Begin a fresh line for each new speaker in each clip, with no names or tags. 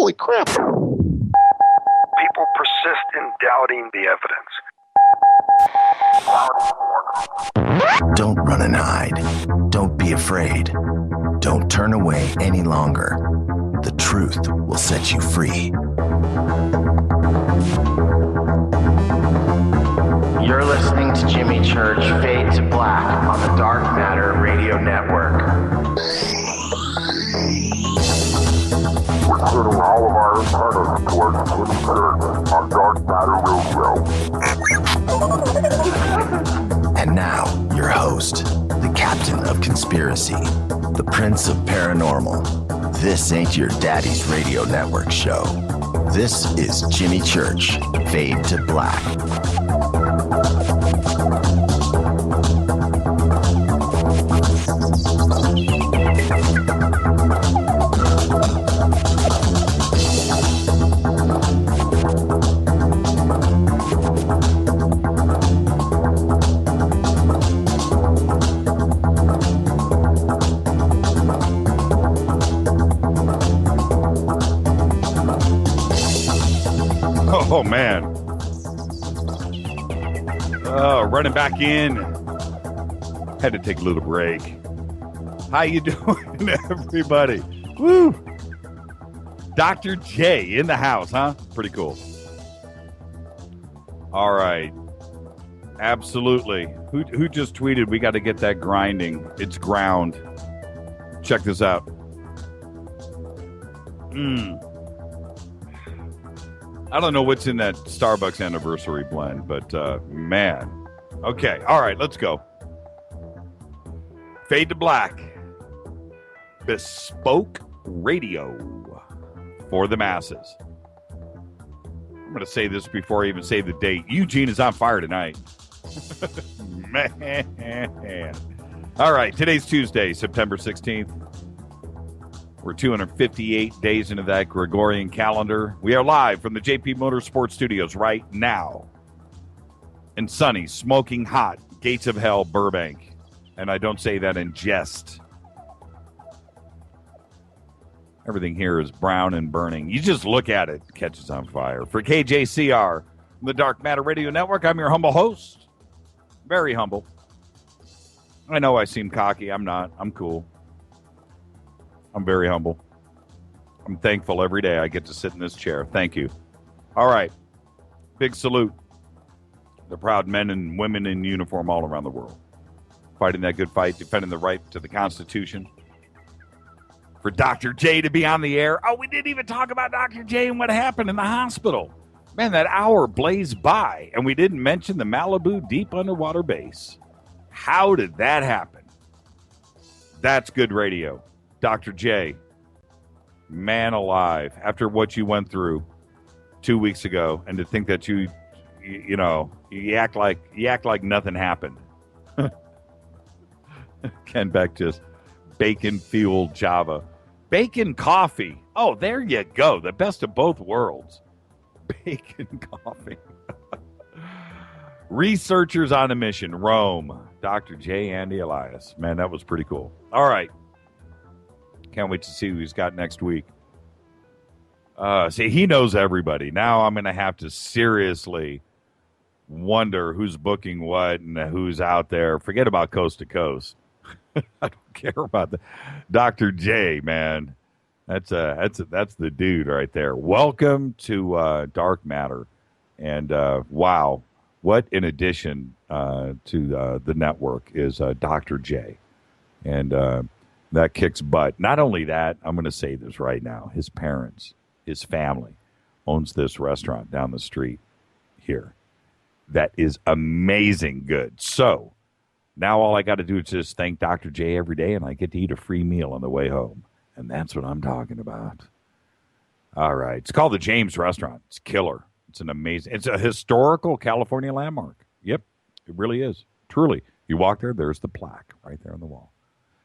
Holy crap.
People persist in doubting the evidence.
Don't run and hide. Don't be afraid. Don't turn away any longer. The truth will set you free.
You're listening to Jimmy Church Fade to Black on the Dark Matter Radio Network.
We're turning all of our antennas towards Jimmy Church on Dark Matter Radio.
And now, your host, the captain of conspiracy, the prince of paranormal. This ain't your daddy's radio network show. This is Jimmy Church, Fade to Black.
Oh, man. Running back in. Had to take a little break. How you doing, everybody? Woo! Dr. J in the house, huh? Pretty cool. All right. Absolutely. Who just tweeted, we got to get that grinding. It's ground. Check this out. I don't know what's in that Starbucks anniversary blend, but man. Okay, all right, let's go. Fade to Black. Bespoke radio for the masses. I'm going to say this before I even say the date. Eugene is on fire tonight. Man. All right, today's Tuesday, September 16th. We're 258 days into that Gregorian calendar. We are live from the JP Motorsports Studios right now in sunny, smoking hot, Gates of Hell, Burbank. And I don't say that in jest. Everything here is brown and burning. You just look at it, it catches on fire. For KJCR, the Dark Matter Radio Network, I'm your humble host. Very humble. I know I seem cocky. I'm not. I'm cool. I'm very humble. I'm thankful every day I get to sit in this chair. Thank you. All right. Big salute. The proud men and women in uniform all around the world. Fighting that good fight, defending the right to the Constitution. For Dr. J to be on the air. Oh, we didn't even talk about Dr. J and what happened in the hospital. Man, that hour blazed by, and we didn't mention the Malibu deep underwater base. How did that happen? That's good radio. Dr. J, man alive, after what you went through 2 weeks ago, and to think that you act like nothing happened. Ken Beck just bacon-fueled Java. Bacon coffee. Oh, there you go. The best of both worlds. Bacon coffee. Researchers on a mission, Rome. Dr. J. Andy Elias. Man, that was pretty cool. All right. Can't wait to see who he's got next week. See, he knows everybody. Now I'm going to have to seriously wonder who's booking what and who's out there. Forget about coast to coast. I don't care about that. Dr. J, man. That's the dude right there. Welcome to Dark Matter. And wow, what an addition to the network is Dr. J. And that kicks butt. Not only that, I'm going to say this right now. His parents, his family, owns this restaurant down the street here. That is amazing good. So now all I got to do is just thank Dr. J every day, and I get to eat a free meal on the way home. And that's what I'm talking about. All right. It's called the James Restaurant. It's killer. It's a historical California landmark. Yep, it really is. Truly. You walk there, there's the plaque right there on the wall.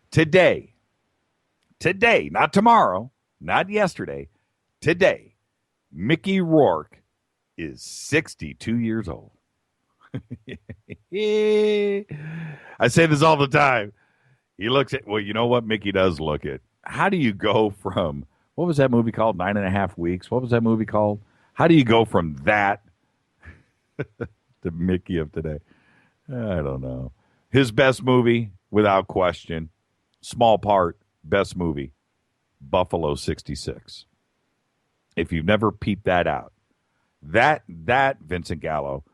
Today, not tomorrow, not yesterday, today, Mickey Rourke is 62 years old. I say this all the time. He looks at, well, you know what Mickey does look at? How do you go from What was that movie called? 9.5 Weeks. What was that movie called? How do you go from that to Mickey of today? I don't know. His best movie, without question, small part, best movie, Buffalo 66. If you've never peeped that out, that Vincent Gallo,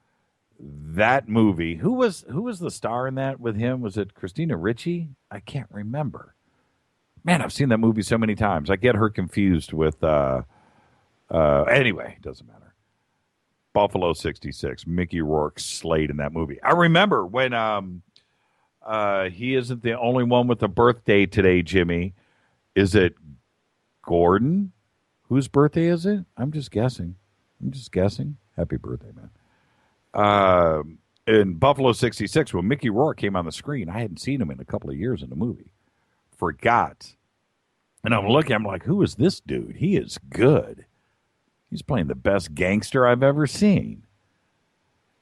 that movie, who was the star in that with him? Was it Christina Ricci? I can't remember. Man, I've seen that movie so many times. I get her confused with anyway, doesn't matter. Buffalo 66, Mickey Rourke slayed in that movie. I remember when he isn't the only one with a birthday today, Jimmy. Is it Gordon? Whose birthday is it? I'm just guessing. Happy birthday, man. In Buffalo 66, when Mickey Rourke came on the screen, I hadn't seen him in a couple of years in the movie. Forgot. And I'm like, who is this dude? He is good. He's playing the best gangster I've ever seen.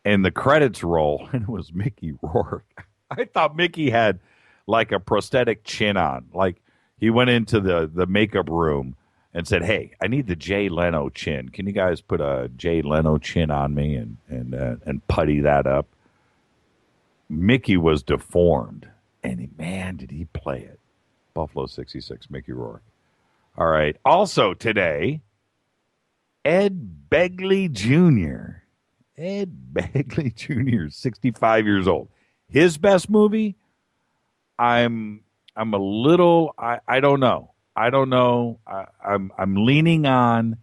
And the credits roll, and it was Mickey Rourke. I thought Mickey had like a prosthetic chin on. Like he went into the makeup room and said, hey, I need the Jay Leno chin. Can you guys put a Jay Leno chin on me and putty that up? Mickey was deformed. And man, did he play it. Buffalo 66, Mickey Rourke. All right. Also today, Ed Begley Jr. Ed Begley Jr., 65 years old. His best movie, I'm a little, I don't know. I'm leaning on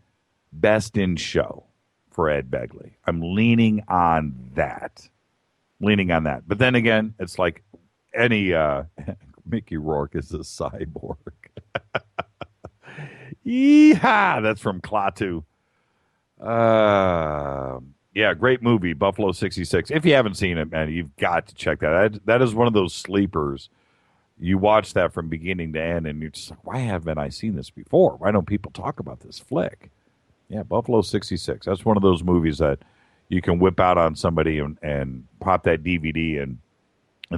Best in Show for Ed Begley. I'm leaning on that. But then again, it's like any Mickey Rourke is a cyborg. Yeehaw! That's from Klaatu. Yeah, great movie, Buffalo 66. If you haven't seen it, man, you've got to check that out. That is one of those sleepers. You watch that from beginning to end, and you're just like, why haven't I seen this before? Why don't people talk about this flick? Yeah, Buffalo 66. That's one of those movies that you can whip out on somebody and pop that DVD, and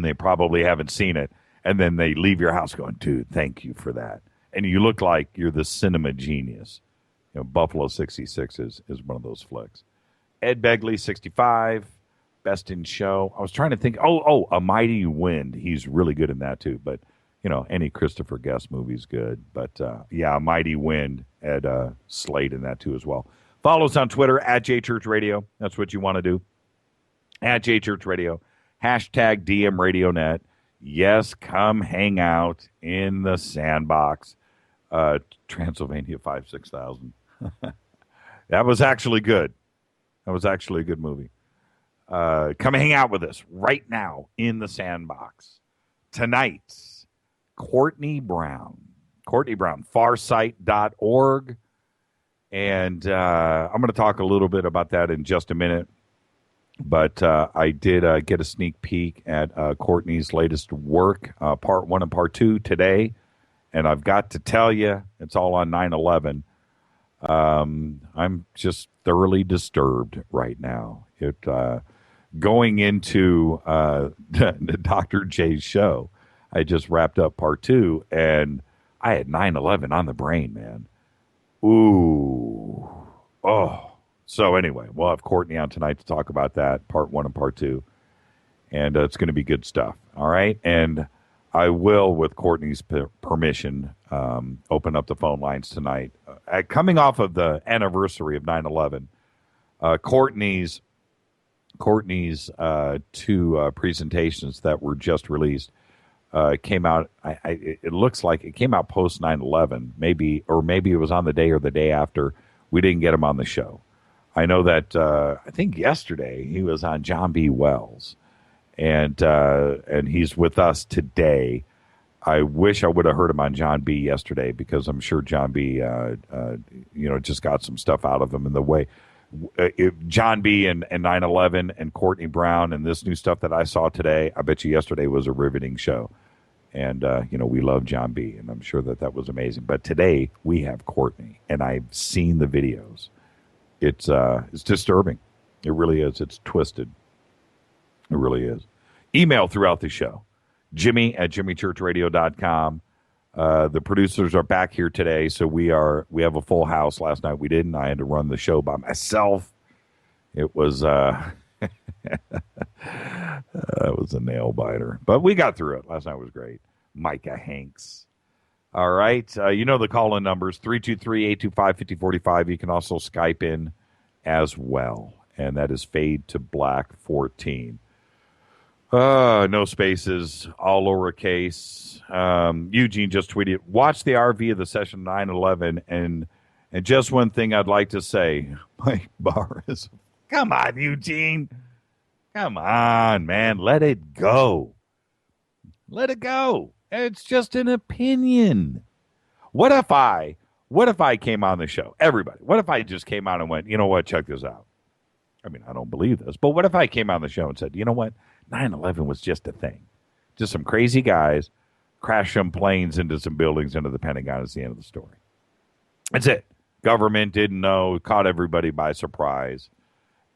they probably haven't seen it. And then they leave your house going, dude, thank you for that. And you look like you're the cinema genius. You know, Buffalo 66 is one of those flicks. Ed Begley, 65, Best in Show. I was trying to think, A Mighty Wind. He's really good in that too. But, you know, any Christopher Guest movie's good. But, yeah, A Mighty Wind, Ed Slade in that too as well. Follow us on Twitter, @JChurchRadio. That's what you want to do. @JChurchRadio. Hashtag DMRadioNet. Yes, come hang out in the sandbox. Transylvania 5-6000. That was actually good. That was actually a good movie. Come hang out with us right now in the sandbox. Tonight, Courtney Brown, farsight.org. And I'm going to talk a little bit about that in just a minute. But I did get a sneak peek at Courtney's latest work, part 1 and part 2 today. And I've got to tell you, it's all on 9/11. I'm just thoroughly disturbed right now. Going into the Dr. J's show, I just wrapped up part 2, and I had 9/11 on the brain, man. Ooh. Oh. So anyway, we'll have Courtney on tonight to talk about that, part 1 and part 2. And it's going to be good stuff. All right. And I will, with Courtney's permission, open up the phone lines tonight. Coming off of the anniversary of 9/11, Courtney's 2 presentations that were just released came out. It looks like it came out post 9/11, maybe it was on the day or the day after. We didn't get him on the show. I know that I think yesterday he was on John B. Wells, and he's with us today. I wish I would have heard him on John B. yesterday, because I'm sure John B. Just got some stuff out of him in the way. John B. and 9/11 and Courtney Brown and this new stuff that I saw today, I bet you yesterday was a riveting show. And, we love John B., and I'm sure that was amazing. But today we have Courtney, and I've seen the videos. It's disturbing. It really is. It's twisted. It really is. Email throughout the show. Jimmy@jimmychurchradio.com. The producers are back here today, so we have a full house. Last night we didn't. I had to run the show by myself. It was it was a nail biter, but we got through it. Last night was great. Micah Hanks. All right. You know the call-in numbers, 323-825-5045. You can also Skype in as well, and that is Fade to Black 14. No spaces, all lowercase. Eugene just tweeted, watch the RV of the session 9/11, and just one thing I'd like to say, Mike Barr is, come on, Eugene. Come on, man. Let it go. Let it go. It's just an opinion. What if I came on the show? Everybody, what if I just came on and went, you know what, check this out. I mean, I don't believe this, but what if I came on the show and said, you know what, 9/11 was just a thing. Just some crazy guys crashed some planes into some buildings into the Pentagon is the end of the story. That's it. Government didn't know, caught everybody by surprise,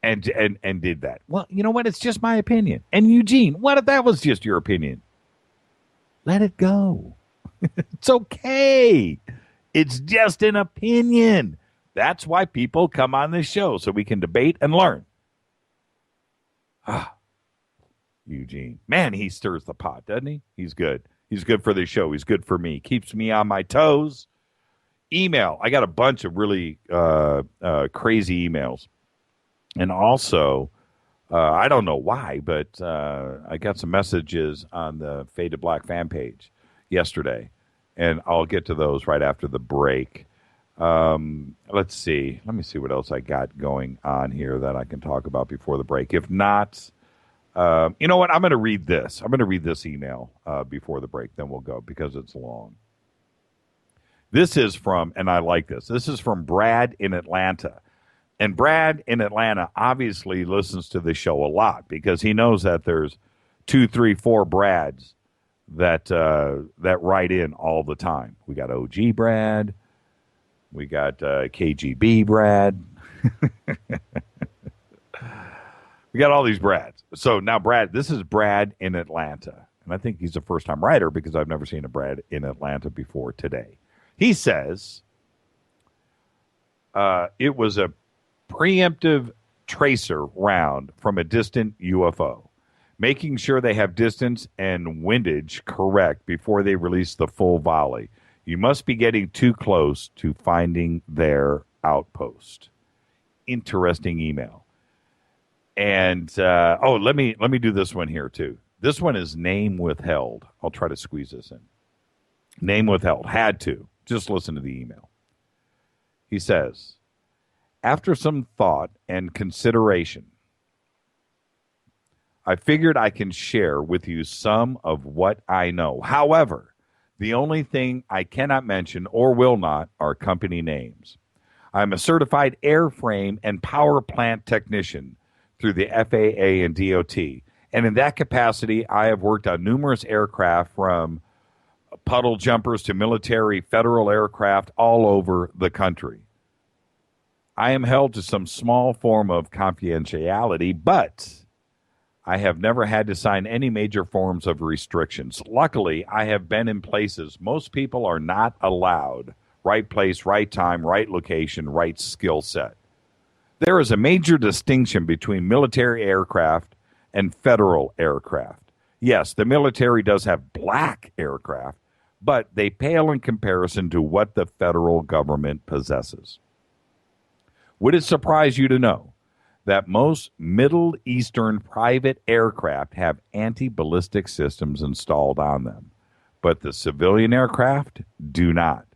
and did that. Well, you know what? It's just my opinion. And Eugene, what if that was just your opinion? Let it go. It's okay. It's just an opinion. That's why people come on this show, so we can debate and learn. Eugene. Man, he stirs the pot, doesn't he? He's good. He's good for the show. He's good for me. Keeps me on my toes. Email. I got a bunch of really crazy emails. And also, I don't know why, but I got some messages on the Fade to Black fan page yesterday. And I'll get to those right after the break. Let's see. Let me see what else I got going on here that I can talk about before the break. If not, you know what? I'm going to read this. I'm going to read this email before the break. Then we'll go because it's long. This is from, and I like this. This is from Brad in Atlanta. And Brad in Atlanta obviously listens to this show a lot because he knows that there's 2, 3, 4 Brads that write in all the time. We got OG Brad. We got KGB Brad. We got all these Brads. So now Brad, this is Brad in Atlanta. And I think he's a first-time writer because I've never seen a Brad in Atlanta before today. He says it was a preemptive tracer round from a distant UFO, making sure they have distance and windage correct before they release the full volley. You must be getting too close to finding their outpost. Interesting email. And let me do this one here too. This one is name withheld. I'll try to squeeze this in. Name withheld. Had to. Just listen to the email. He says, after some thought and consideration, I figured I can share with you some of what I know. However, the only thing I cannot mention or will not are company names. I'm a certified airframe and power plant technician through the FAA and DOT. And in that capacity, I have worked on numerous aircraft from puddle jumpers to military federal aircraft all over the country. I am held to some small form of confidentiality, but I have never had to sign any major forms of restrictions. Luckily, I have been in places most people are not allowed. Right place, right time, right location, right skill set. There is a major distinction between military aircraft and federal aircraft. Yes, the military does have black aircraft, but they pale in comparison to what the federal government possesses. Would it surprise you to know that most Middle Eastern private aircraft have anti-ballistic systems installed on them, but the civilian aircraft do not?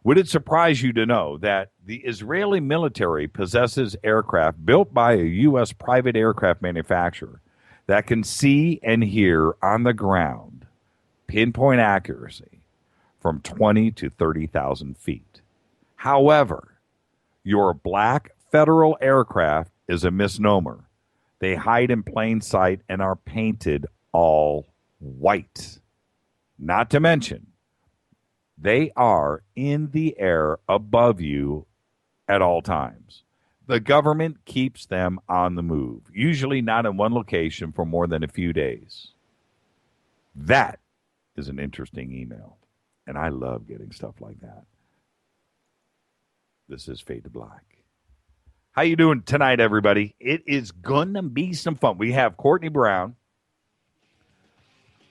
Would it surprise you to know that the Israeli military possesses aircraft built by a U.S. private aircraft manufacturer that can see and hear on the ground, pinpoint accuracy, from 20 to 30,000 feet? However, your black federal aircraft is a misnomer. They hide in plain sight and are painted all white. Not to mention, they are in the air above you at all times. The government keeps them on the move, usually not in one location for more than a few days. That is an interesting email. And I love getting stuff like that. This is Fade to Black. How you doing tonight, everybody? It is gonna be some fun. We have Courtney Brown.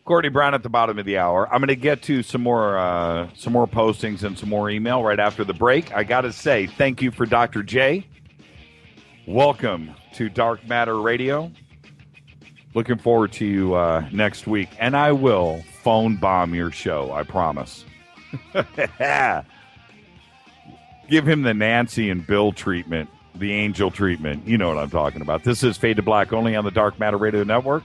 Courtney Brown at the bottom of the hour. I'm going to get to some more postings and some more email right after the break. I got to say thank you for Dr. J. Welcome to Dark Matter Radio. Looking forward to you next week. And I will phone bomb your show, I promise. Give him the Nancy and Bill treatment, the angel treatment. You know what I'm talking about. This is Fade to Black only on the Dark Matter Radio Network.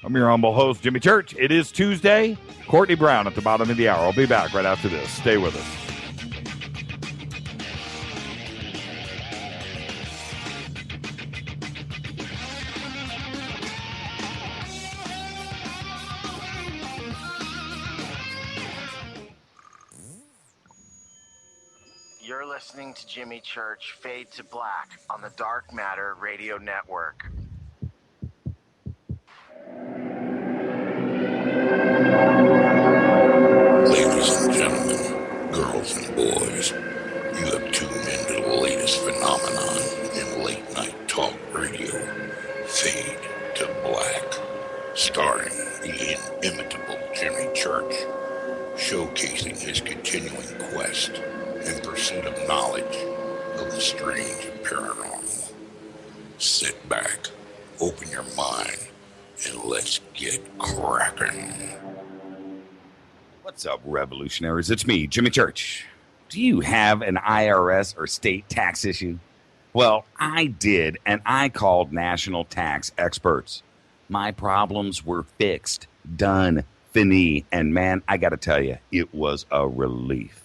I'm your humble host, Jimmy Church. It is Tuesday. Courtney Brown at the bottom of the hour. I'll be back right after this. Stay with us.
You're listening to Jimmy Church Fade to Black on the Dark Matter Radio Network.
Ladies and gentlemen, girls and boys, you have tuned into the latest phenomenon in late-night talk radio, Fade to Black, starring the inimitable Jimmy Church, showcasing his continuing quest in pursuit of knowledge of the strange and paranormal. Sit back, open your mind, and let's get cracking.
What's up, revolutionaries? It's me, Jimmy Church. Do you have an IRS or state tax issue? Well, I did, and I called national tax experts. My problems were fixed, done, fini, and man, I got to tell you, it was a relief.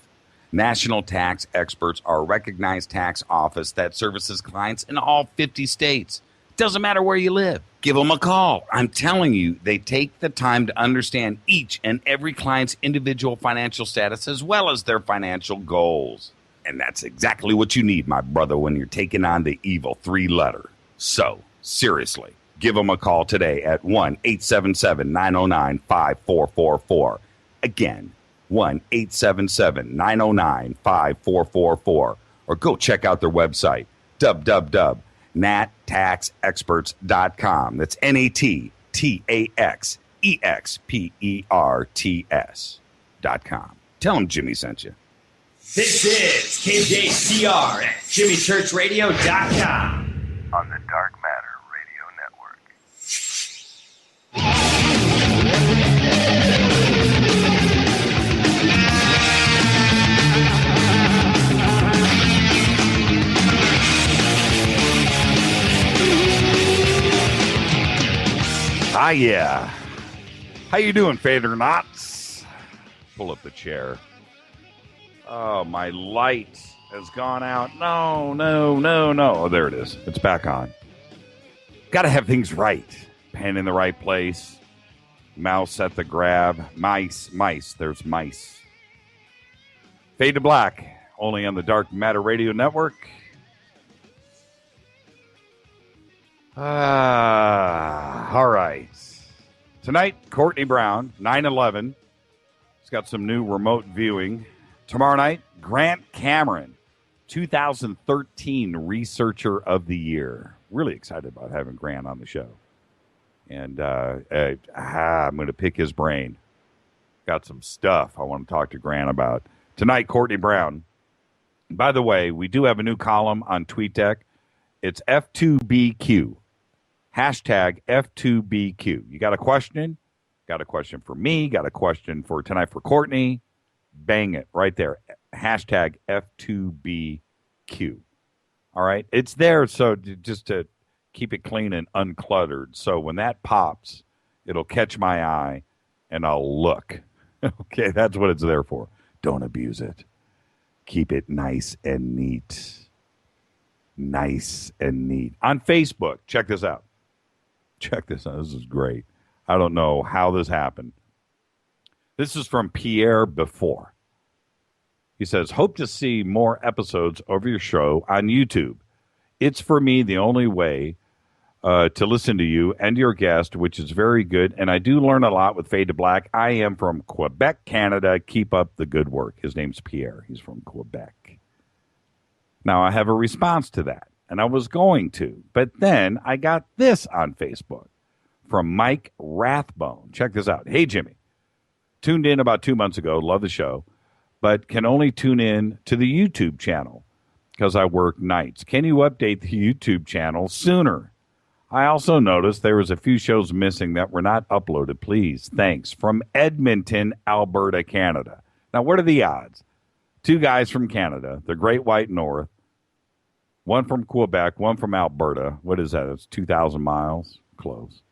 National tax experts are a recognized tax office that services clients in all 50 states. Doesn't matter where you live. Give them a call. I'm telling you, they take the time to understand each and every client's individual financial status as well as their financial goals. And that's exactly what you need, my brother, when you're taking on the evil three-letter. So, seriously, give them a call today at 1-877-909-5444. Again, 1-877-909-5444. Or go check out their website, nattaxexperts.com. That's nattaxexperts.com. Tell them Jimmy sent you.
This is KJCR at JimmyChurchRadio.com.
On the Dark Matter Radio Network.
Ah, yeah. How you doing, Fader Knots? Pull up the chair. Oh, my light has gone out. No. Oh, there it is. It's back on. Got to have things right. Pen in the right place. Mouse at the grab. Mice. There's mice. Fade to Black. Only on the Dark Matter Radio Network. All right. Tonight, Courtney Brown, 9/11. He's got some new remote viewing. Tomorrow night, Grant Cameron, 2013 Researcher of the Year. Really excited about having Grant on the show. And I'm going to pick his brain. Got some stuff I want to talk to Grant about. Tonight, Courtney Brown. By the way, we do have a new column on TweetDeck. It's F2BQ. Hashtag F2BQ. You got a question? Got a question for me? Got a question for tonight for Courtney? Bang it right there. Hashtag F2BQ. All right? It's there so just to keep it clean and uncluttered. So when that pops, it'll catch my eye and I'll look. Okay, that's what it's there for. Don't abuse it. Keep it nice and neat. Nice and neat. On Facebook, check this out. Check this out. This is great. I don't know how this happened. This is from Pierre Before. He says, hope to see more episodes of your show on YouTube. It's for me the only way to listen to you and your guest, which is very good. And I do learn a lot with Fade to Black. I am from Quebec, Canada. Keep up the good work. His name's Pierre. He's from Quebec. Now, I have a response to that, and I was going to. But then I got this on Facebook from Mike Rathbone. Check this out. Hey, Jimmy. Tuned in about 2 months ago. Love the show, but can only tune in to the YouTube channel because I work nights. Can you update the YouTube channel sooner? I also noticed there was a few shows missing that were not uploaded. Please. Thanks. From Edmonton, Alberta, Canada. Now, what are the odds? Two guys from Canada, the Great White North, one from Quebec, one from Alberta. What is that? It's 2,000 miles close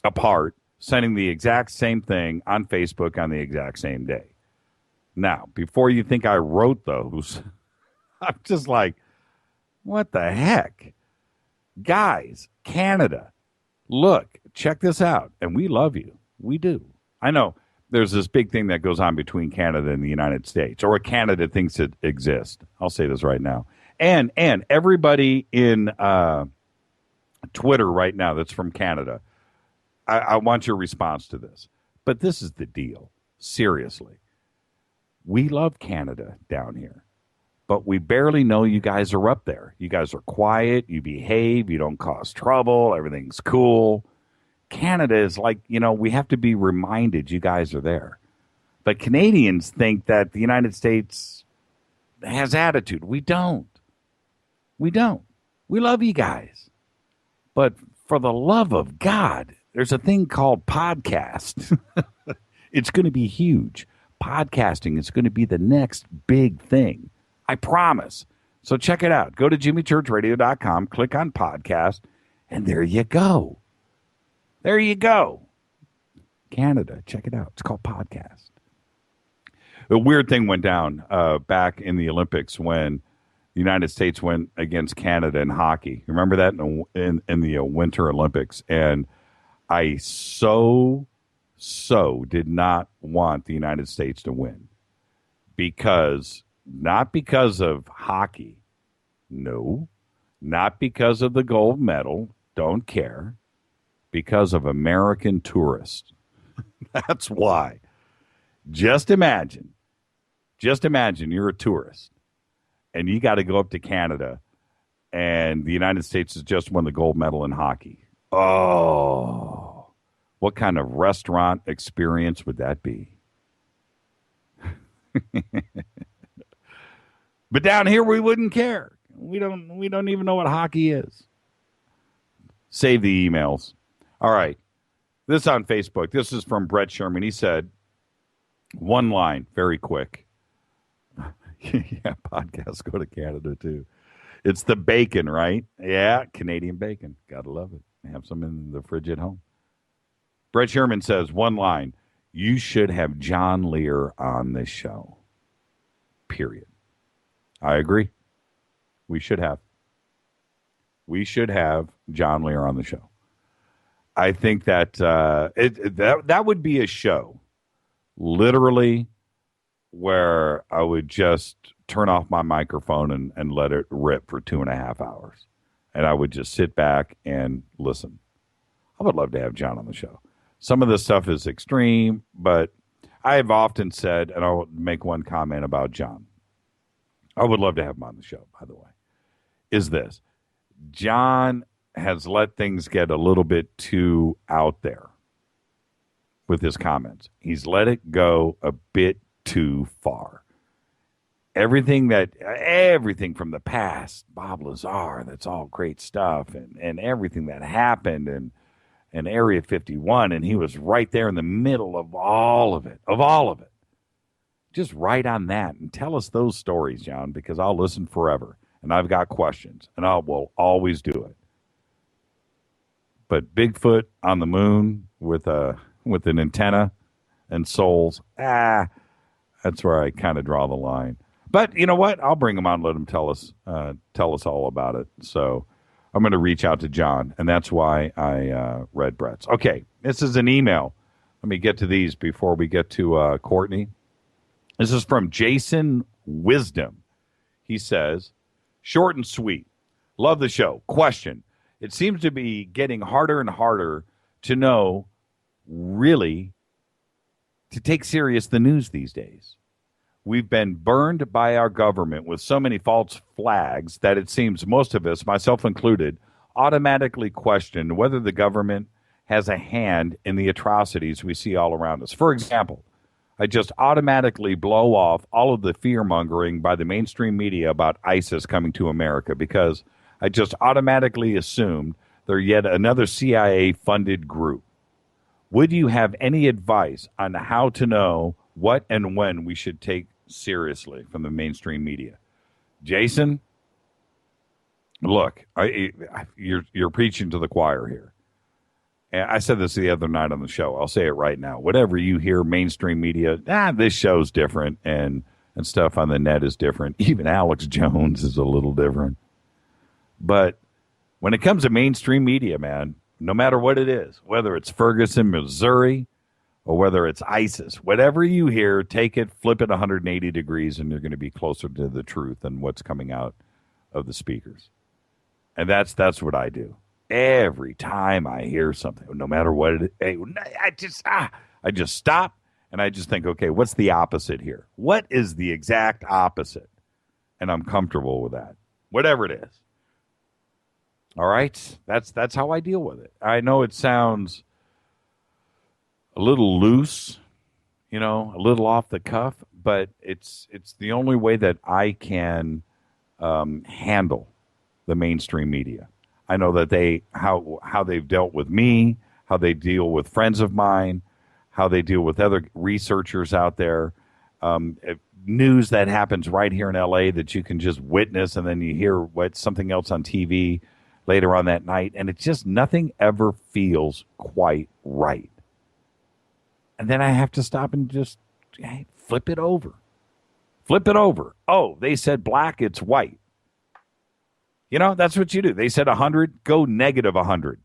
apart, sending the exact same thing on Facebook on the exact same day. Now, before you think I wrote those, I'm just like, what the heck? Guys, Canada, look, check this out. And we love you. We do. I know there's this big thing that goes on between Canada and the United States, or Canada thinks it exists. I'll say this right now. And everybody in Twitter right now that's from Canada, I want your response to this. But this is the deal. Seriously. We love Canada down here, but we barely know you guys are up there. You guys are quiet. You behave. You don't cause trouble. Everything's cool. Canada is like, we have to be reminded you guys are there. But Canadians think that the United States has attitude. We don't. We don't. We love you guys. But for the love of God, there's a thing called podcast. It's going to be huge. Podcasting is going to be the next big thing. I promise. So check it out. Go to jimmychurchradio.com, click on podcast, and there you go. There you go. Canada, check it out. It's called podcast. A weird thing went down back in the Olympics when the United States went against Canada in hockey. Remember that in the Winter Olympics? And I so did not want the United States to win not because of hockey. No, not because of the gold medal. Don't care. Because of American tourists. That's why. Just imagine you're a tourist and you got to go up to Canada and the United States has just won the gold medal in hockey. Oh, what kind of restaurant experience would that be? But down here we wouldn't care. We don't even know what hockey is. Save the emails. All right. This on Facebook. This is from Brett Sherman. He said, one line, very quick. Yeah, podcasts go to Canada too. It's the bacon, right? Yeah, Canadian bacon. Gotta love it. Have some in the fridge at home. Brett Sherman says, one line, you should have John Lear on this show. Period. I agree. We should have. We should have John Lear on the show. I think that that would be a show, literally, where I would just turn off my microphone and let it rip for 2.5 hours. And I would just sit back and listen. I would love to have John on the show. Some of this stuff is extreme, but I have often said, and I'll make one comment about John. I would love to have him on the show, by the way, is this. John has let things get a little bit too out there with his comments. He's let it go a bit too far. Everything from the past, Bob Lazar, that's all great stuff, and everything that happened and Area 51, and he was right there in the middle of all of it. Just write on that and tell us those stories, John, because I'll listen forever, and I've got questions, and I will always do it. But Bigfoot on the moon with an antenna and souls, that's where I kind of draw the line. But you know what? I'll bring him on, let him tell us all about it. So I'm going to reach out to John, and that's why I read Brett's. Okay, this is an email. Let me get to these before we get to Courtney. This is from Jason Wisdom. He says, short and sweet. Love the show. Question. It seems to be getting harder and harder to know really to take serious the news these days. We've been burned by our government with so many false flags that it seems most of us, myself included, automatically question whether the government has a hand in the atrocities we see all around us. For example, I just automatically blow off all of the fear-mongering by the mainstream media about ISIS coming to America because I just automatically assumed they're yet another CIA-funded group. Would you have any advice on how to know what and when we should take seriously from the mainstream media? Jason, look, you're preaching to the choir here. And I said this the other night on the show. I'll say it right now. Whatever you hear mainstream media, this show's different and stuff on the net is different. Even Alex Jones is a little different. But when it comes to mainstream media, man, no matter what it is, whether it's Ferguson, Missouri, or whether it's ISIS, whatever you hear, take it, flip it 180 degrees, and you're going to be closer to the truth than what's coming out of the speakers. And that's what I do. Every time I hear something, no matter what it is, I just stop and I just think, okay, what's the opposite here? What is the exact opposite? And I'm comfortable with that, whatever it is. All right, that's how I deal with it. I know it sounds a little loose, a little off the cuff, but it's the only way that I can handle the mainstream media. I know that how they've dealt with me, how they deal with friends of mine, how they deal with other researchers out there. News that happens right here in LA that you can just witness, and then you hear something else on TV later on that night, and it's just nothing ever feels quite right. And then I have to stop and just flip it over. Flip it over. Oh, they said black, it's white. That's what you do. They said 100, go negative 100.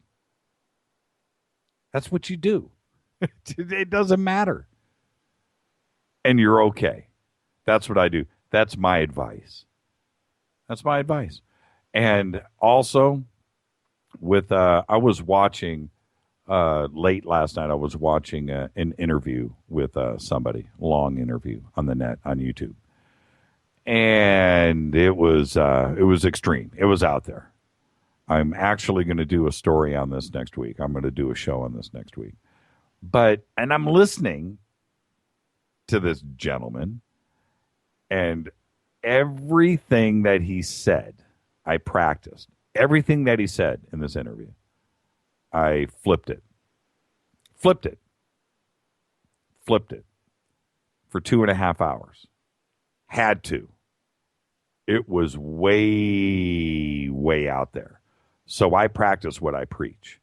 That's what you do. It doesn't matter. And you're okay. That's what I do. That's my advice. And also, I was watching, late last night, I was watching an interview with somebody, long interview on the net, on YouTube. And it was extreme. It was out there. I'm actually going to do a story on this next week. I'm going to do a show on this next week. And I'm listening to this gentleman, and everything that he said, I practiced. Everything that he said in this interview, I flipped it for 2.5 hours. Had to. It was way, way out there. So I practice what I preach.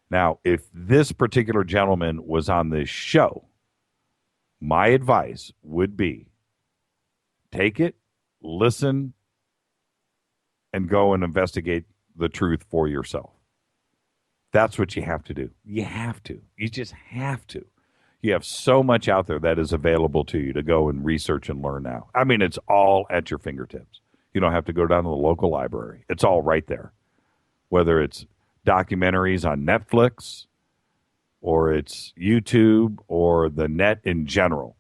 Now, if this particular gentleman was on this show, my advice would be take it, listen, and go and investigate the truth for yourself. That's what you have to do. You have to. You just have to. You have so much out there that is available to you to go and research and learn now. I mean, it's all at your fingertips. You don't have to go down to the local library. It's all right there. Whether it's documentaries on Netflix or it's YouTube or the net in general,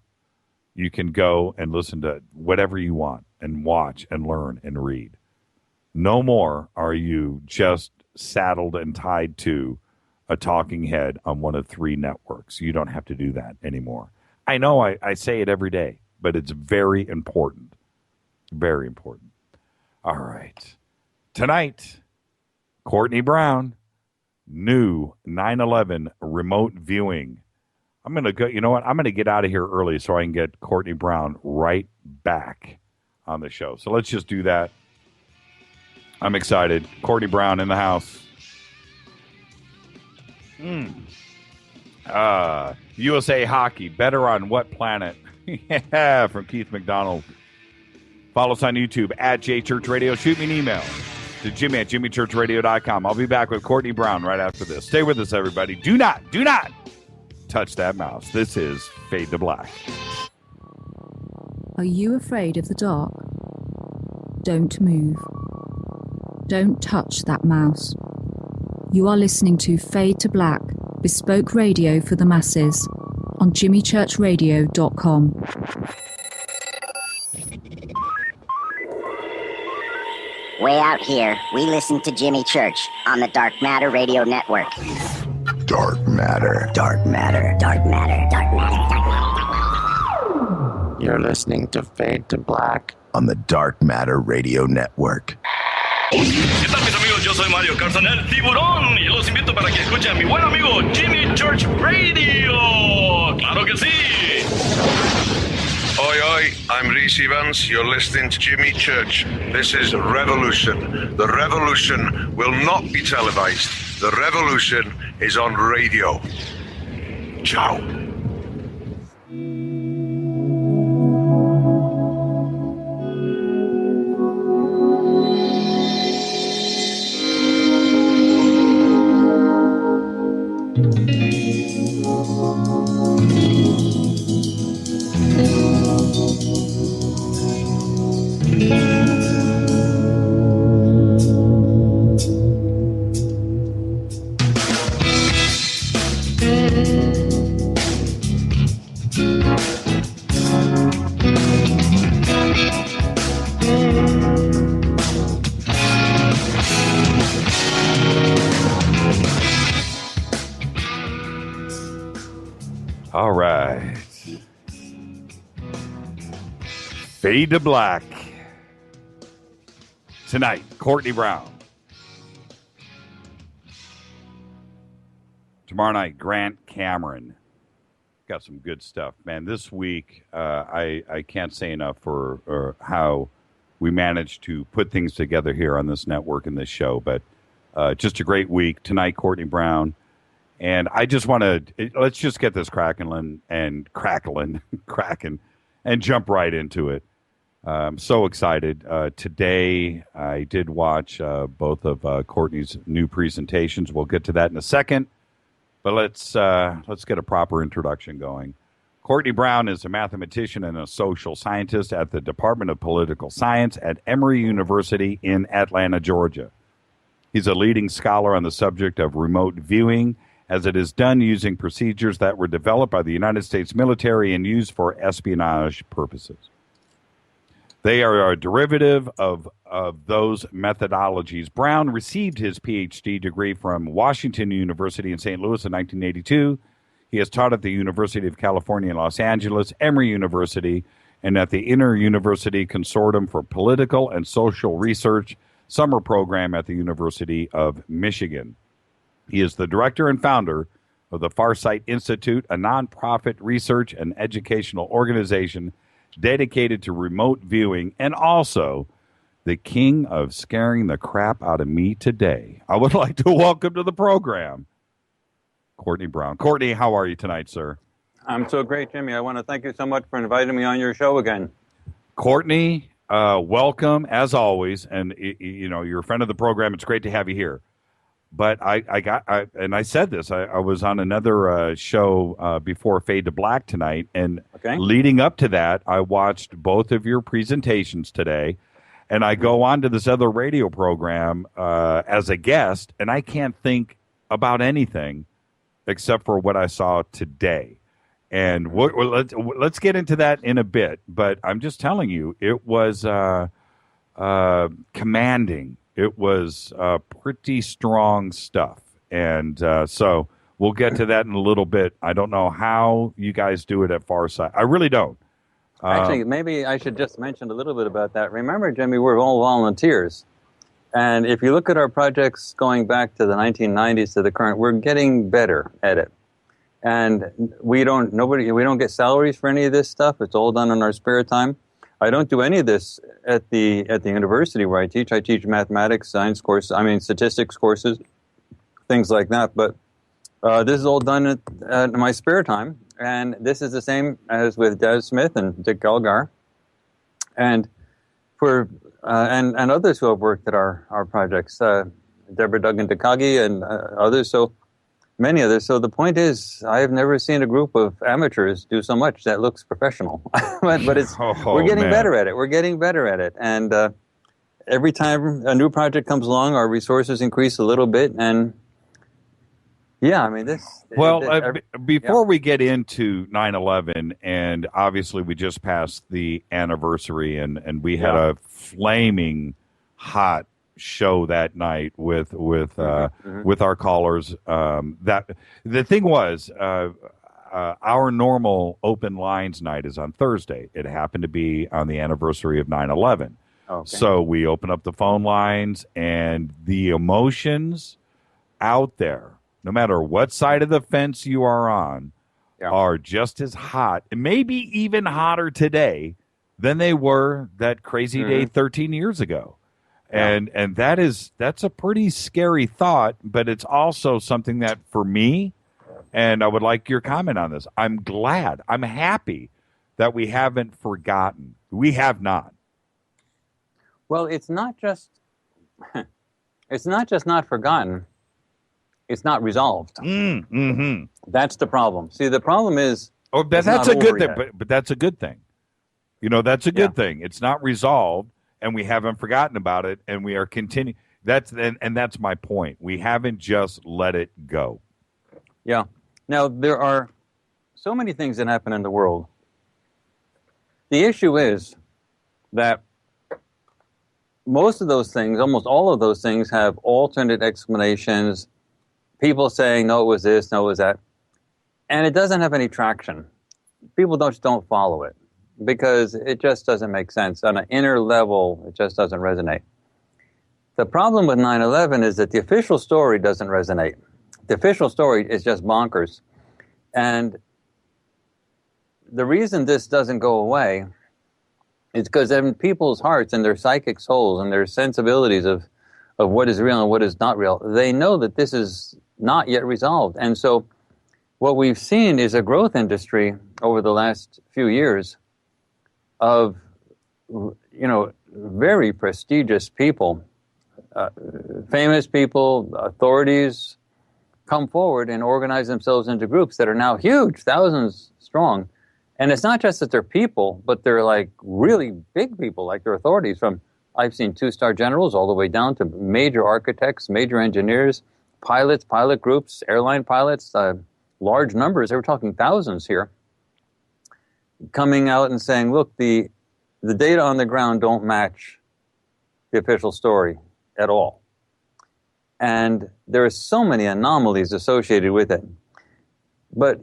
you can go and listen to whatever you want and watch and learn and read. No more are you just saddled and tied to a talking head on one of 3 networks. You don't have to do that anymore. I know I say it every day, but it's very important. Very important. All right. Tonight, Courtney Brown, new 9/11 remote viewing. I'm going to go, I'm going to get out of here early so I can get Courtney Brown right back on the show. So let's just do that. I'm excited. Courtney Brown in the house. USA Hockey, better on what planet? Yeah, from Keith McDonald. Follow us on YouTube at JChurchRadio. Shoot me an email to Jimmy at JimmyChurchRadio.com. I'll be back with Courtney Brown right after this. Stay with us, everybody. Do not touch that mouse. This is Fade to Black.
Are you afraid of the dark? Don't move. Don't touch that mouse. You are listening to Fade to Black, bespoke radio for the masses, on jimmychurchradio.com.
Way out here, we listen to Jimmy Church on the Dark Matter Radio Network.
Dark matter.
Dark Matter, Dark Matter, Dark Matter, Dark Matter.
You're listening to Fade to Black
on the Dark Matter Radio Network.
¿Qué tal, mis amigos? Yo soy Mario Carzón, el tiburón, y los invito para que escuchen a mi buen amigo Jimmy Church Radio. ¡Claro que sí!
Oi, oi, I'm Reese Evans. You're listening to Jimmy Church. This is Revolution. The revolution will not be televised. The revolution is on radio. Ciao.
All right. Fade to Black. Tonight, Courtney Brown. Tomorrow night, Grant Cameron. Got some good stuff, man. This week, I can't say enough for how we managed to put things together here on this network and this show. But just a great week. Tonight, Courtney Brown. And I just want to, let's just get this cracking and jump right into it. I'm so excited. Today, I did watch both of Courtney's new presentations. We'll get to that in a second. But let's get a proper introduction going. Courtney Brown is a mathematician and a social scientist at the Department of Political Science at Emory University in Atlanta, Georgia. He's a leading scholar on the subject of remote viewing, as it is done using procedures that were developed by the United States military and used for espionage purposes. They are a derivative of those methodologies. Brown received his PhD degree from Washington University in St. Louis in 1982. He has taught at the University of California in Los Angeles, Emory University, and at the Inter-University Consortium for Political and Social Research summer program at the University of Michigan. He is the director and founder of the Farsight Institute, a nonprofit research and educational organization dedicated to remote viewing, and also the king of scaring the crap out of me today. I would like to welcome to the program, Courtney Brown. Courtney, how are you tonight, sir?
I'm so great, Jimmy. I want to thank you so much for inviting me on your show again.
Courtney, welcome, as always. And, you're a friend of the program. It's great to have you here. But I said this, I was on another show before Fade to Black tonight, and leading up to that, I watched both of your presentations today, and I go on to this other radio program as a guest, and I can't think about anything except for what I saw today. And let's get into that in a bit, but I'm just telling you, it was commanding. It was pretty strong stuff. And so we'll get to that in a little bit. I don't know how you guys do it at Farsight. I really don't.
Actually, maybe I should just mention a little bit about that. Remember, Jimmy, we're all volunteers. And if you look at our projects going back to the 1990s to the current, we're getting better at it. And we don't get salaries for any of this stuff. It's all done in our spare time. I don't do any of this at the university where I teach. I teach mathematics, science courses, statistics courses, things like that. But this is all done at my spare time. And this is the same as with Daz Smith and Dick Algire. And for and others who have worked at our projects, Deborah Duggan Takagi and others. So many others. So the point is, I have never seen a group of amateurs do so much that looks professional. but it's we're getting better at it. We're getting better at it. And every time a new project comes along, our resources increase a little bit, and Yeah, I mean, this...
Before we get into 9/11, and obviously we just passed the anniversary, and we had a flaming hot show that night with our callers. That the thing was, our normal open lines night is on Thursday. It happened to be on the anniversary of 9/11.
Okay.
So we open up the phone lines, and the emotions out there, no matter what side of the fence you are on, are just as hot, and maybe even hotter today than they were that crazy day 13 years ago. And that's a pretty scary thought, but it's also something that for me, and I would like your comment on this, I'm glad, I'm happy that we haven't forgotten. We have not.
Well, it's not just not forgotten. It's not resolved. That's the problem. See, the problem is...
Oh, that's a good thing, but that's a good thing. You know, that's a good thing. It's not resolved, and we haven't forgotten about it, and we are continuing. That's my point. We haven't just let it go.
Yeah. Now, there are so many things that happen in the world. The issue is that most of those things, almost all of those things, have alternate explanations. People saying, no, it was this, no, it was that. And it doesn't have any traction. People don't follow it because it just doesn't make sense. On an inner level, it just doesn't resonate. The problem with 9/11 is that the official story doesn't resonate. The official story is just bonkers. And the reason this doesn't go away is because in people's hearts and their psychic souls and their sensibilities of what is real and what is not real, they know that this is not yet resolved. And so what we've seen is a growth industry over the last few years of, very prestigious people, famous people, authorities, come forward and organize themselves into groups that are now huge, thousands strong. And it's not just that they're people, but they're like really big people, like they're authorities from, I've seen 2-star generals all the way down to major architects, major engineers, pilots, pilot groups, airline pilots, large numbers. They were talking thousands here, coming out and saying, look, the data on the ground don't match the official story at all. And there are so many anomalies associated with it. But,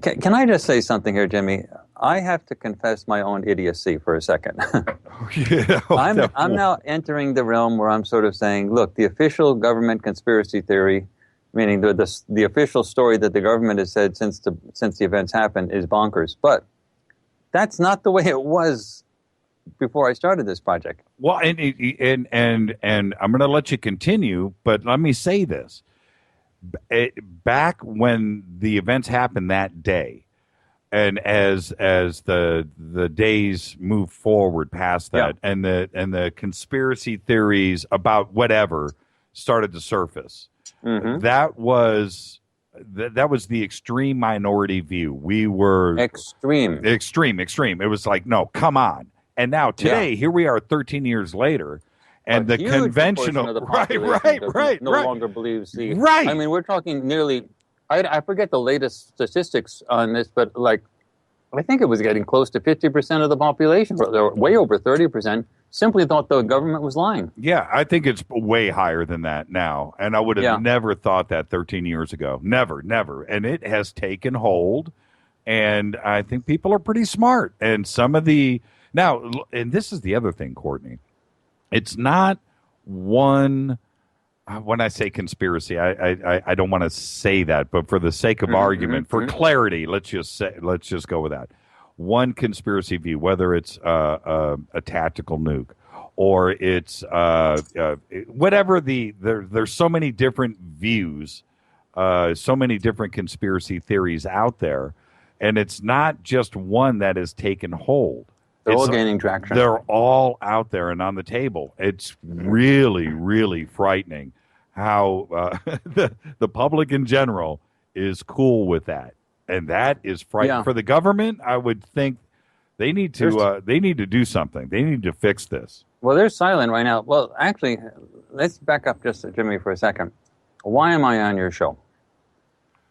can I just say something here, Jimmy? I have to confess my own idiocy for a second. I'm now entering the realm where I'm sort of saying, look, the official government conspiracy theory, meaning the official story that the government has said since the events happened, is bonkers. But that's not the way it was before I started this project.
Well, and I'm going to let you continue, but let me say this. Back when the events happened that day, and as the days move forward past that, and the conspiracy theories about whatever started to surface, that was the extreme minority view. We were extreme. It was like, no, come on. And now today, here we are 13 years later, and the conventional
of the population no longer believes the right. I mean, we're talking nearly. I forget the latest statistics on this, but I think it was getting close to 50% of the population, or way over 30%, simply thought the government was lying.
Yeah, I think it's way higher than that now, and I would have never thought that 13 years ago. Never. And it has taken hold, and I think people are pretty smart. And some of the now, and this is the other thing, Courtney. It's not one. When I say conspiracy, I don't want to say that, but for the sake of argument, for clarity, let's just go with that. One conspiracy view, whether it's a tactical nuke or it's whatever there's so many different views, so many different conspiracy theories out there, and it's not just one that has taken hold.
They're all gaining traction.
They're all out there and on the table. It's really, really frightening how the public in general is cool with that, and that is frightening for the government. I would think they need to do something. They need to fix this.
Well, they're silent right now. Well, actually, let's back up just, Jimmy, for a second. why am I on your show?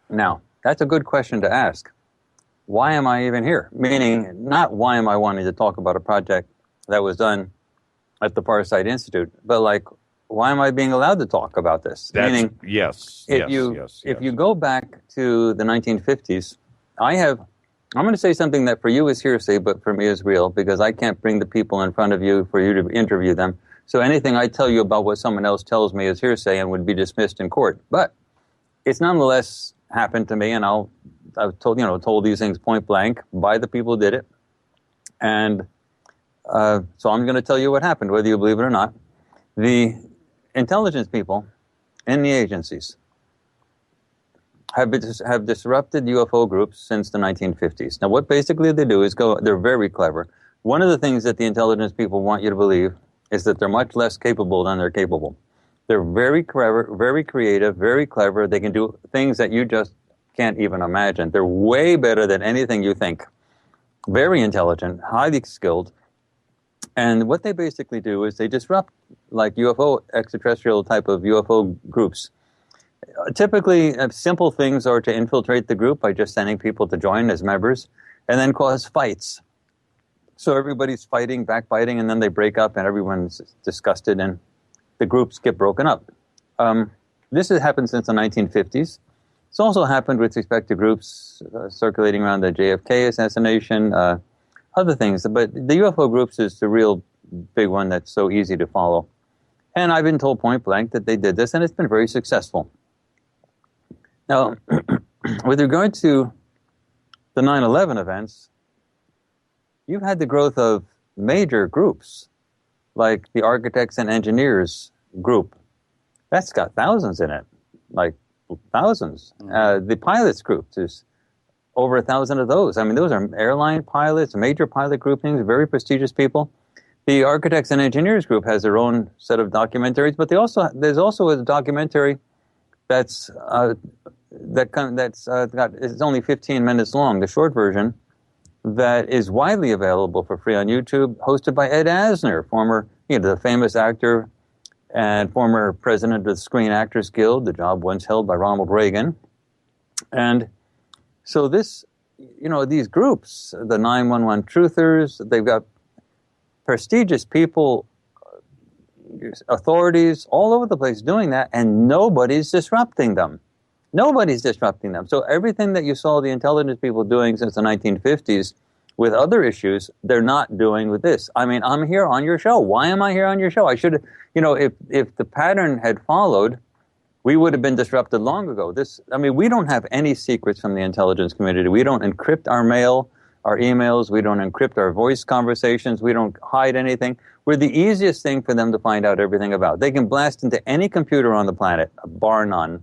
Now, that's a good question to ask. Why am I even here? Meaning, not why am I wanting to talk about a project that was done at the Farsight Institute, but like, why am I being allowed to talk about this? Meaning, if you go back to the 1950s, I'm going to say something that for you is hearsay, but for me is real, because I can't bring the people in front of you for you to interview them. So anything I tell you about what someone else tells me is hearsay and would be dismissed in court. But it's nonetheless happened to me, and I've told these things point blank by the people who did it. And so I'm going to tell you what happened, whether you believe it or not. The intelligence people in the agencies have disrupted UFO groups since the 1950s. Now, what basically they do is they're very clever. One of the things that the intelligence people want you to believe is that they're much less capable than they're capable. They're very clever, very creative, very clever. They can do things that you just can't even imagine. They're way better than anything you think. Very intelligent, highly skilled. And what they basically do is they disrupt like UFO, extraterrestrial type of UFO groups. Typically, simple things are to infiltrate the group by just sending people to join as members and then cause fights. So everybody's fighting, backbiting, and then they break up and everyone's disgusted and the groups get broken up. This has happened since the 1950s. It's also happened with respect to groups circulating around the JFK assassination, other things. But the UFO groups is the real big one that's so easy to follow. And I've been told point blank that they did this, and it's been very successful. Now, with regard to the 9/11 events, you've had the growth of major groups, like the Architects and Engineers group. That's got thousands in it, like thousands. The pilots group, there's over 1,000 of those. I mean, those are airline pilots, major pilot groupings, very prestigious people. The Architects and Engineers group has their own set of documentaries, but there's also a documentary it's only 15 minutes long, the short version, that is widely available for free on YouTube, hosted by Ed Asner, former, the famous actor and former president of the Screen Actors Guild, the job once held by Ronald Reagan. And so these groups, the 911 truthers, they've got prestigious people, authorities all over the place doing that, and nobody's disrupting them. Nobody's disrupting them. So everything that you saw the intelligence people doing since the 1950s with other issues, they're not doing with this. I mean, I'm here on your show. Why am I here on your show? I should have, if the pattern had followed, we would have been disrupted long ago. We don't have any secrets from the intelligence community. We don't encrypt our mail, our emails. We don't encrypt our voice conversations. We don't hide anything. We're the easiest thing for them to find out everything about. They can blast into any computer on the planet, bar none.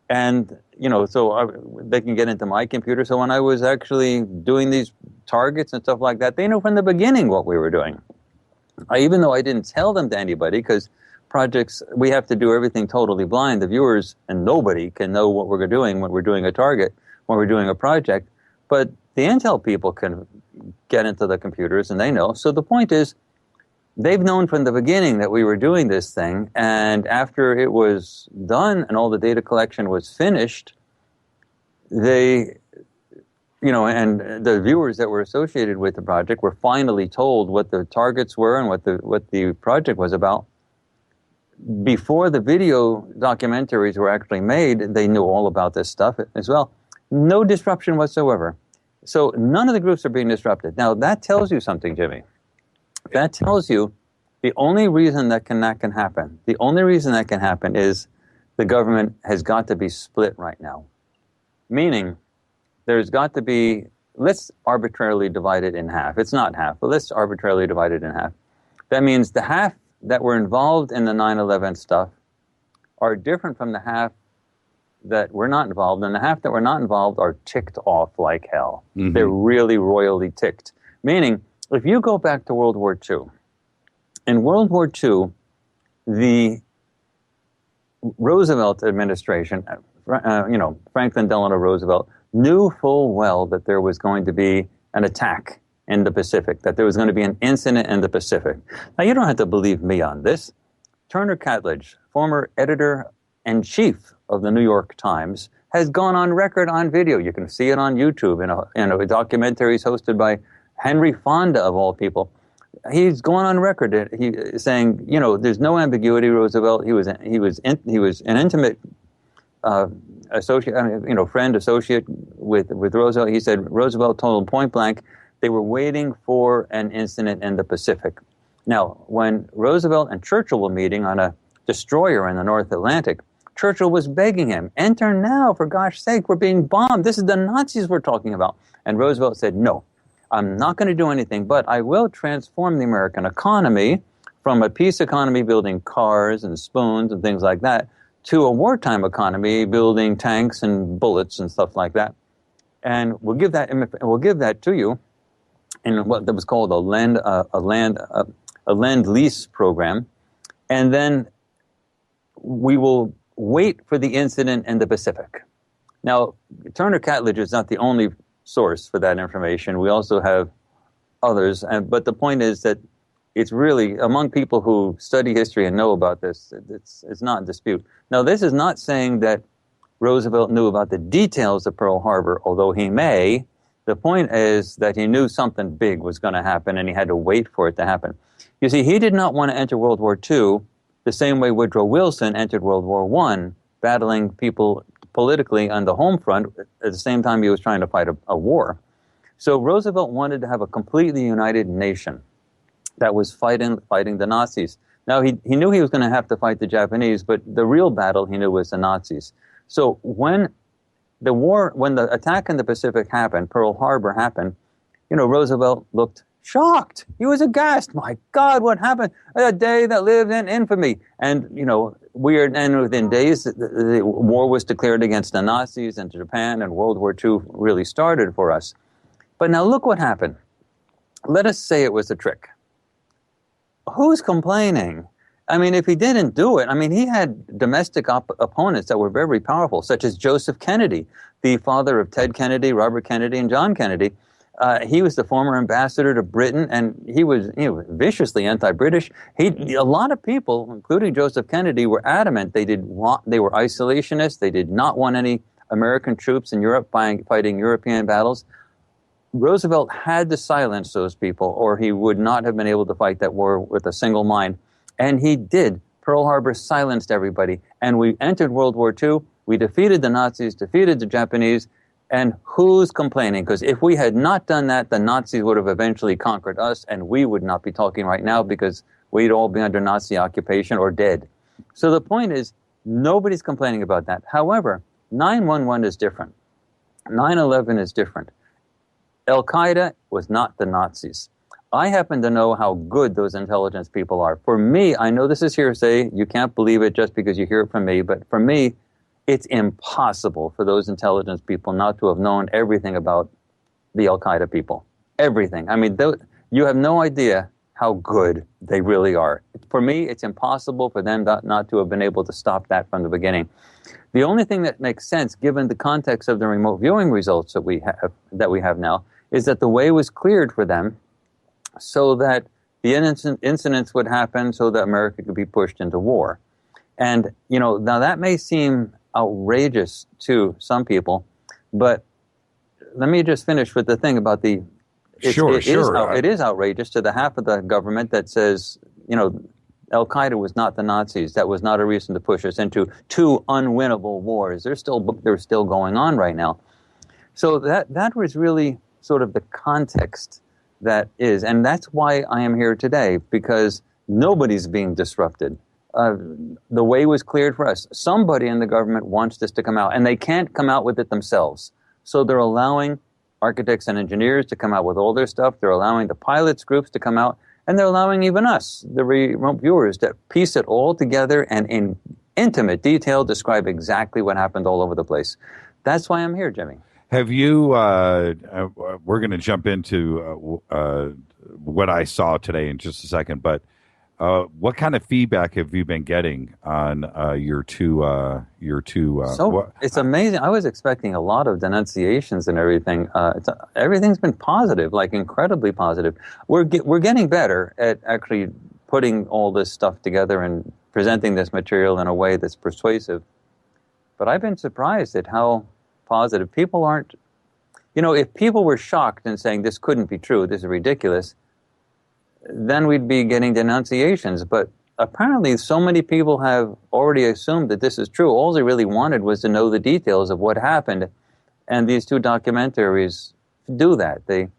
And, they can get into my computer. So when I was actually doing these targets and stuff like that, they knew from the beginning what we were doing. Even though I didn't tell them to anybody, because projects, we have to do everything totally blind. The viewers and nobody can know what we're doing when we're doing a target, when we're doing a project. But the intel people can get into the computers and they know. So the point is, they've known from the beginning that we were doing this thing, and after it was done and all the data collection was finished, and the viewers that were associated with the project were finally told what the targets were and what the project was about. Before the video documentaries were actually made, they knew all about this stuff as well. No disruption whatsoever. So none of the groups are being disrupted. Now, that tells you something, Jimmy. That tells you the only reason that can happen, the only reason that can happen is the government has got to be split right now. Meaning, there's got to be, let's arbitrarily divide it in half. It's not half, but let's arbitrarily divide it in half. That means the half that were involved in the 9/11 stuff are different from the half that were not involved, and the half that were not involved are ticked off like hell. Mm-hmm. They're really royally ticked. Meaning, if you go back to World War II, in World War II, the Roosevelt administration, Franklin Delano Roosevelt, knew full well that there was going to be an attack in the Pacific, that there was going to be an incident in the Pacific. Now, you don't have to believe me on this. Turner Catledge, former editor-in-chief of the New York Times has gone on record on video. You can see it on YouTube in a documentary hosted by Henry Fonda, of all people. He's going on record saying, there's no ambiguity. Roosevelt, he was an intimate associate with Roosevelt. He said Roosevelt told him point blank they were waiting for an incident in the Pacific. Now, when Roosevelt and Churchill were meeting on a destroyer in the North Atlantic, Churchill was begging him, enter now, for gosh sake, we're being bombed. This is the Nazis we're talking about. And Roosevelt said, no, I'm not going to do anything, but I will transform the American economy from a peace economy building cars and spoons and things like that to a wartime economy building tanks and bullets and stuff like that. And we'll give that to you in what was called a lend-lease program. And then we will wait for the incident in the Pacific. Now, Turner Catledge is not the only source for that information. We also have others, but the point is that it's really, among people who study history and know about this, it's not in dispute. Now, this is not saying that Roosevelt knew about the details of Pearl Harbor, although he may. The point is that he knew something big was going to happen, and he had to wait for it to happen. You see, he did not want to enter World War II the same way Woodrow Wilson entered World War I, battling people politically on the home front at the same time he was trying to fight a war. So Roosevelt wanted to have a completely united nation that was fighting the Nazis. Now, he knew he was going to have to fight the Japanese, but the real battle he knew was the Nazis. So when the attack in the Pacific happened, Pearl Harbor happened, Roosevelt looked shocked. He was aghast. My God, what happened? A day that lived in infamy. And, within days, the war was declared against the Nazis and Japan, and World War II really started for us. But now look what happened. Let us say it was a trick. Who's complaining? I mean, if he didn't do it, he had domestic opponents that were very powerful, such as Joseph Kennedy, the father of Ted Kennedy, Robert Kennedy, and John Kennedy. He was the former ambassador to Britain, and he was viciously anti-British. A lot of people, including Joseph Kennedy, were adamant they were isolationists. They did not want any American troops in Europe fighting European battles. Roosevelt had to silence those people, or he would not have been able to fight that war with a single mind. And he did. Pearl Harbor silenced everybody. And we entered World War II. We defeated the Nazis, defeated the Japanese. And who's complaining? Because if we had not done that, the Nazis would have eventually conquered us, and we would not be talking right now because we'd all be under Nazi occupation or dead. So the point is, nobody's complaining about that. However, 9/11 is different. 9/11 is different. Al-Qaeda was not the Nazis. I happen to know how good those intelligence people are. For me, I know this is hearsay. You can't believe it just because you hear it from me. But for me, it's impossible for those intelligence people not to have known everything about the Al-Qaeda people. Everything. You have no idea how good they really are. For me, it's impossible for them not to have been able to stop that from the beginning. The only thing that makes sense, given the context of the remote viewing results that we have now, is that the way was cleared for them so that the incidents would happen so that America could be pushed into war. And, now that may seem outrageous to some people, but let me just finish with the thing about it is outrageous to the half of the government that says, Al-Qaeda was not the Nazis. That was not a reason to push us into two unwinnable wars. They're still going on right now. So that was really sort of the context that is, and that's why I am here today, because nobody's being disrupted. The way was cleared for us. Somebody in the government wants this to come out, and they can't come out with it themselves. So they're allowing architects and engineers to come out with all their stuff. They're allowing the pilots groups to come out, and they're allowing even us, the remote viewers, to piece it all together and in intimate detail describe exactly what happened all over the place. That's why I'm here, Jimmy.
Have you, we're going to jump into what I saw today in just a second, but what kind of feedback have you been getting on your two? It's amazing.
I was expecting a lot of denunciations and everything. Everything's been positive, like incredibly positive. We're getting better at actually putting all this stuff together and presenting this material in a way that's persuasive. But I've been surprised at how positive people aren't. If people were shocked and saying this couldn't be true, this is ridiculous, then we'd be getting denunciations. But apparently so many people have already assumed that this is true. All they really wanted was to know the details of what happened. And these two documentaries do that. They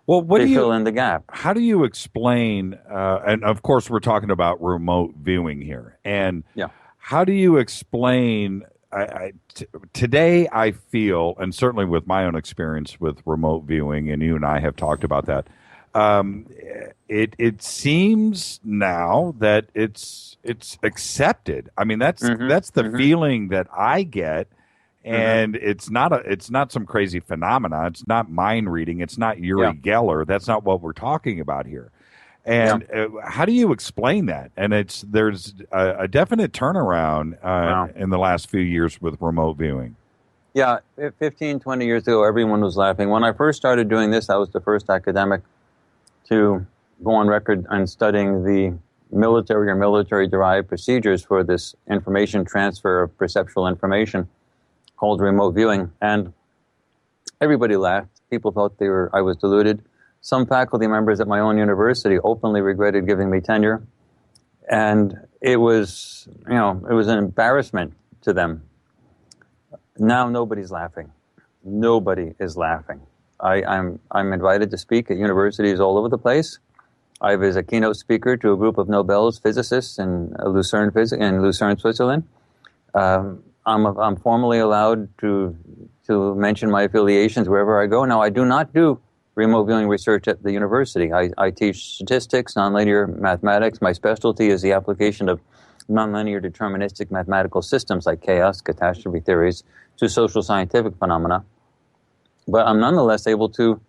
fill in the gap.
How do you explain, and of course we're talking about remote viewing here, and how do you explain, today I feel, and certainly with my own experience with remote viewing, and you and I have talked about that, it seems now that it's accepted. I mean, that's the feeling that I get. And it's not some crazy phenomena. It's not mind reading. It's not Uri Geller. That's not what we're talking about here. And how do you explain that? And there's a definite turnaround in the last few years with remote viewing.
Yeah, 15, 20 years ago, everyone was laughing. When I first started doing this, I was the first academic to go on record on studying the military or military-derived procedures for this information transfer of perceptual information, called remote viewing, and everybody laughed. People thought I was deluded. Some faculty members at my own university openly regretted giving me tenure, and it was an embarrassment to them. Now nobody's laughing. Nobody is laughing. I'm invited to speak at universities all over the place. I was a keynote speaker to a group of Nobel's physicists in Lucerne, Switzerland. I'm formally allowed to mention my affiliations wherever I go. Now, I do not do remote viewing research at the university. I teach statistics, nonlinear mathematics. My specialty is the application of nonlinear deterministic mathematical systems like chaos, catastrophe theories, to social scientific phenomena. But I'm nonetheless able to,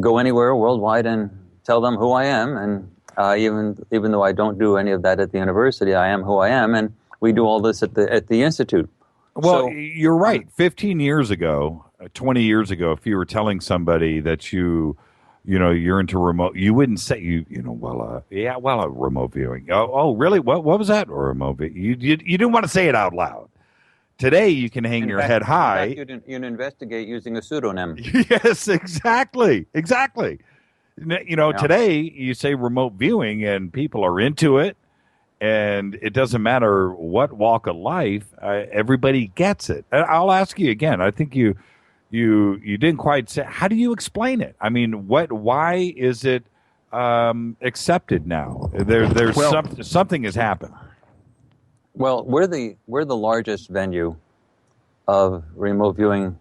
go anywhere worldwide and tell them who I am. And even though I don't do any of that at the university, I am who I am. And we do all this at the Institute.
Well, you're right. 15 years ago, 20 years ago, if you were telling somebody that you're into remote, you wouldn't say remote viewing. Oh, really? What was that? Or remote viewing? You didn't want to say it out loud. Today, you can hang your head high.
In fact, you'd investigate using a pseudonym.
Yes, exactly. Today you say remote viewing, and people are into it. And it doesn't matter what walk of life, everybody gets it. And I'll ask you again. I think you didn't quite say. How do you explain it? I mean, why is it accepted now? Something has happened.
Well, we're the largest venue of remote viewing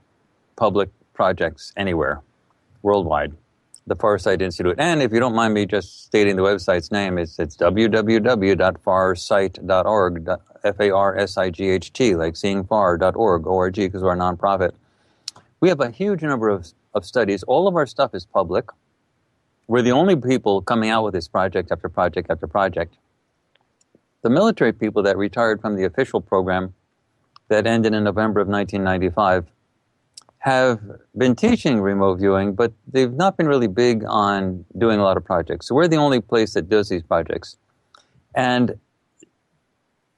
public projects anywhere worldwide. The Farsight Institute. And if you don't mind me just stating the website's name, it's www.farsight.org, Farsight, like seeing far.org, O-R-G, because we're a nonprofit. We have a huge number of studies. All of our stuff is public. We're the only people coming out with this project after project after project. The military people that retired from the official program that ended in November of 1995 have been teaching remote viewing, but they've not been really big on doing a lot of projects. So we're the only place that does these projects. And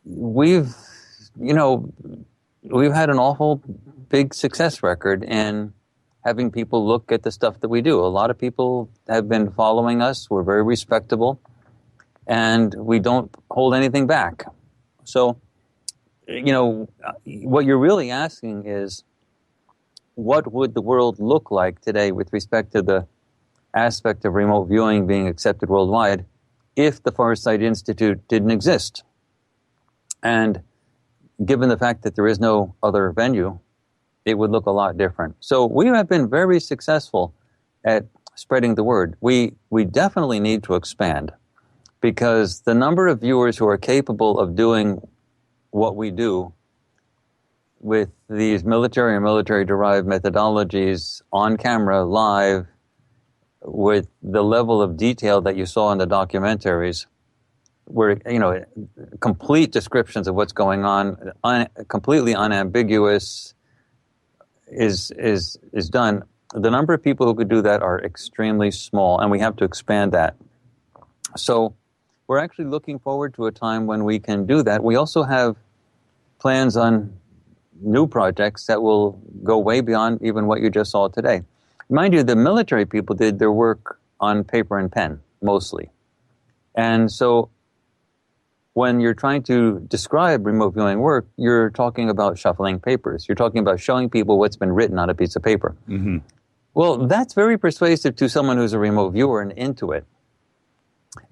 we've had an awful big success record in having people look at the stuff that we do. A lot of people have been following us. We're very respectable, and we don't hold anything back. So, what you're really asking is, what would the world look like today with respect to the aspect of remote viewing being accepted worldwide if the Farsight Institute didn't exist? And given the fact that there is no other venue, it would look a lot different. So we have been very successful at spreading the word. We definitely need to expand, because the number of viewers who are capable of doing what we do with these military and military-derived methodologies on camera, live, with the level of detail that you saw in the documentaries, where, complete descriptions of what's going on, completely unambiguous, is done. The number of people who could do that are extremely small, and we have to expand that. So we're actually looking forward to a time when we can do that. We also have plans on new projects that will go way beyond even what you just saw today. Mind you, the military people did their work on paper and pen, mostly. And so when you're trying to describe remote viewing work, you're talking about shuffling papers. You're talking about showing people what's been written on a piece of paper.
Mm-hmm.
Well, that's very persuasive to someone who's a remote viewer and into it.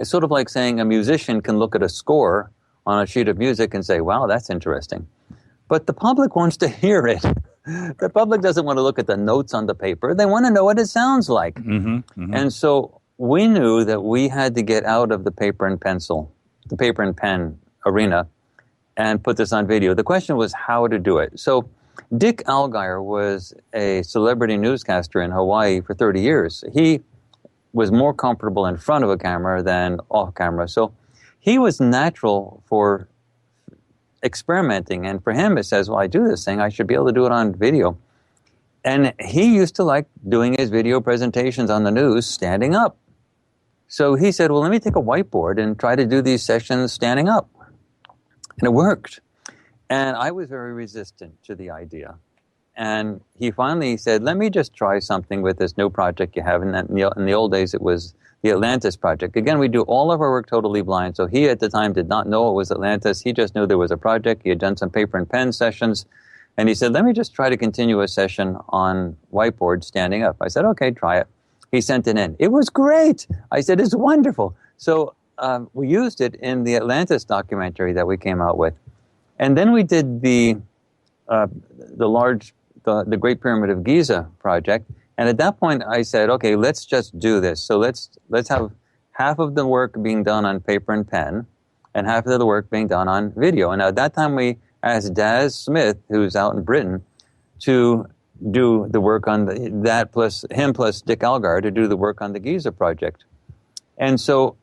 It's sort of like saying a musician can look at a score on a sheet of music and say, wow, that's interesting. But the public wants to hear it. The public doesn't want to look at the notes on the paper. They want to know what it sounds like.
Mm-hmm. Mm-hmm.
And so we knew that we had to get out of the paper and pen arena and put this on video. The question was how to do it. So Dick Algire was a celebrity newscaster in Hawaii for 30 years. He was more comfortable in front of a camera than off camera. So he was natural for experimenting. And for him, it says, well, I do this thing. I should be able to do it on video. And he used to like doing his video presentations on the news standing up. So he said, well, let me take a whiteboard and try to do these sessions standing up. And it worked. And I was very resistant to the idea. And he finally said, let me just try something with this new project you have. And in the old days, it was the Atlantis project. Again, we do all of our work totally blind. So he at the time did not know it was Atlantis. He just knew there was a project. He had done some paper and pen sessions. And he said, let me just try to continue a session on whiteboard standing up. I said, okay, try it. He sent it in. It was great. I said, it's wonderful. So we used it in the Atlantis documentary that we came out with. And then we did the Great Pyramid of Giza project. And at that point, I said, okay, let's just do this. So let's have half of the work being done on paper and pen and half of the work being done on video. And at that time, we asked Daz Smith, who's out in Britain, to do the work on that, plus Dick Algire to do the work on the Giza project. And so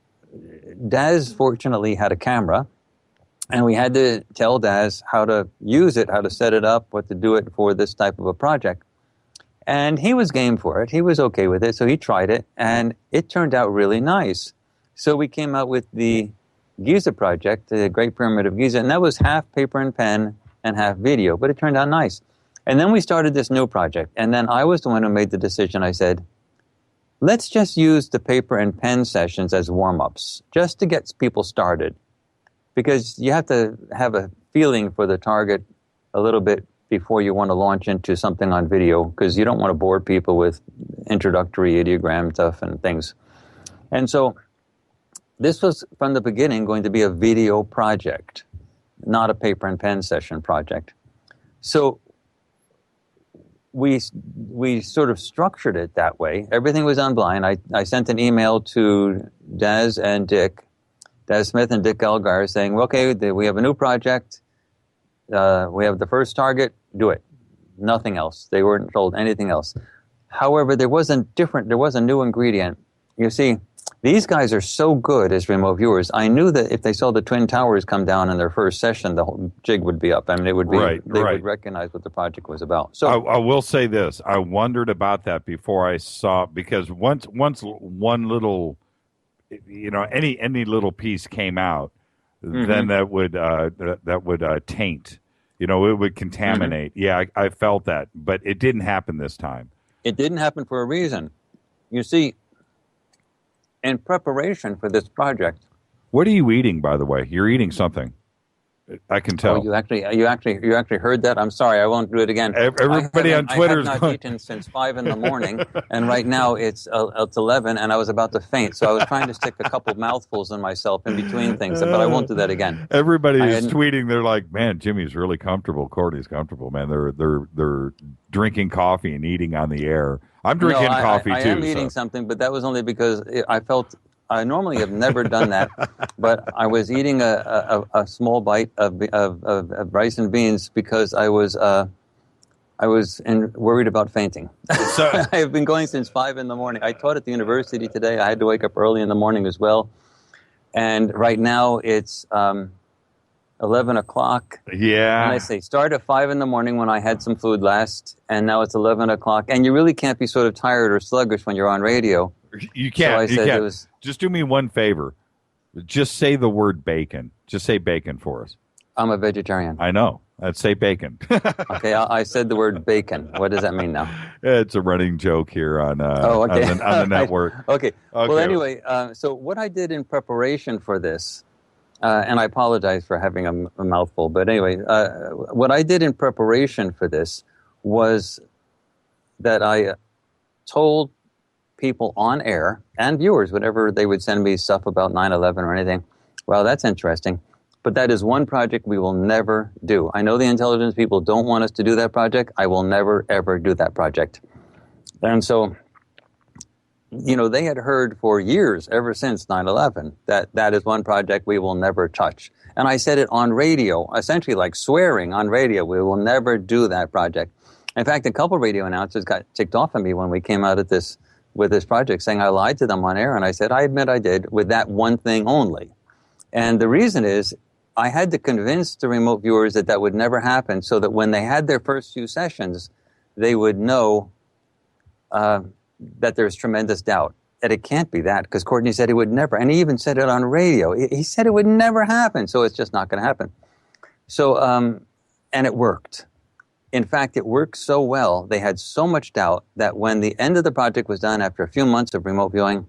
Daz fortunately had a camera, and we had to tell Daz how to use it, how to set it up, what to do it for this type of a project. And he was game for it. He was okay with it, so he tried it, and it turned out really nice. So we came out with the Giza project, the Great Pyramid of Giza, and that was half paper and pen and half video, but it turned out nice. And then we started this new project, and then I was the one who made the decision. I said, let's just use the paper and pen sessions as warm-ups, just to get people started. Because you have to have a feeling for the target a little bit before you want to launch into something on video, because you don't want to bore people with introductory ideogram stuff and things. And so this was, from the beginning, going to be a video project, not a paper and pen session project. So we sort of structured it that way. Everything was on blind. I sent an email to Daz and Dick, Daz Smith and Dick Algire, saying, well, okay, we have a new project. We have the first target. Do it. Nothing else. They weren't told anything else. However, there was a new ingredient. You see, these guys are so good as remote viewers. I knew that if they saw the Twin Towers come down in their first session, the whole jig would be up. I mean, it would be, they would recognize what the project was about. So
I will say this. I wondered about that before I saw, because once one little, any little piece came out, then that would taint. It would contaminate. Yeah, I felt that, but it didn't happen this time.
It didn't happen for a reason. You see, in preparation for this project.
What are you eating, by the way? You're eating something. I can tell.
Oh, you actually heard that? I'm sorry, I won't do it again.
Everybody on Twitter is
I have not eaten since 5 in the morning, and right now it's 11, and I was about to faint, so I was trying to stick a couple mouthfuls in myself in between things, but I won't do that again.
Everybody is tweeting. They're like, "Man, Jimmy's really comfortable. Courtney's comfortable. Man, they're drinking coffee and eating on the air. I'm drinking coffee too. I am
eating something, but that was only because I felt. I normally have never done that, but I was eating a small bite of rice and beans because I was worried about fainting. So I have been going since 5 in the morning. I taught at the university today. I had to wake up early in the morning as well, and right now it's 11 o'clock.
Yeah.
And I say start at 5 in the morning when I had some food last, and now it's 11 o'clock, and you really can't be sort of tired or sluggish when you're on radio.
You can't.
So I said
just do me one favor. Just say the word bacon. Just say bacon for us.
I'm a vegetarian.
I know. Say bacon.
Okay, I said the word bacon. What does that mean now?
It's a running joke here on
okay.
on the network.
Okay. Well, anyway, so what I did in preparation for this, and I apologize for having a mouthful, but anyway, what I did in preparation for this was that I told people on air and viewers, whenever they would send me stuff about 9/11 or anything, well, that's interesting. But that is one project we will never do. I know the intelligence people don't want us to do that project. I will never, ever do that project. And so, they had heard for years, ever since 9/11, that is one project we will never touch. And I said it on radio, essentially like swearing on radio. We will never do that project. In fact, a couple radio announcers got ticked off at me when we came out with this project, saying I lied to them on air. And I said, I admit I did, with that one thing only. And the reason is, I had to convince the remote viewers that would never happen, so that when they had their first few sessions, they would know that there's tremendous doubt. And it can't be that, because Courtney said it would never, and he even said it on radio. He said it would never happen, so it's just not going to happen. So, and it worked. In fact, it worked so well, they had so much doubt that when the end of the project was done, after a few months of remote viewing,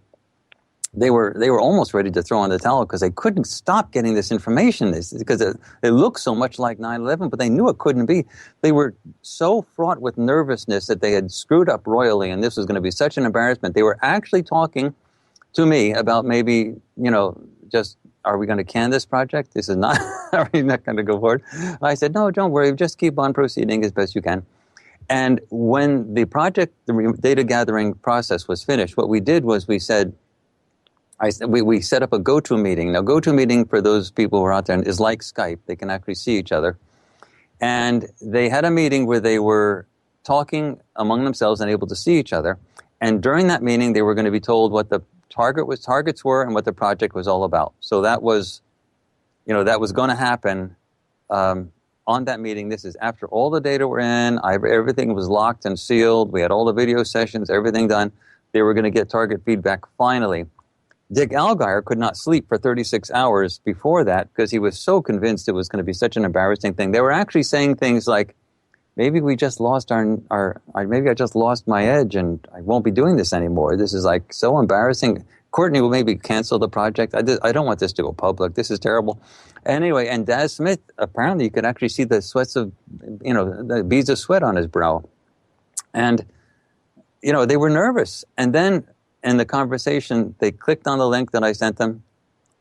they were almost ready to throw in the towel, because they couldn't stop getting this information, because it looked so much like 9/11, but they knew it couldn't be. They were so fraught with nervousness that they had screwed up royally, and this was going to be such an embarrassment. They were actually talking to me about maybe, just, are we going to can this project? This is not, are we not going to go forward? I said, no, don't worry, just keep on proceeding as best you can. And when the project, the data gathering process was finished, what we did was we said, we set up a go-to meeting. Now, go-to meeting, for those people who are out there, is like Skype. They can actually see each other. And they had a meeting where they were talking among themselves and able to see each other. And during that meeting, they were going to be told what the targets were and what the project was all about. So that was, that was going to happen on that meeting. This is after all the data were in, everything was locked and sealed. We had all the video sessions, everything done. They were going to get target feedback finally. Dick Algire could not sleep for 36 hours before that, because he was so convinced it was going to be such an embarrassing thing. They were actually saying things like, maybe we just lost maybe I just lost my edge and I won't be doing this anymore. This is like so embarrassing. Courtney will maybe cancel the project. I don't want this to go public. This is terrible. Anyway, and Daz Smith, apparently you could actually see the sweats of, the beads of sweat on his brow. And, they were nervous. And then in the conversation, they clicked on the link that I sent them,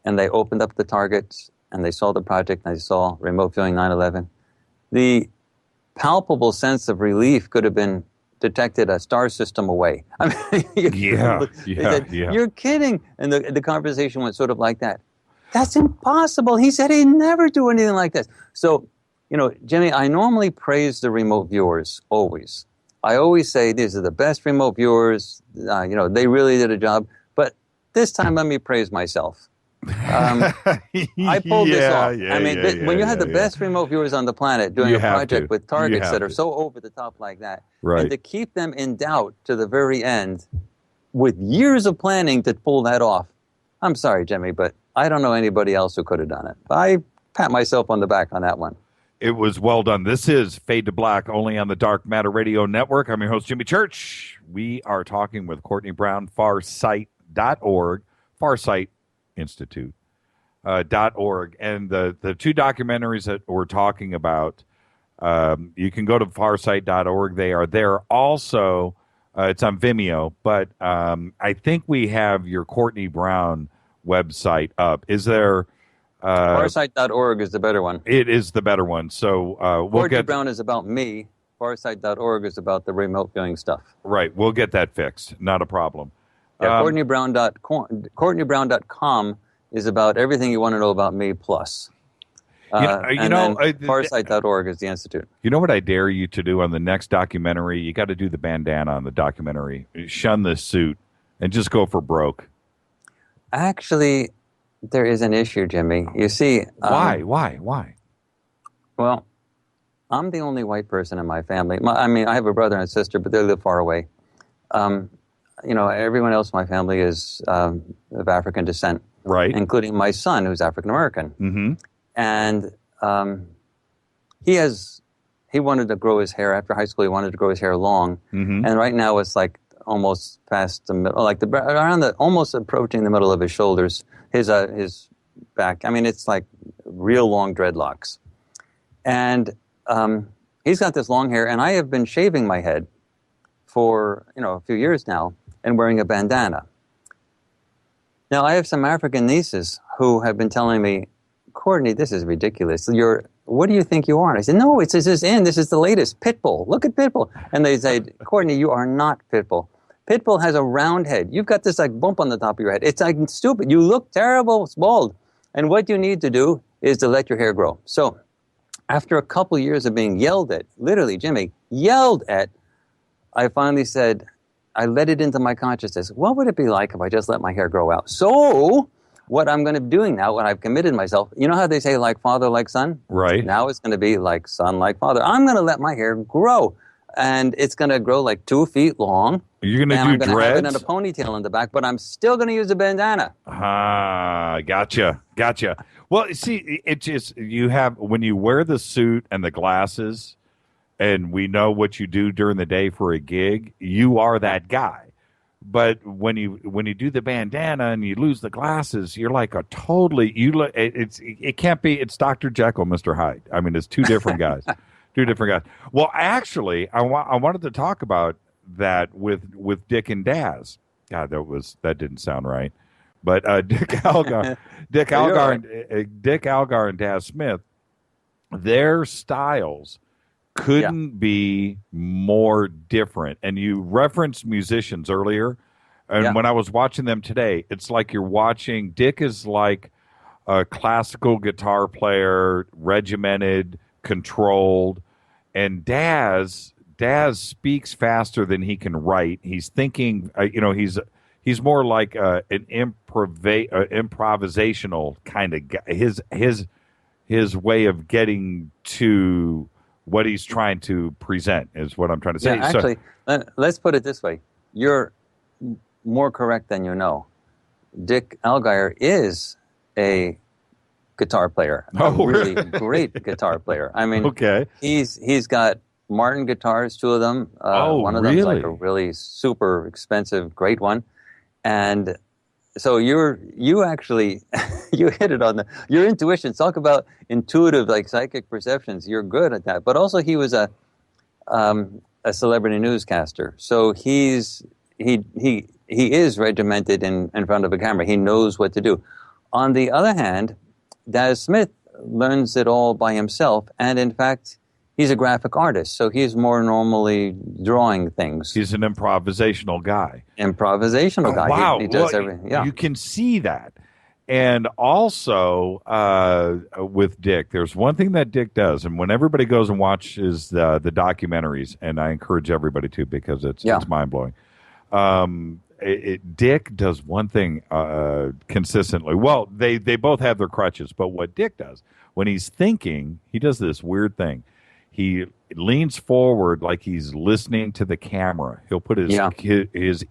and they opened up the targets, and they saw the project, and they saw remote viewing 9/11. The palpable sense of relief could have been detected a star system away. I mean, you're kidding. And the conversation went sort of like that. That's impossible. He said he'd never do anything like this. So, Jimmy, I normally praise the remote viewers, always. I always say these are the best remote viewers. They really did a job. But this time, let me praise myself. I pulled this off. When you have the best remote viewers on the planet doing a project with targets that are so over the top like that, and to keep them in doubt to the very end, with years of planning to pull that off, I'm sorry, Jimmy, but I don't know anybody else who could have done it. I pat myself on the back on that one.
It was well done. This is Fade to Black, only on the Dark Matter Radio Network. I'm your host, Jimmy Church. We are talking with Courtney Brown, Farsight.org, Farsight Institute, .org. And the two documentaries that we're talking about, you can go to farsight.org. They are there. Also, it's on Vimeo, but I think we have your Courtney Brown website up. Is there...
Farsight.org is the better one.
It is the better one. So
Courtney Brown is about me. Farsight.org is about the remote viewing stuff.
Right. We'll get that fixed. Not a problem.
Yeah, CourtneyBrown.com is about everything you want to know about me plus. Farsight.org is the institute.
You know what I dare you to do on the next documentary? You got to do the bandana on the documentary. Shun the suit and just go for broke.
Actually, there is an issue, Jimmy. You see...
Why?
Well, I'm the only white person in my family. I have a brother and sister, but they live far away. Everyone else in my family is of African descent.
Right.
Including my son, who's African American.
Mm-hmm.
And he wanted to grow his hair after high school. He wanted to grow his hair long, and right now it's like almost past the middle, like almost approaching the middle of his shoulders, his back. I mean, it's like real long dreadlocks, and he's got this long hair, and I have been shaving my head for a few years now and wearing a bandana. Now, I have some African nieces who have been telling me, Courtney, this is ridiculous. What do you think you are? And I said, no, this is the latest, Pitbull. Look at Pitbull. And they say, Courtney, you are not Pitbull. Pitbull has a round head. You've got this like bump on the top of your head. It's like stupid. You look terrible. It's bald. And what you need to do is to let your hair grow. So after a couple years of being yelled at, literally, Jimmy, yelled at, I finally said, I let it into my consciousness. What would it be like if I just let my hair grow out? So what I'm going to be doing now, when I've committed myself, you know how they say like father, like son?
Right.
Now it's going to be like son, like father. I'm going to let my hair grow. And it's going to grow like 2 feet long.
You're going to do
I'm going to have it in a
dreads?
ponytail in the back, but I'm still going to use a bandana.
Ah, gotcha. Well, see, it just, when you wear the suit and the glasses, and we know what you do during the day for a gig, you are that guy. But when you do the bandana and you lose the glasses, you're like a totally, it can't be, it's Dr. Jekyll, Mr. Hyde. I mean, it's two different guys. Well, actually, I wanted to talk about that with Dick and Daz. God, that didn't sound right. But Dick Algire and Daz Smith, their styles couldn't be more different. And you referenced musicians earlier. And when I was watching them today, it's like you're watching, Dick is like a classical guitar player, regimented, controlled. And Daz speaks faster than he can write. He's thinking, he's more like an improvisational kind of guy. His way of getting to what he's trying to present is what I'm trying to say.
Yeah, actually, let's put it this way. You're more correct than you know. Dick Algire is a guitar player. A really great guitar player. I mean, he's got Martin guitars, 2 of them. One of them is like a really super expensive, great one. And so you actually you hit it on your intuition. Talk about intuitive, like psychic perceptions. You're good at that. But also, he was a celebrity newscaster. So he is regimented in front of a camera. He knows what to do. On the other hand, Daz Smith learns it all by himself, and in fact, he's a graphic artist, so he's more normally drawing things.
He's an improvisational guy.
Wow. He does everything. Yeah.
You can see that. And also, with Dick, there's one thing that Dick does, and when everybody goes and watches the documentaries, and I encourage everybody to because it's mind-blowing, Dick does one thing consistently. Well, they both have their crutches, but what Dick does, when he's thinking, he does this weird thing. He leans forward like he's listening to the camera. He'll put his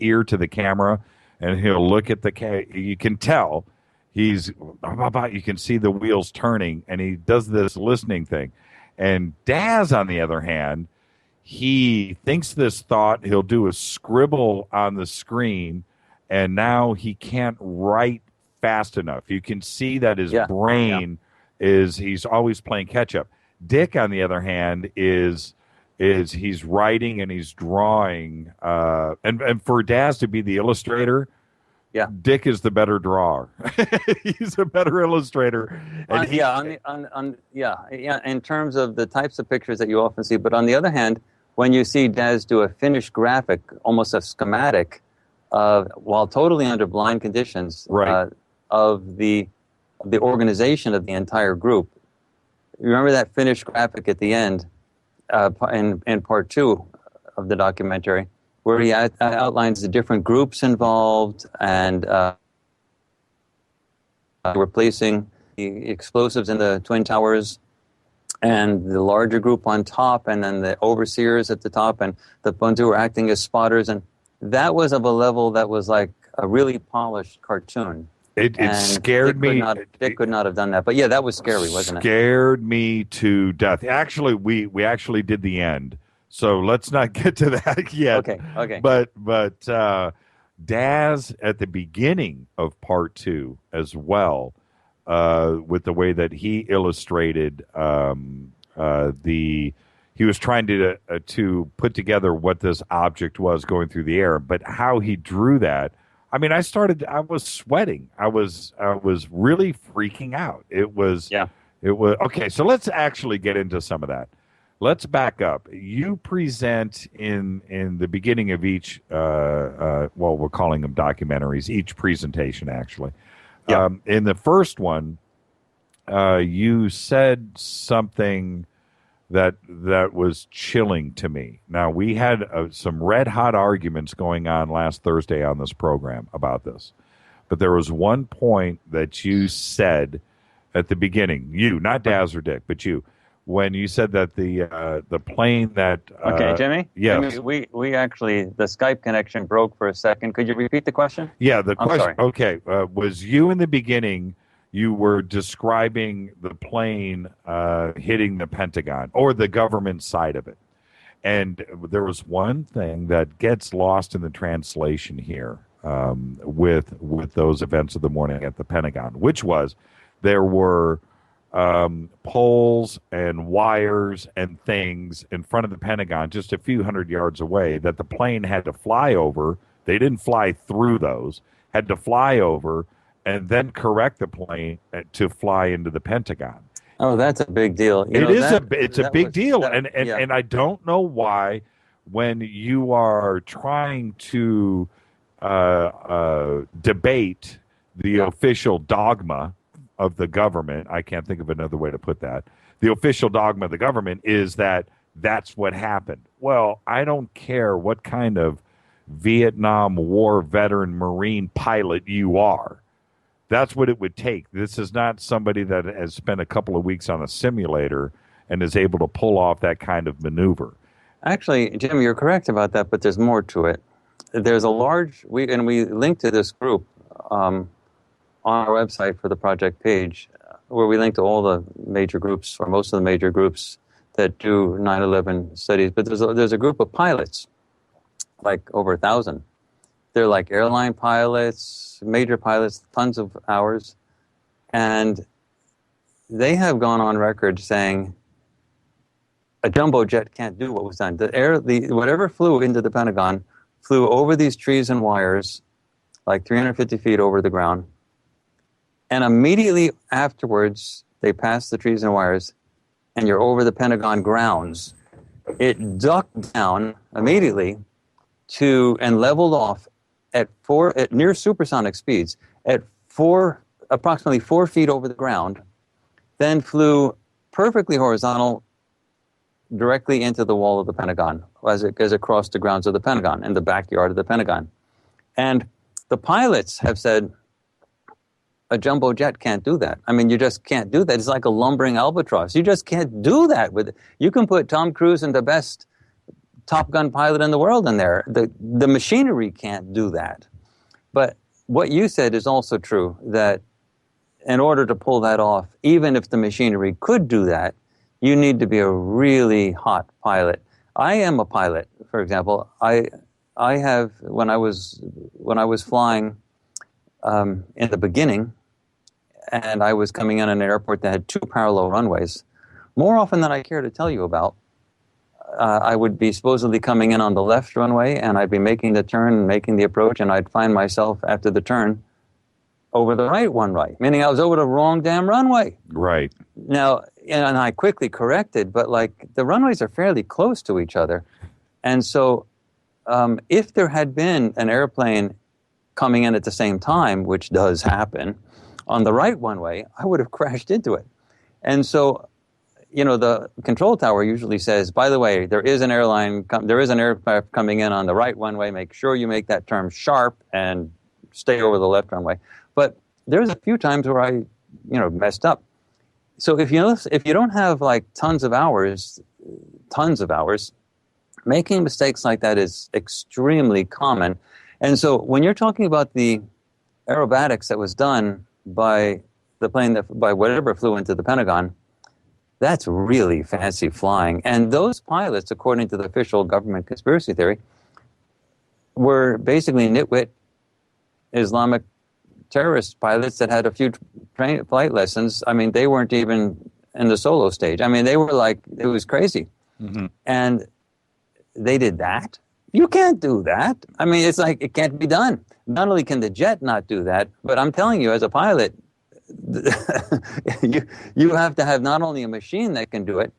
ear to the camera, and he'll look at the you can tell you can see the wheels turning, and he does this listening thing. And Daz, on the other hand, he thinks this thought, he'll do a scribble on the screen, and now he can't write fast enough. You can see that his brain he's always playing catch up. Dick, on the other hand, is he's writing and he's drawing, and for Daz to be the illustrator, Dick is the better drawer. He's a better illustrator. And in terms of the types of pictures that you often see. But on the other hand, when you see Daz do a finished graphic, almost a schematic, while totally under blind conditions, of the organization of the entire group. You remember that finished graphic at the end, in part 2 of the documentary, where he outlines the different groups involved and replacing the explosives in the Twin Towers and the larger group on top, and then the overseers at the top, and the ones who were acting as spotters. And that was of a level that was like a really polished cartoon. It scared me.
Dick could not have done that. But yeah, that was scary, wasn't it?
Scared me to death. Actually, we actually did the end. So let's not get to that yet.
Okay.
But Daz at the beginning of part 2 as well, with the way that he illustrated he was trying to put together what this object was going through the air, but how he drew that. I mean, I was sweating. I was really freaking out. It was okay. So let's actually get into some of that. Let's back up. You present in the beginning of each, well, we're calling them documentaries, each presentation actually.
Yeah.
In the first one, you said something that was chilling to me. Now, we had some red-hot arguments going on last Thursday on this program about this. But there was one point that you said at the beginning, you, not Daz or Dick, but you, when you said that the plane that...
okay, Jimmy?
Yes.
Jimmy, we actually, the Skype connection broke for a second. Could you repeat the question?
Yeah, the question...
Sorry.
Okay, was you in the beginning... You were describing the plane hitting the Pentagon or the government side of it. And there was one thing that gets lost in the translation here with those events of the morning at the Pentagon, which was there were poles and wires and things in front of the Pentagon just a few hundred yards away that the plane had to fly over. They didn't fly through those, had to fly over and then correct the plane to fly into the Pentagon.
Oh, that's a big deal.
It's a big deal. And I don't know why when you are trying to debate the official dogma of the government, I can't think of another way to put that, the official dogma of the government is that that's what happened. Well, I don't care what kind of Vietnam War veteran Marine pilot you are. That's what it would take. This is not somebody that has spent a couple of weeks on a simulator and is able to pull off that kind of maneuver.
Actually, Jim, you're correct about that, but there's more to it. There's a large, we link to this group on our website for the project page, where we link to all the major groups, or most of the major groups that do 9/11 studies. But there's a group of pilots, like over 1,000. They're like airline pilots, major pilots, tons of hours. And they have gone on record saying a jumbo jet can't do what was done. Whatever flew into the Pentagon flew over these trees and wires, like 350 feet over the ground. And immediately afterwards, they passed the trees and wires, and you're over the Pentagon grounds. It ducked down immediately and leveled off at near supersonic speeds at approximately 4 feet over the ground, then flew perfectly horizontal directly into the wall of the Pentagon as it crossed the grounds of the Pentagon and the backyard of the Pentagon. And the pilots have said a jumbo jet can't do that. I mean, you just can't do that. It's like a lumbering albatross. You just can't do that with. You can put Tom Cruise and the best Top Gun pilot in the world in there. The machinery can't do that. But what you said is also true, that in order to pull that off, even if the machinery could do that, you need to be a really hot pilot. I am a pilot, for example. I have, when I was flying in the beginning, and I was coming in an airport that had 2 parallel runways, more often than I care to tell you about, I would be supposedly coming in on the left runway, and I'd be making the turn and making the approach, and I'd find myself after the turn over the right runway, meaning I was over the wrong damn runway.
Right.
Now, and I quickly corrected, but like the runways are fairly close to each other. And so if there had been an airplane coming in at the same time, which does happen, on the right runway, I would have crashed into it. And so, the control tower usually says, by the way, there is an aircraft coming in on the right runway. Make sure you make that turn sharp and stay over the left runway. But there's a few times where I, messed up. So if you don't have like tons of hours, making mistakes like that is extremely common. And so when you're talking about the aerobatics that was done by the plane by whatever flew into the Pentagon, that's really fancy flying. And those pilots, according to the official government conspiracy theory, were basically nitwit Islamic terrorist pilots that had a few flight lessons. I mean, they weren't even in the solo stage. I mean, they were like, it was crazy. Mm-hmm. And they did that. You can't do that. I mean, it's like, it can't be done. Not only can the jet not do that, but I'm telling you, as a pilot, you have to have not only a machine that can do it,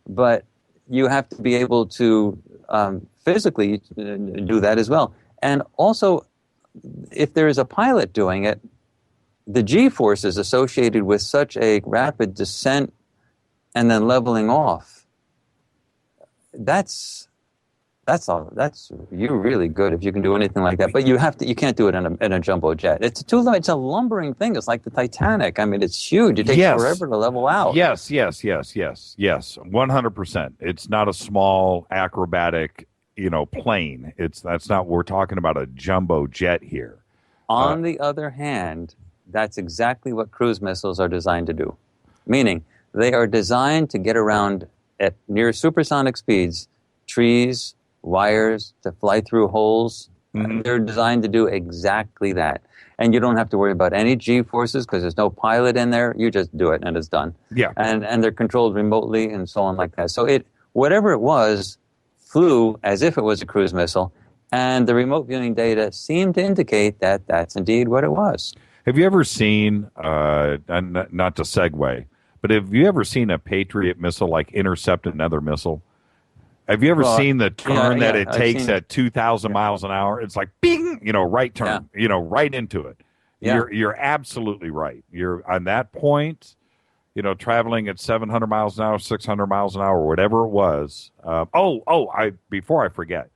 but you have to be able to physically do that as well. And also, if there is a pilot doing it, the G-forces associated with such a rapid descent and then leveling off, that's you're really good if you can do anything like that. But you can't do it in a jumbo jet. It's a lumbering thing. It's like the Titanic. I mean, it's huge. It takes forever to level out.
Yes, 100%. It's not a small acrobatic, plane. That's not. We're talking about a jumbo jet here.
On the other hand, that's exactly what cruise missiles are designed to do. Meaning, they are designed to get around at near supersonic speeds, trees, wires, to fly through holes. Mm-hmm. They're designed to do exactly that. And you don't have to worry about any G-forces because there's no pilot in there. You just do it and it's done.
Yeah.
And they're controlled remotely and so on like that. So whatever it was, flew as if it was a cruise missile. And the remote viewing data seemed to indicate that that's indeed what it was.
Have you ever seen, and not to segue, but have you ever seen a Patriot missile like intercept another missile? Have you ever seen the turn that it takes at 2,000 miles an hour? It's like, bing, right turn, right into it. Yeah. You're absolutely right. You're on that point, traveling at 700 miles an hour, 600 miles an hour, whatever it was. Before I forget,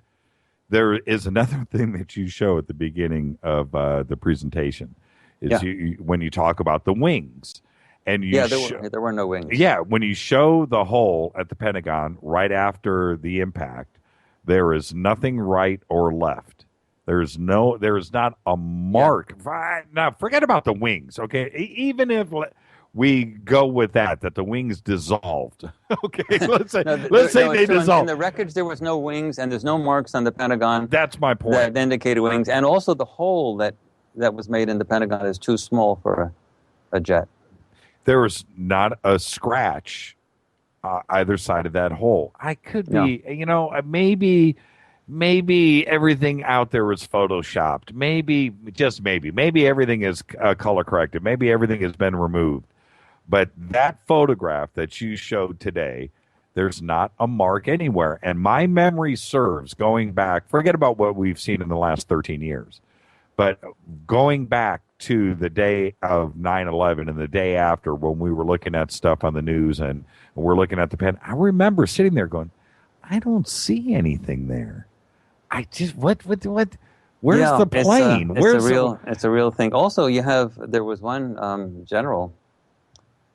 there is another thing that you show at the beginning of the presentation. Is when you talk about the wings. And
there were no wings.
Yeah, when you show the hole at the Pentagon right after the impact, there is nothing right or left. There is not a mark. Yeah. Now, forget about the wings, okay? Even if we go with that the wings dissolved, okay? Let's say they dissolved.
In the wreckage, there was no wings, and there's no marks on the Pentagon.
That's my point.
That indicated wings, and also the hole that was made in the Pentagon is too small for a jet.
There was not a scratch either side of that hole. I could be, maybe everything out there was photoshopped. Maybe everything is color corrected. Maybe everything has been removed. But that photograph that you showed today, there's not a mark anywhere. And my memory serves, going back, forget about what we've seen in the last 13 years, but going back to the day of 9/11 and the day after when we were looking at stuff on the news and we're looking at the pen, I remember sitting there going, I don't see anything there. I just, what, where's the plane?
It's a real thing. Also, there was one general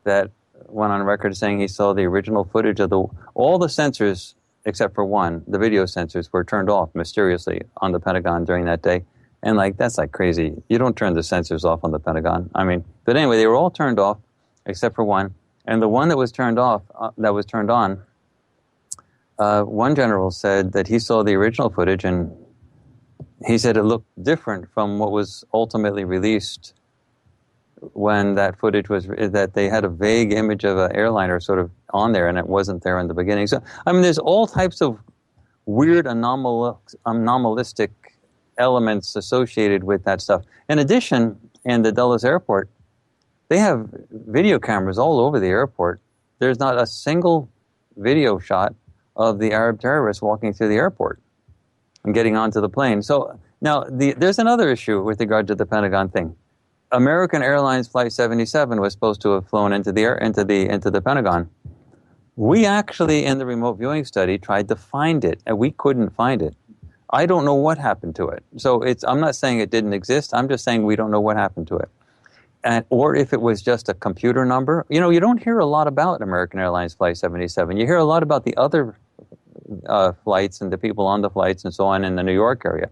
that went on record saying he saw the original footage of all the sensors except for one, the video sensors, were turned off mysteriously on the Pentagon during that day. And that's crazy. You don't turn the sensors off on the Pentagon. I mean, but anyway, they were all turned off except for one. And the one that was turned off, that was turned on, one general said that he saw the original footage and he said it looked different from what was ultimately released when that footage was, that they had a vague image of an airliner sort of on there and it wasn't there in the beginning. So, I mean, there's all types of weird anomalistic elements associated with that stuff. In addition, in the Dulles airport, they have video cameras all over the airport. There's not a single video shot of the Arab terrorists walking through the airport and getting onto the plane. So now there's another issue with regard to the Pentagon thing. American Airlines Flight 77 was supposed to have flown into the Pentagon. We actually, in the remote viewing study, tried to find it, and we couldn't find it. I don't know what happened to it. So I'm not saying it didn't exist. I'm just saying we don't know what happened to it. Or if it was just a computer number. You don't hear a lot about American Airlines Flight 77. You hear a lot about the other flights and the people on the flights and so on in the New York area.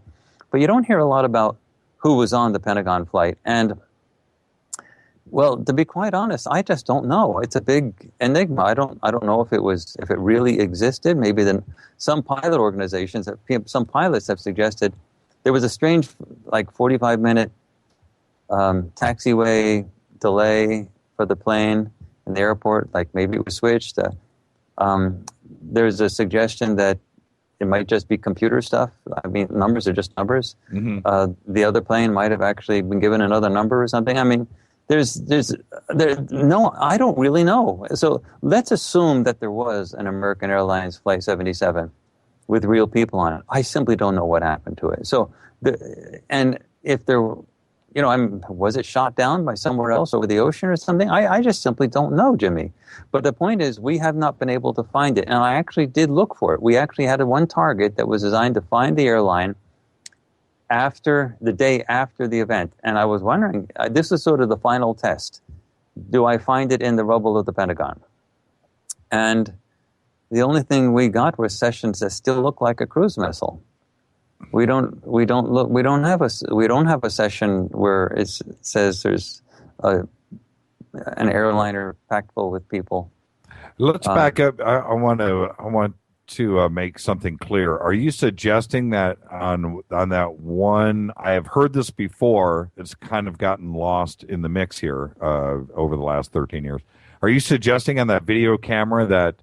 But you don't hear a lot about who was on the Pentagon flight. And, well, to be quite honest, I just don't know. It's a big enigma. I don't know if it really existed. Maybe then some pilot organizations, some pilots have suggested there was a strange, like 45-minute taxiway delay for the plane in the airport. Like maybe it was switched. There's a suggestion that it might just be computer stuff. I mean, numbers are just numbers.
Mm-hmm.
The other plane might have actually been given another number or something. I mean, no, I don't really know. So let's assume that there was an American Airlines Flight 77 with real people on it. I simply don't know what happened to it. So, and if there, was it shot down by somewhere else over the ocean or something? I just simply don't know, Jimmy. But the point is, we have not been able to find it. And I actually did look for it. We actually had one target that was designed to find the airline after the day after the event. And I was wondering, this is sort of the final test. Do I find it in the rubble of the Pentagon? And the only thing we got were sessions that still look like a cruise missile. We don't have a session where it says there's an airliner packed full with people.
Let's back up. I want to make something clear. Are you suggesting that on that one? I have heard this before. It's kind of gotten lost in the mix here over the last 13 years. Are you suggesting on that video camera that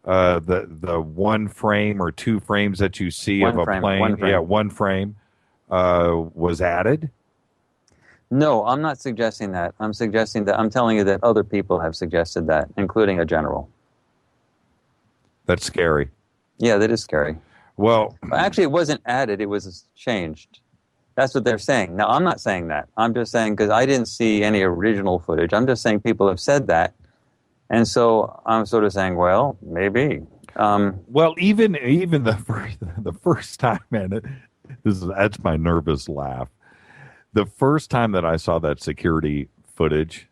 the one frame or two frames that you see of a plane, one frame, was added?
No, I'm not suggesting that. I'm telling you that other people have suggested that, including a general.
That's scary.
Yeah, that is scary.
Well,
actually, it wasn't added. It was changed. That's what they're saying. Now, I'm not saying that. I'm just saying because I didn't see any original footage. I'm just saying people have said that. And so I'm sort of saying, well, maybe.
Well, even the first time, man, that's my nervous laugh. The first time that I saw that security footage,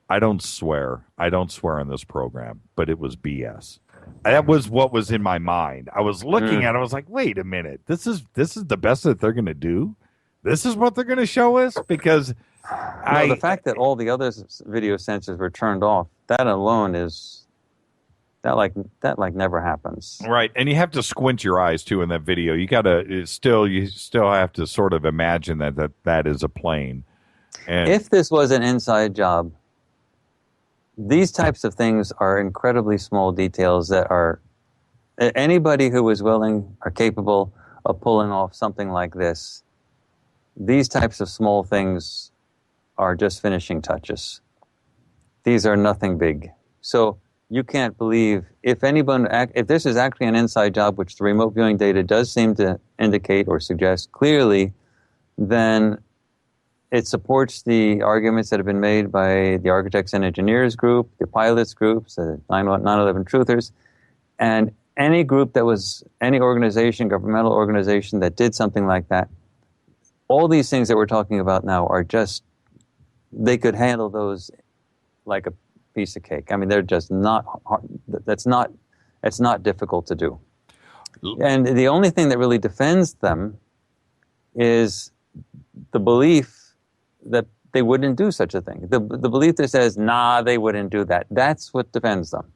I don't swear on this program, but it was BS. That was what was in my mind. I was looking at it, I was like, wait a minute, this is the best that they're going to do? This is what they're going to show us? Because
the fact that all the other video sensors were turned off, that alone is that never happens.
Right, and you have to squint your eyes too in that video. You still have to sort of imagine that is a plane. And
if this was an inside job, these types of things are incredibly small details that are anybody who is willing or capable of pulling off something like this. These types of small things are just finishing touches. These are nothing big. So you can't believe if this is actually an inside job, which the remote viewing data does seem to indicate or suggest clearly, then it supports the arguments that have been made by the architects and engineers group, the pilots groups, the 9/11 truthers, and any group any organization, governmental organization that did something like that. All these things that we're talking about now are just, they could handle those like a piece of cake. I mean, they're just not hard. It's not difficult to do. And the only thing that really defends them is the belief that they wouldn't do such a thing. The belief that says, nah, they wouldn't do that. That's what defends them.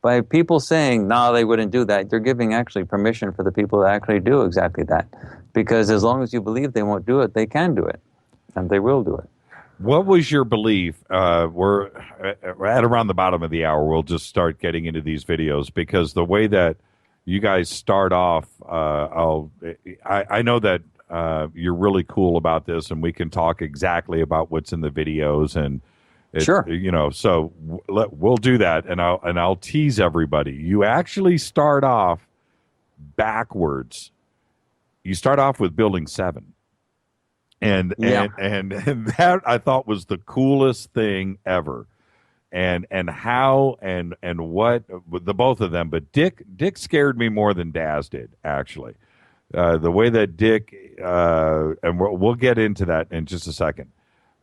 By people saying, nah, they wouldn't do that, they're giving actually permission for the people to actually do exactly that. Because as long as you believe they won't do it, they can do it. And they will do it.
What was your belief? We're at around the bottom of the hour. We'll just start getting into these videos because the way that you guys start off, I know that you're really cool about this, and we can talk exactly about what's in the videos, and
sure,
so we'll do that, and I'll tease everybody. You actually start off backwards. You start off with Building 7. And that I thought was the coolest thing ever, and how and what the both of them. But Dick scared me more than Daz did, actually. The way that Dick and we'll get into that in just a second.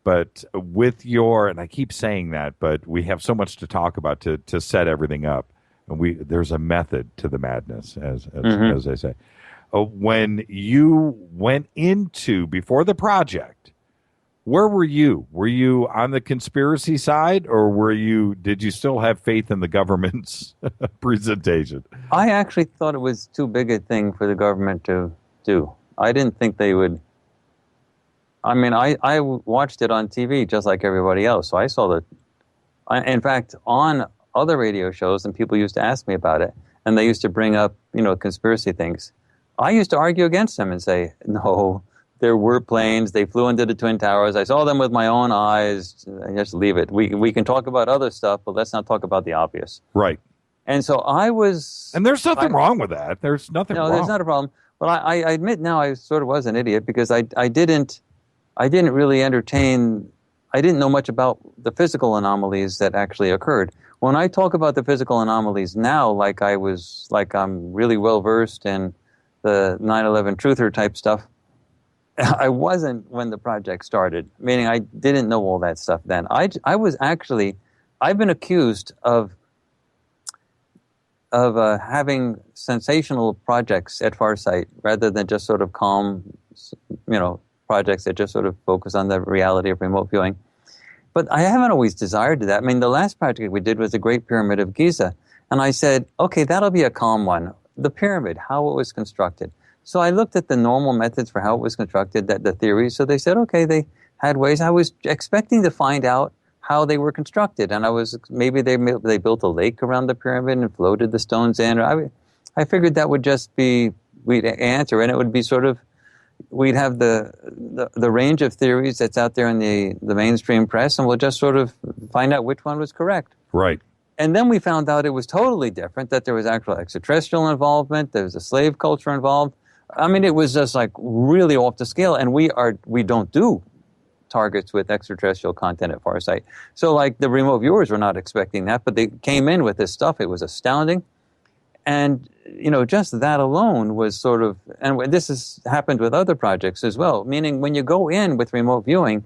But with and I keep saying that, but we have so much to talk about to set everything up, and there's a method to the madness, as they say. when you went into, before the project, where were you? Were you on the conspiracy side, or did you still have faith in the government's presentation?
I actually thought it was too big a thing for the government to do. I didn't think they would. I mean, I watched it on TV just like everybody else, so I saw in fact, on other radio shows, and people used to ask me about it, and they used to bring up, conspiracy things. I used to argue against them and say, no, there were planes. They flew into the Twin Towers. I saw them with my own eyes. Just leave it. We can talk about other stuff, but let's not talk about the obvious.
Right.
And so I was...
And there's nothing wrong with that. There's nothing wrong.
No, there's not a problem. But I admit now I sort of was an idiot because I didn't really entertain... I didn't know much about the physical anomalies that actually occurred. When I talk about the physical anomalies now, like I'm really well versed in the 9/11 truther type stuff, I wasn't when the project started. Meaning I didn't know all that stuff then. I've been accused of having sensational projects at Farsight rather than just sort of calm, projects that just sort of focus on the reality of remote viewing. But I haven't always desired that. I mean, the last project we did was the Great Pyramid of Giza. And I said, okay, that'll be a calm one. The pyramid, how it was constructed. So I looked at the normal methods for how it was constructed, the theories. So they said, okay, they had ways. I was expecting to find out how they were constructed. And maybe they built a lake around the pyramid and floated the stones in. I figured that would just be, we'd answer, and it would be sort of, we'd have the range of theories that's out there in the mainstream press, and we'll just sort of find out which one was correct.
Right.
And then we found out it was totally different, that there was actual extraterrestrial involvement, there was a slave culture involved. I mean, it was just like really off the scale, and we don't do targets with extraterrestrial content at Farsight. So like the remote viewers were not expecting that, but they came in with this stuff. It was astounding. And, just that alone was sort of, and this has happened with other projects as well, meaning when you go in with remote viewing,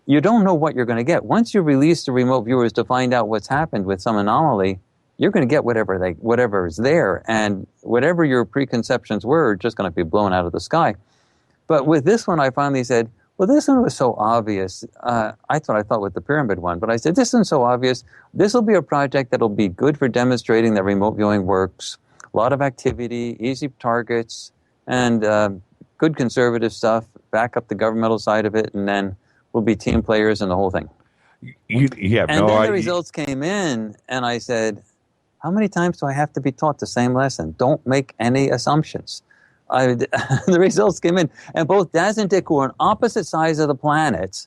you don't know what you're going to get. Once you release the remote viewers to find out what's happened with some anomaly, you're going to get whatever is there, and whatever your preconceptions were just going to be blown out of the sky. But with this one, I finally said, well, this one was so obvious. I thought with the pyramid one, but I said, this one's so obvious. This will be a project that'll be good for demonstrating that remote viewing works. A lot of activity, easy targets, and good conservative stuff. Back up the governmental side of it, and then we'll be team players and the whole thing.
Then
the results came in, and I said, how many times do I have to be taught the same lesson? Don't make any assumptions. The results came in, and both Daz and Dick, who were on opposite sides of the planet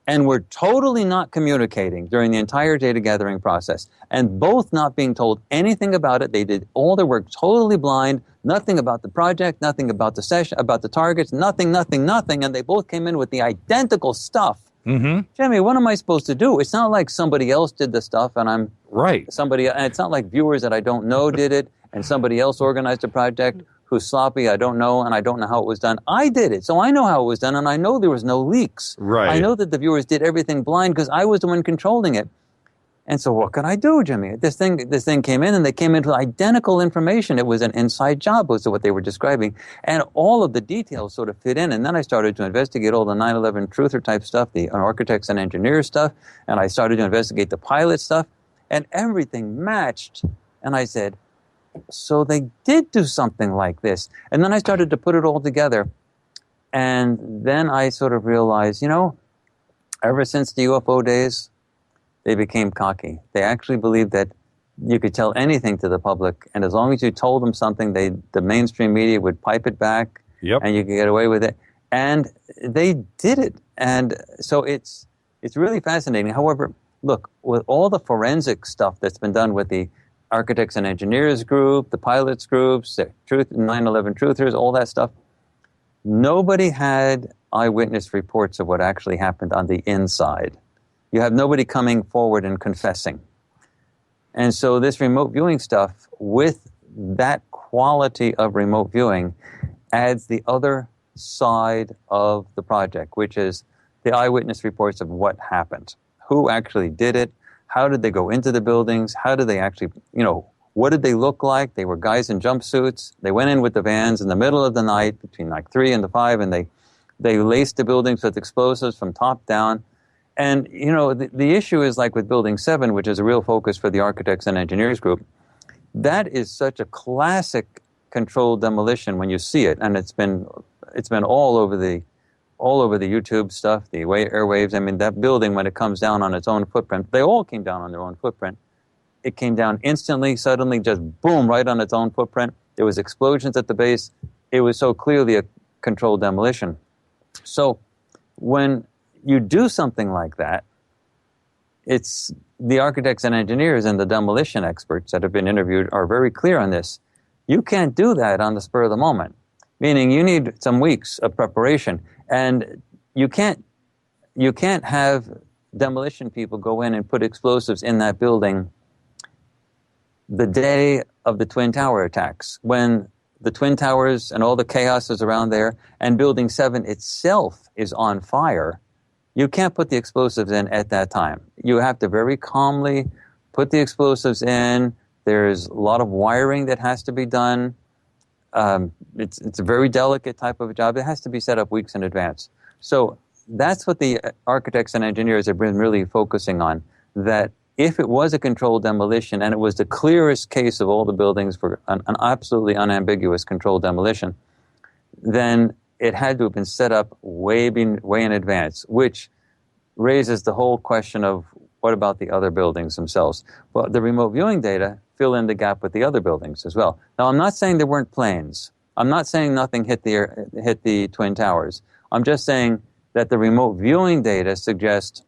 and were totally not communicating during the entire data gathering process, and both not being told anything about it. They did all their work totally blind, nothing about the project, nothing about the session, about the targets, nothing, and they both came in with the identical stuff.
Mm-hmm.
Jimmy, what am I supposed to do? It's not like somebody else did the stuff and I'm
right.
And it's not like viewers that I don't know did it and somebody else organized a project who's sloppy, I don't know, and I don't know how it was done. I did it, so I know how it was done, and I know there was no leaks.
Right.
I know that the viewers did everything blind because I was the one controlling it. And so what could I do, Jimmy? This thing came in, and they came in with identical information. It was an inside job, was what they were describing. And all of the details sort of fit in. And then I started to investigate all the 9/11 truther type stuff, the architects and engineers stuff, and I started to investigate the pilot stuff, and everything matched. And I said, so they did do something like this. And then I started to put it all together. And then I sort of realized, ever since the UFO days, they became cocky. They actually believed that you could tell anything to the public, and as long as you told them something, the mainstream media would pipe it back, and you could get away with it. And they did it. And so it's really fascinating. However, look, with all the forensic stuff that's been done with the architects and engineers group, the pilots groups, the 9/11 truthers, all that stuff, nobody had eyewitness reports of what actually happened on the inside. You have nobody coming forward and confessing. And so this remote viewing stuff, with that quality of remote viewing, adds the other side of the project, which is the eyewitness reports of what happened. Who actually did it? How did they go into the buildings? How did they actually, What did they look like? They were guys in jumpsuits. They went in with the vans in the middle of the night between like 3 and 5, and they laced the buildings with explosives from top down. And, you know, the issue is like with Building 7, which is a real focus for the architects and engineers group. That is such a classic controlled demolition when you see it, and it's been all over the YouTube stuff, the airwaves. I mean, that building, when it comes down on its own footprint, they all came down on their own footprint. It came down instantly, suddenly, just boom, right on its own footprint. There was explosions at the base. It was so clearly a controlled demolition. So when you do something like that, it's the architects and engineers and the demolition experts that have been interviewed are very clear on this. You can't do that on the spur of the moment, meaning you need some weeks of preparation. And you can't have demolition people go in and put explosives in that building the day of the Twin Tower attacks, when the Twin Towers and all the chaos is around there, and Building 7 itself is on fire. You can't put the explosives in at that time. You have to very calmly put the explosives in. There's a lot of wiring that has to be done. It's a very delicate type of a job. It has to be set up weeks in advance. So that's what the architects and engineers have been really focusing on, that if it was a controlled demolition and it was the clearest case of all the buildings for an absolutely unambiguous controlled demolition, then it had to have been set up way in advance, which raises the whole question of what about the other buildings themselves? Well, the remote viewing data fill in the gap with the other buildings as well. Now, I'm not saying there weren't planes. I'm not saying nothing hit the Twin Towers. I'm just saying that the remote viewing data suggests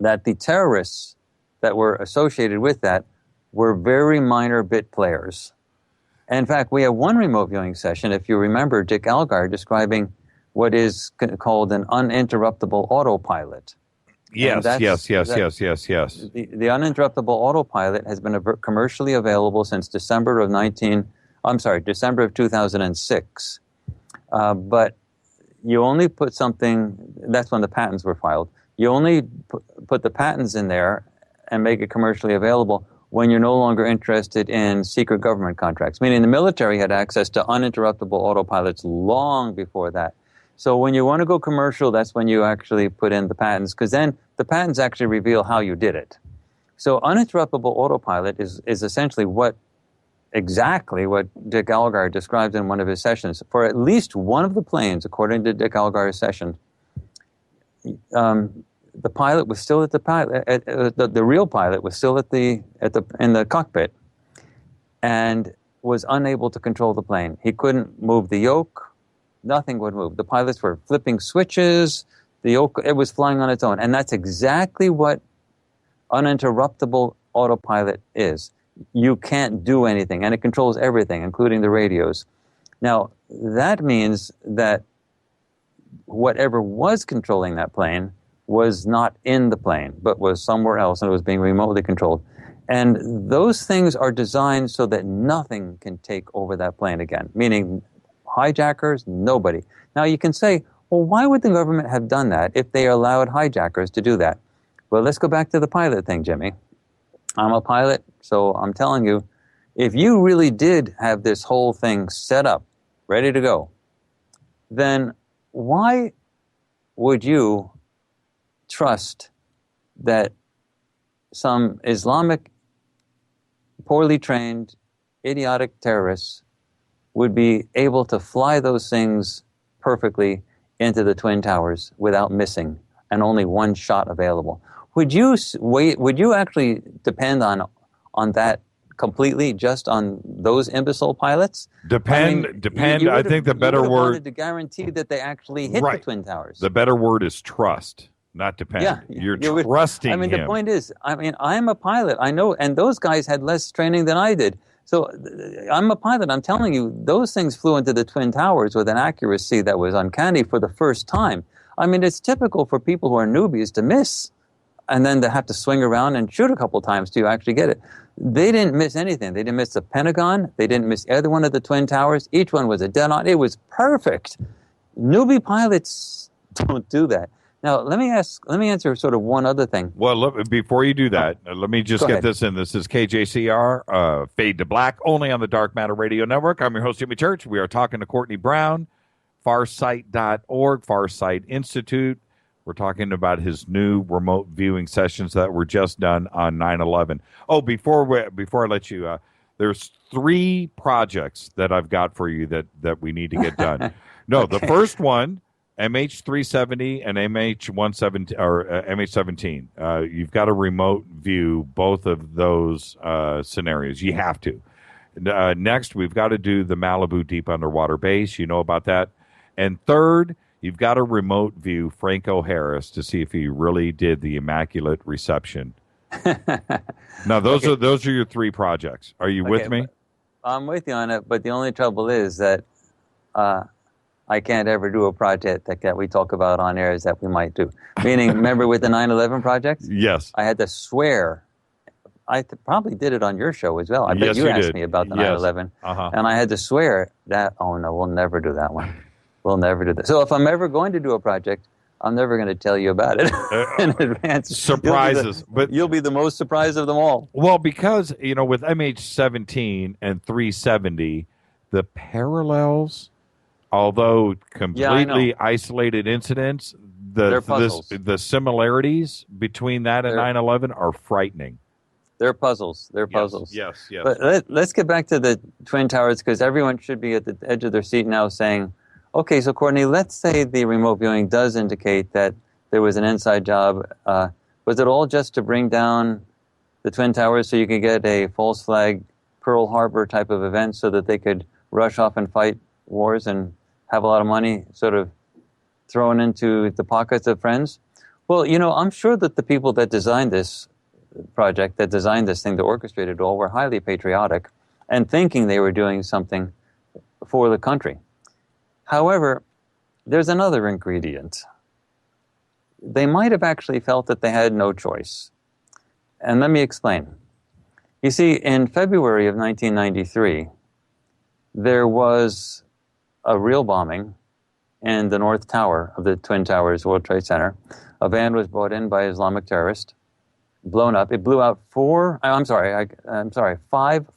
that the terrorists that were associated with that were very minor bit players. In fact, we have one remote viewing session, if you remember, Dick Algire describing what is called an uninterruptible autopilot.
Yes.
The uninterruptible autopilot has been commercially available since December of 2006. But you only put something, that's when the patents were filed, you only put the patents in there and make it commercially available when you're no longer interested in secret government contracts, meaning the military had access to uninterruptible autopilots long before that. So when you want to go commercial, that's when you actually put in the patents, because then the patents actually reveal how you did it. So uninterruptible autopilot is essentially exactly what Dick Algire describes in one of his sessions. For at least one of the planes, according to Dick Algire's session, the pilot was still at the real pilot was still in the cockpit and was unable to control the plane. He couldn't move the yoke. Nothing would move. The pilots were flipping switches. The yoke, it was flying on its own. And that's exactly what uninterruptible autopilot is. You can't do anything, and it controls everything, including the radios. Now, that means that whatever was controlling that plane was not in the plane, but was somewhere else, and it was being remotely controlled. And those things are designed so that nothing can take over that plane again, meaning hijackers, nobody. Now, you can say, well, why would the government have done that if they allowed hijackers to do that? Well, let's go back to the pilot thing, Jimmy. I'm a pilot, so I'm telling you, if you really did have this whole thing set up, ready to go, then why would you trust that some Islamic, poorly trained, idiotic terrorists would be able to fly those things perfectly into the Twin Towers without missing and only one shot available? Would you actually depend on that completely, just on those imbecile pilots?
Depend. I think the better word
wanted to guarantee that they actually hit the Twin Towers.
The better word is trust, not depend.
Yeah,
you're trusting him.
the point is, I'm a pilot. I know, and those guys had less training than I did. So I'm a pilot. I'm telling you, those things flew into the Twin Towers with an accuracy that was uncanny for the first time. I mean, it's typical for people who are newbies to miss, and then to have to swing around and shoot a couple times till you actually get it. They didn't miss anything. They didn't miss the Pentagon. They didn't miss either one of the Twin Towers. Each one was a dead on. It was perfect. Newbie pilots don't do that. Now, let me answer sort of one other thing.
Well, before you do that, let me just get this in. This is KJCR, Fade to Black, only on the Dark Matter Radio Network. I'm your host, Jimmy Church. We are talking to Courtney Brown, Farsight.org, Farsight Institute. We're talking about his new remote viewing sessions that were just done on 9/11. Oh, before I let you, there's 3 projects that I've got for you that we need to get done. No, okay. The first one, MH370 and MH117 or MH17. You've got to remote view both of those scenarios. You have to. Next, we've got to do the Malibu deep underwater base. You know about that. And third, you've got to remote view Franco Harris to see if he really did the Immaculate Reception. Now, those are your 3 projects. Are you with me?
I'm with you on it, but the only trouble is that I can't ever do a project that we talk about on air that we might do. Meaning, remember with the 9/11 project?
Yes.
I had to swear. I probably did it on your show as well. I bet you asked me about the 9/11. And I had to swear that, oh no, we'll never do that one. We'll never do that. So if I'm ever going to do a project, I'm never going to tell you about it in advance.
Surprises.
But you'll be the most surprised of them all.
Well, because, with MH17 and 370, the parallels, although completely isolated incidents, the similarities between that and 9/11 are frightening.
They're puzzles. They're puzzles.
Yes.
But let's get back to the Twin Towers, because everyone should be at the edge of their seat now saying, okay, so Courtney, let's say the remote viewing does indicate that there was an inside job. Was it all just to bring down the Twin Towers so you could get a false flag Pearl Harbor type of event so that they could rush off and fight wars and have a lot of money sort of thrown into the pockets of friends? Well, I'm sure that the people that designed this project, that designed this thing, that orchestrated it all, were highly patriotic and thinking they were doing something for the country. However, there's another ingredient. They might have actually felt that they had no choice. And let me explain. You see, in February of 1993, there was a real bombing in the North Tower of the Twin Towers World Trade Center. A van was brought in by Islamic terrorists, blown up. It blew out 5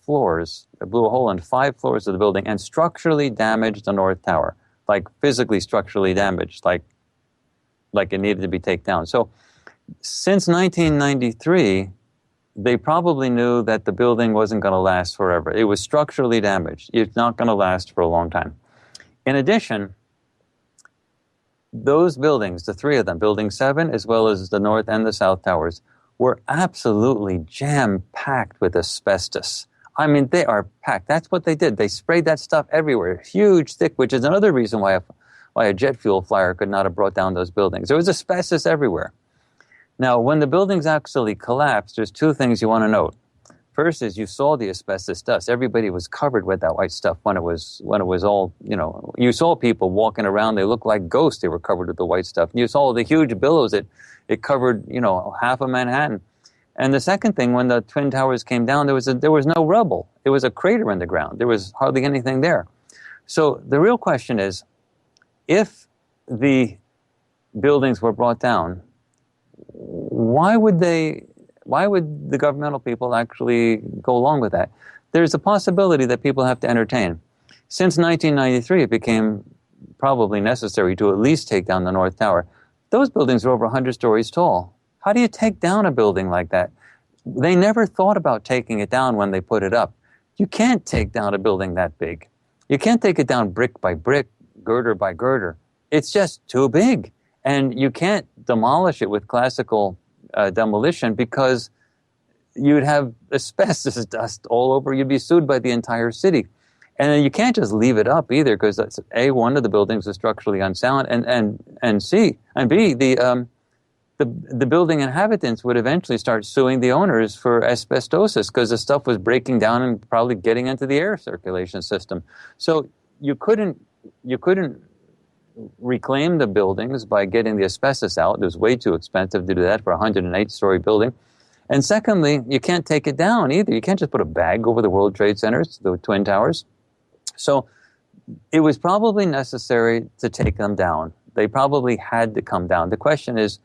floors. It blew a hole in 5 floors of the building and structurally damaged the North Tower, like physically structurally damaged, like it needed to be taken down. So since 1993, they probably knew that the building wasn't going to last forever. It was structurally damaged. It's not going to last for a long time. In addition, those buildings, the 3 of them, Building 7 as well as the North and the South Towers, were absolutely jam-packed with asbestos. I mean, they are packed. That's what they did. They sprayed that stuff everywhere, huge, thick, which is another reason why a jet fuel flyer could not have brought down those buildings. There was asbestos everywhere. Now, when the buildings actually collapsed, there's 2 things you want to note. First is you saw the asbestos dust. Everybody was covered with that white stuff when it was all, you saw people walking around. They looked like ghosts. They were covered with the white stuff. And you saw the huge billows. It covered, half of Manhattan. And the second thing, when the Twin Towers came down, there was no rubble. There was a crater in the ground. There was hardly anything there. So the real question is, if the buildings were brought down, why would the governmental people actually go along with that? There's a possibility that people have to entertain. Since 1993, it became probably necessary to at least take down the North Tower. Those buildings are over 100 stories tall. How do you take down a building like that? They never thought about taking it down when they put it up. You can't take down a building that big. You can't take it down brick by brick, girder by girder. It's just too big. And you can't demolish it with classical demolition because you'd have asbestos dust all over. You'd be sued by the entire city. And you can't just leave it up either because that's A, one of the buildings is structurally unsound, and C, and B, the building inhabitants would eventually start suing the owners for asbestosis because the stuff was breaking down and probably getting into the air circulation system. So you couldn't reclaim the buildings by getting the asbestos out. It was way too expensive to do that for a 108-story building. And secondly, you can't take it down either. You can't just put a bag over the World Trade Centers, the Twin Towers. So it was probably necessary to take them down. They probably had to come down. The question is,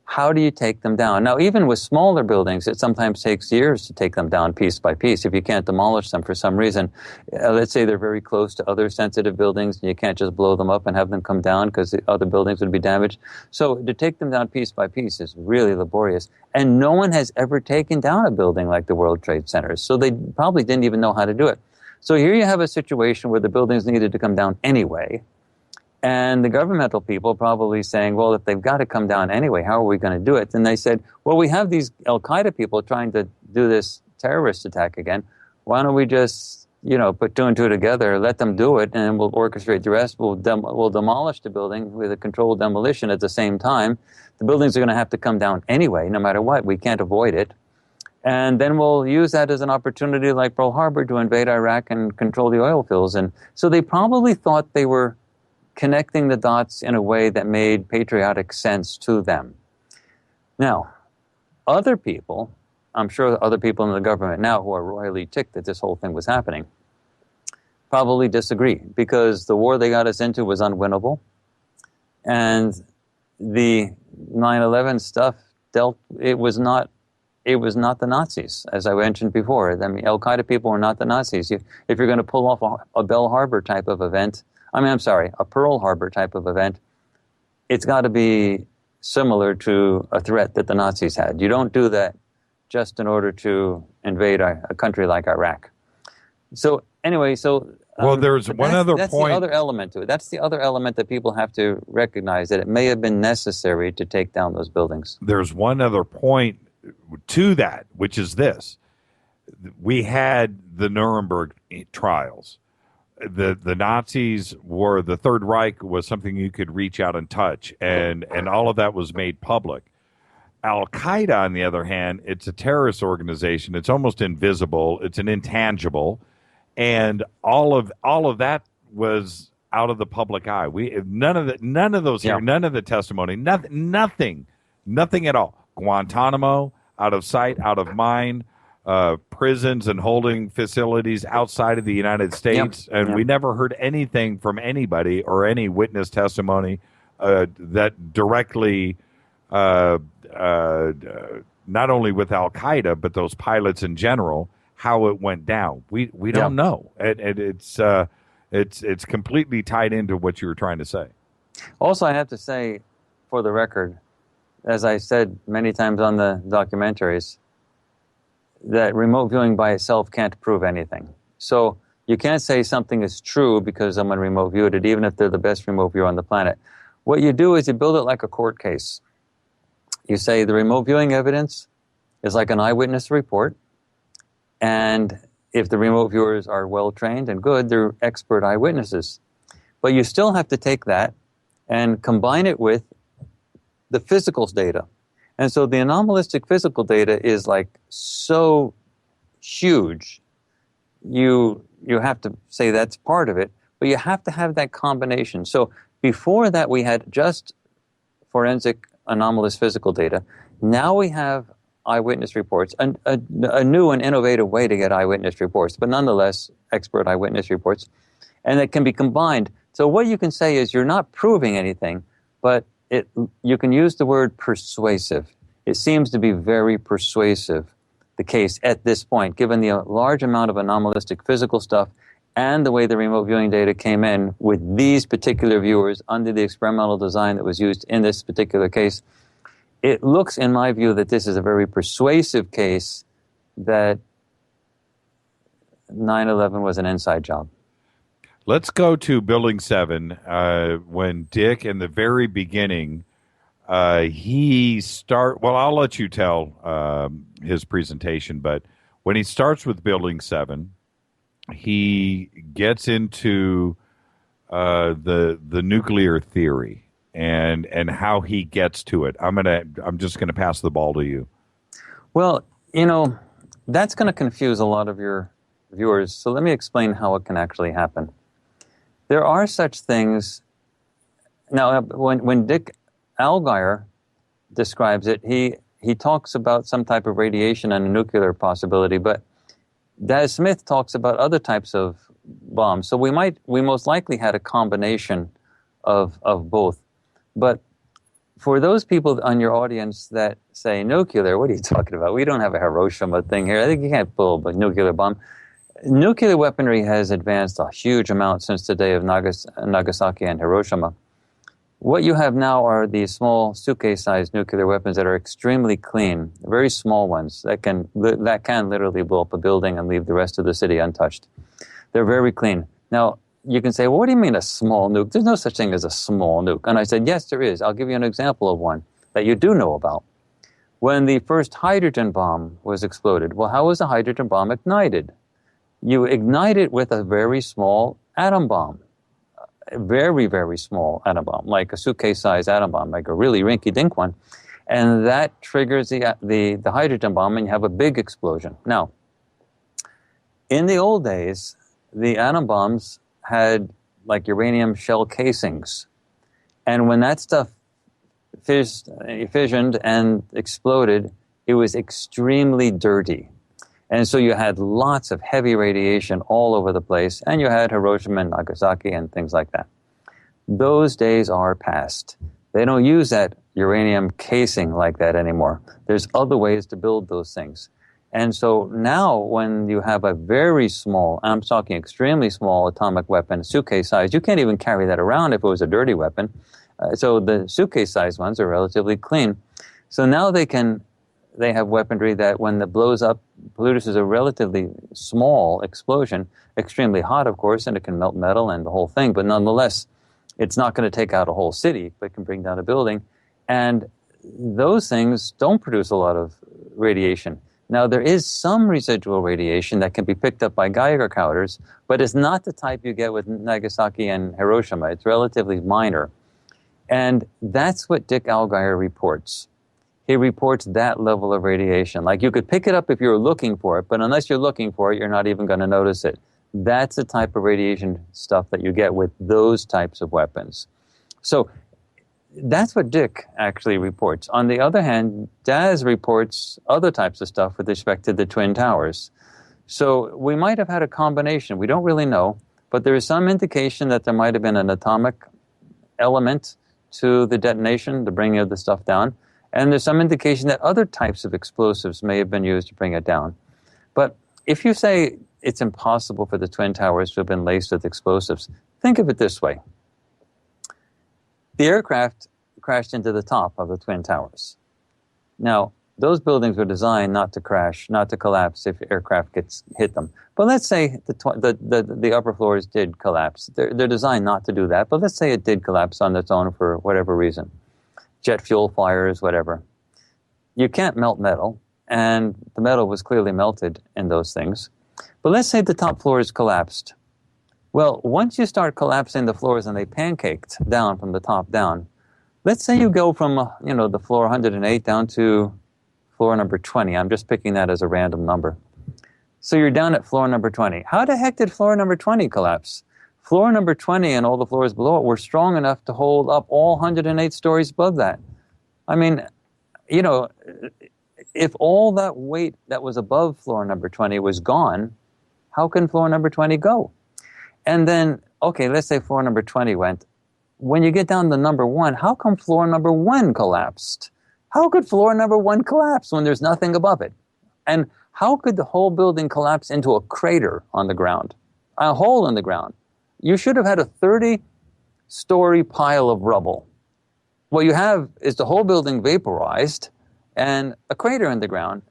how do you take them down? Now, even with smaller buildings, it sometimes takes years to take them down piece by piece if you can't demolish them for some reason. Let's say they're very close to other sensitive buildings, and you can't just blow them up and have them come down because the other buildings would be damaged. So to take them down piece by piece is really laborious. And no one has ever taken down a building like the World Trade Centers, so they probably didn't even know how to do it. So here you have a situation where the buildings needed to come down anyway. And the governmental people probably saying, well, if they've got to come down anyway, how are we going to do it? And they said, well, we have these Al-Qaeda people trying to do this terrorist attack again. Why don't we just, put two and two together, let them do it, and we'll orchestrate the rest. We'll demolish the building with a controlled demolition at the same time. The buildings are going to have to come down anyway, no matter what. We can't avoid it. And then we'll use that as an opportunity like Pearl Harbor to invade Iraq and control the oil fields. And so they probably thought they were connecting the dots in a way that made patriotic sense to them. Now, other people, I'm sure other people in the government now who are royally ticked that this whole thing was happening, probably disagree because the war they got us into was unwinnable. And the 9/11 stuff it was not the Nazis, as I mentioned before. I mean, Al-Qaeda people were not the Nazis. If you're going to pull off a Pearl Harbor type of event, a Pearl Harbor type of event, it's got to be similar to a threat that the Nazis had. You don't do that just in order to invade a country like Iraq. So anyway,
there's one other point.
That's the other element to it. That's the other element that people have to recognize, that it may have been necessary to take down those buildings.
There's one other point to that, which is this. We had the Nuremberg trials. The Nazis were, the Third Reich was something you could reach out and touch, and all of that was made public. Al-Qaeda, on the other hand, it's a terrorist organization. It's almost invisible. It's an intangible, and all of that was out of the public eye. None of those here, none of the testimony, nothing at all. Guantanamo, out of sight, out of mind. Prisons and holding facilities outside of the United States, we never heard anything from anybody or any witness testimony that directly, not only with Al-Qaeda, but those pilots in general, how it went down. We don't know. It's completely tied into what you were trying to say.
Also, I have to say, for the record, as I said many times on the documentaries, that remote viewing by itself can't prove anything. So you can't say something is true because someone remote viewed it, even if they're the best remote viewer on the planet. What you do is you build it like a court case. You say the remote viewing evidence is like an eyewitness report, and if the remote viewers are well-trained and good, they're expert eyewitnesses. But you still have to take that and combine it with the physicals data. And so the anomalistic physical data is like so huge, you have to say that's part of it, but you have to have that combination. So before that, we had just forensic anomalous physical data. Now we have eyewitness reports, a new and innovative way to get eyewitness reports, but nonetheless expert eyewitness reports, and it can be combined. So what you can say is you're not proving anything, but you can use the word persuasive. It seems to be very persuasive, the case at this point, given the large amount of anomalistic physical stuff and the way the remote viewing data came in with these particular viewers under the experimental design that was used in this particular case. It looks, in my view, that this is a very persuasive case that 9/11 was an inside job.
Let's go to Building 7 when Dick, in the very beginning, I'll let you tell his presentation, but when he starts with Building 7, he gets into the nuclear theory and how he gets to it. I'm just gonna pass the ball to you.
Well, that's going to confuse a lot of your viewers, so let me explain how it can actually happen. There are such things. Now, when Dick Algire describes it, he talks about some type of radiation and a nuclear possibility, but Daz Smith talks about other types of bombs. So we most likely had a combination of both. But for those people on your audience that say nuclear, what are you talking about? We don't have a Hiroshima thing here. I think you can't pull a nuclear bomb. Nuclear weaponry has advanced a huge amount since the day of Nagasaki and Hiroshima. What you have now are these small suitcase-sized nuclear weapons that are extremely clean, very small ones that can literally blow up a building and leave the rest of the city untouched. They're very clean. Now, you can say, well, what do you mean a small nuke? There's no such thing as a small nuke. And I said, yes, there is. I'll give you an example of one that you do know about. When the first hydrogen bomb was exploded, well, how was a hydrogen bomb ignited? You ignite it with a very small atom bomb. A very, very small atom bomb, like a suitcase-sized atom bomb, like a really rinky-dink one. And that triggers the hydrogen bomb, and you have a big explosion. Now, in the old days, the atom bombs had like uranium shell casings. And when that stuff fissioned and exploded, it was extremely dirty. And so you had lots of heavy radiation all over the place, and you had Hiroshima and Nagasaki and things like that. Those days are past. They don't use that uranium casing like that anymore. There's other ways to build those things. And so now when you have a very small, I'm talking extremely small atomic weapon, suitcase size, you can't even carry that around if it was a dirty weapon. So the suitcase size ones are relatively clean. So now they have weaponry that when it blows up, produces a relatively small explosion, extremely hot, of course, and it can melt metal and the whole thing, but nonetheless, it's not going to take out a whole city, but it can bring down a building. And those things don't produce a lot of radiation. Now, there is some residual radiation that can be picked up by Geiger counters, but it's not the type you get with Nagasaki and Hiroshima. It's relatively minor. And that's what Dick Algire reports. He reports that level of radiation. Like, you could pick it up if you were looking for it, but unless you're looking for it, you're not even going to notice it. That's the type of radiation stuff that you get with those types of weapons. So that's what Dick actually reports. On the other hand, Daz reports other types of stuff with respect to the Twin Towers. So we might have had a combination. We don't really know, but there is some indication that there might have been an atomic element to the detonation, the bringing of the stuff down. And there's some indication that other types of explosives may have been used to bring it down. But if you say it's impossible for the Twin Towers to have been laced with explosives, think of it this way. The aircraft crashed into the top of the Twin Towers. Now, those buildings were designed not to crash, not to collapse if aircraft hit them. But let's say the upper floors did collapse. They're designed not to do that, but let's say it did collapse on its own for whatever reason. Jet fuel fires, whatever. You can't melt metal, and the metal was clearly melted in those things. But let's say the top floors collapsed. Well, once you start collapsing the floors and they pancaked down from the top down, let's say you go from the floor 108 down to floor number 20. I'm just picking that as a random number. So you're down at floor number 20. How the heck did floor number 20 collapse? Floor number 20 and all the floors below it were strong enough to hold up all 108 stories above that. I mean, if all that weight that was above floor number 20 was gone, how can floor number 20 go? And then, okay, let's say floor number 20 went. When you get down to number 1, how come floor number 1 collapsed? How could floor number 1 collapse when there's nothing above it? And how could the whole building collapse into a crater on the ground, a hole in the ground? You should have had a 30-story pile of rubble. What you have is the whole building vaporized and a crater in the ground.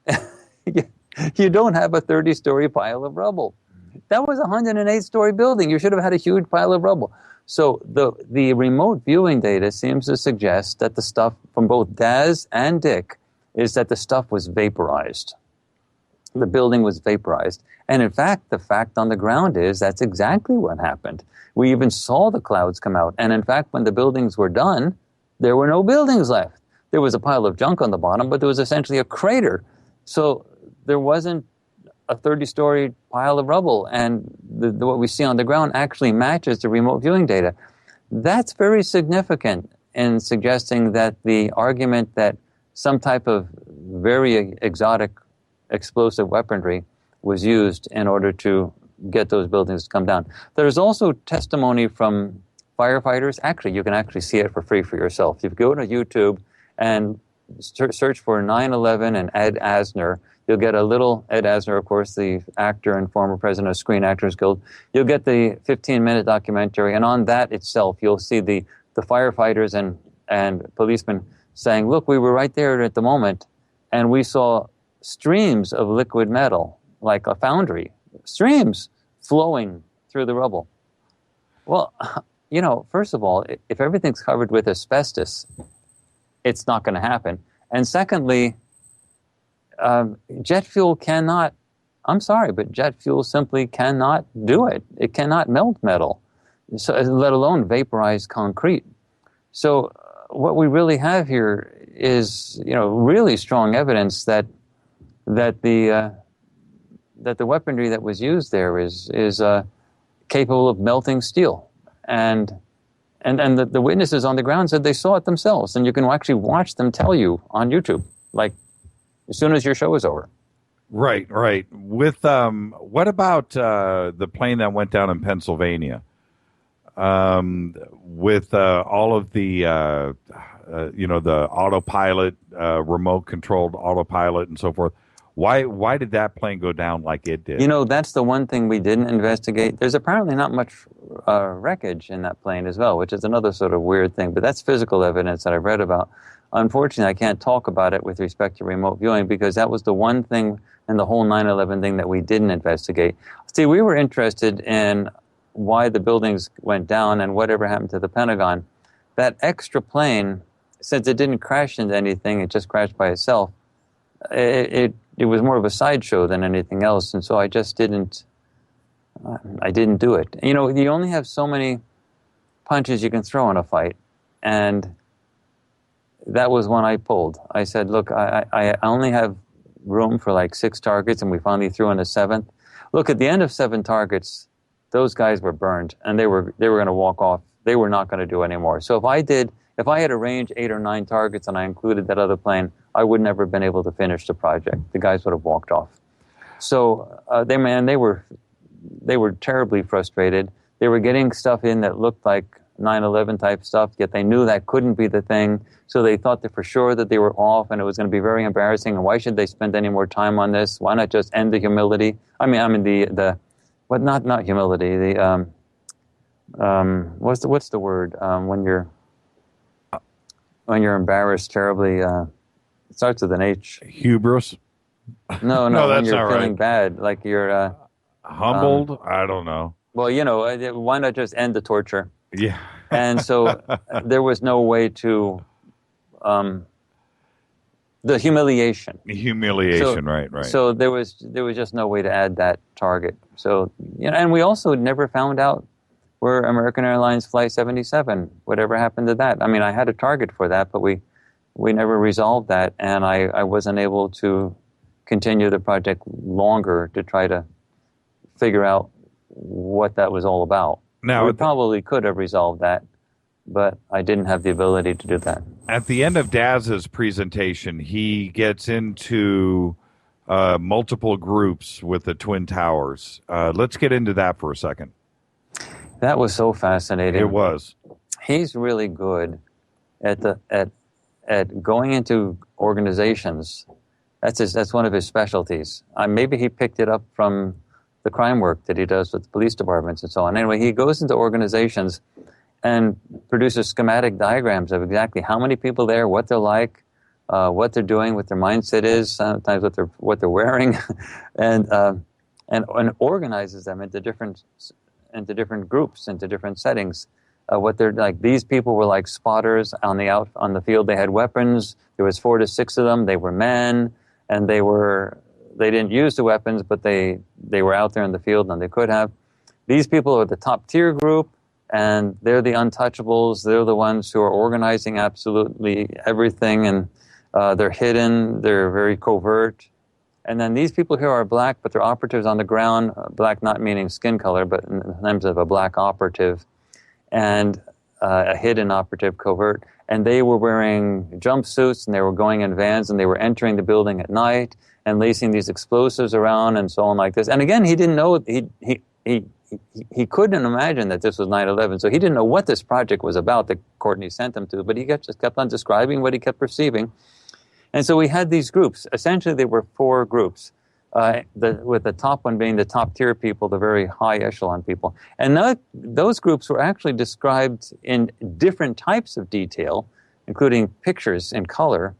You don't have a 30-story pile of rubble. That was a 108-story building. You should have had a huge pile of rubble. So the remote viewing data seems to suggest that the stuff from both Daz and Dick is that the stuff was vaporized. The building was vaporized. And in fact, the fact on the ground is that's exactly what happened. We even saw the clouds come out. And in fact, when the buildings were done, there were no buildings left. There was a pile of junk on the bottom, but there was essentially a crater. So there wasn't a 30-story pile of rubble. And what we see on the ground actually matches the remote viewing data. That's very significant in suggesting that the argument that some type of very exotic explosive weaponry was used in order to get those buildings to come down. There's also testimony from firefighters. Actually, you can actually see it for free for yourself. If you go to YouTube and search for 9/11 and Ed Asner, you'll get a little, Ed Asner, of course, the actor and former president of Screen Actors Guild. You'll get the 15-minute documentary, and on that itself, you'll see the firefighters and policemen saying, look, we were right there at the moment, and we saw streams of liquid metal, like a foundry, streams flowing through the rubble. Well, you know, first of all, if everything's covered with asbestos, it's not going to happen. And secondly, jet fuel cannot, I'm sorry, but jet fuel simply cannot do it. It cannot melt metal, so, let alone vaporize concrete. So what we really have here is, you know, really strong evidence that the weaponry that was used there is capable of melting steel. And the witnesses on the ground said they saw it themselves, and you can actually watch them tell you on YouTube, like, as soon as your show is over.
Right. With what about the plane that went down in Pennsylvania? With all of the the autopilot, remote controlled autopilot, and so forth. Why did that plane go down like it did?
You know, that's the one thing we didn't investigate. There's apparently not much wreckage in that plane as well, which is another sort of weird thing. But that's physical evidence that I've read about. Unfortunately, I can't talk about it with respect to remote viewing because that was the one thing in the whole 9/11 thing that we didn't investigate. See, we were interested in why the buildings went down and whatever happened to the Pentagon. That extra plane, since it didn't crash into anything, it just crashed by itself, it was more of a sideshow than anything else, and so I just didn't do it. You know, you only have so many punches you can throw in a fight, and that was one I pulled. I said, look, I only have room for like 6 targets, and we finally threw in a 7th. Look, at the end of 7 targets, those guys were burned, and they were going to walk off. They were not going to do anymore. So if I had arranged 8 or 9 targets and I included that other plane, I would never have been able to finish the project. The guys would have walked off. So they were terribly frustrated. They were getting stuff in that looked like 9/11 type stuff, yet they knew that couldn't be the thing. So they thought that for sure that they were off, and it was going to be very embarrassing. And why should they spend any more time on this? Why not just end the humility? I mean the what? Not humility. The what's the word when you're embarrassed terribly? It starts with an H.
Hubris.
No,
No,
when
that's
you're
not
feeling
right.
bad, like you're
Humbled? I don't know.
Well, you know, why not just end the torture?
Yeah.
And so there was no way to the humiliation.
Humiliation, right.
So there was just no way to add that target. So, you know, and we also never found out where American Airlines Flight 77, whatever happened to that. I mean, I had a target for that, but we never resolved that, and I wasn't able to continue the project longer to try to figure out what that was all about.
Now,
we probably could have resolved that, but I didn't have the ability to do that.
At the end of Daz's presentation, he gets into multiple groups with the Twin Towers. Let's get into that for a second.
That was so fascinating.
It was.
He's really good at going into organizations. That's one of his specialties. Maybe he picked it up from the crime work that he does with the police departments and so on. Anyway, he goes into organizations and produces schematic diagrams of exactly how many people there, what they're like, what they're doing, what their mindset is, sometimes what they're wearing, and organizes them into different groups, into different settings. What they're like. These people were like spotters on the field. They had weapons. There was 4 to 6 of them. They were men, and they didn't use the weapons, but they were out there in the field, and they could have. These people are the top tier group, and they're the untouchables. They're the ones who are organizing absolutely everything, and they're hidden. They're very covert. And then these people here are black, but they're operatives on the ground. Black not meaning skin color, but in terms of a black operative. And a hidden operative, covert, and they were wearing jumpsuits, and they were going in vans, and they were entering the building at night and lacing these explosives around and so on like this. And again, he didn't know, he couldn't imagine that this was 9/11, so he didn't know what this project was about that Courtney sent him to, but he just kept on describing what he kept perceiving. And so we had these groups. Essentially, there were 4 groups, with the top one being the top-tier people, the very high echelon people. And those groups were actually described in different types of detail, including pictures in color,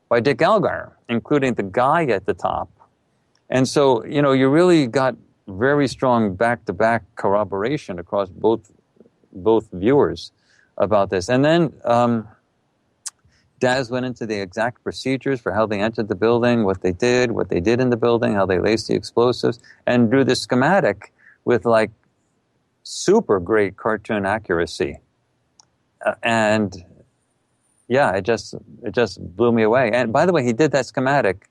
by Dick Algire, including the guy at the top. And so, you really got very strong back-to-back corroboration across both viewers about this. And then Daz went into the exact procedures for how they entered the building, what they did in the building, how they laced the explosives, and drew the schematic with like super great cartoon accuracy. And yeah, it just blew me away. And by the way, he did that schematic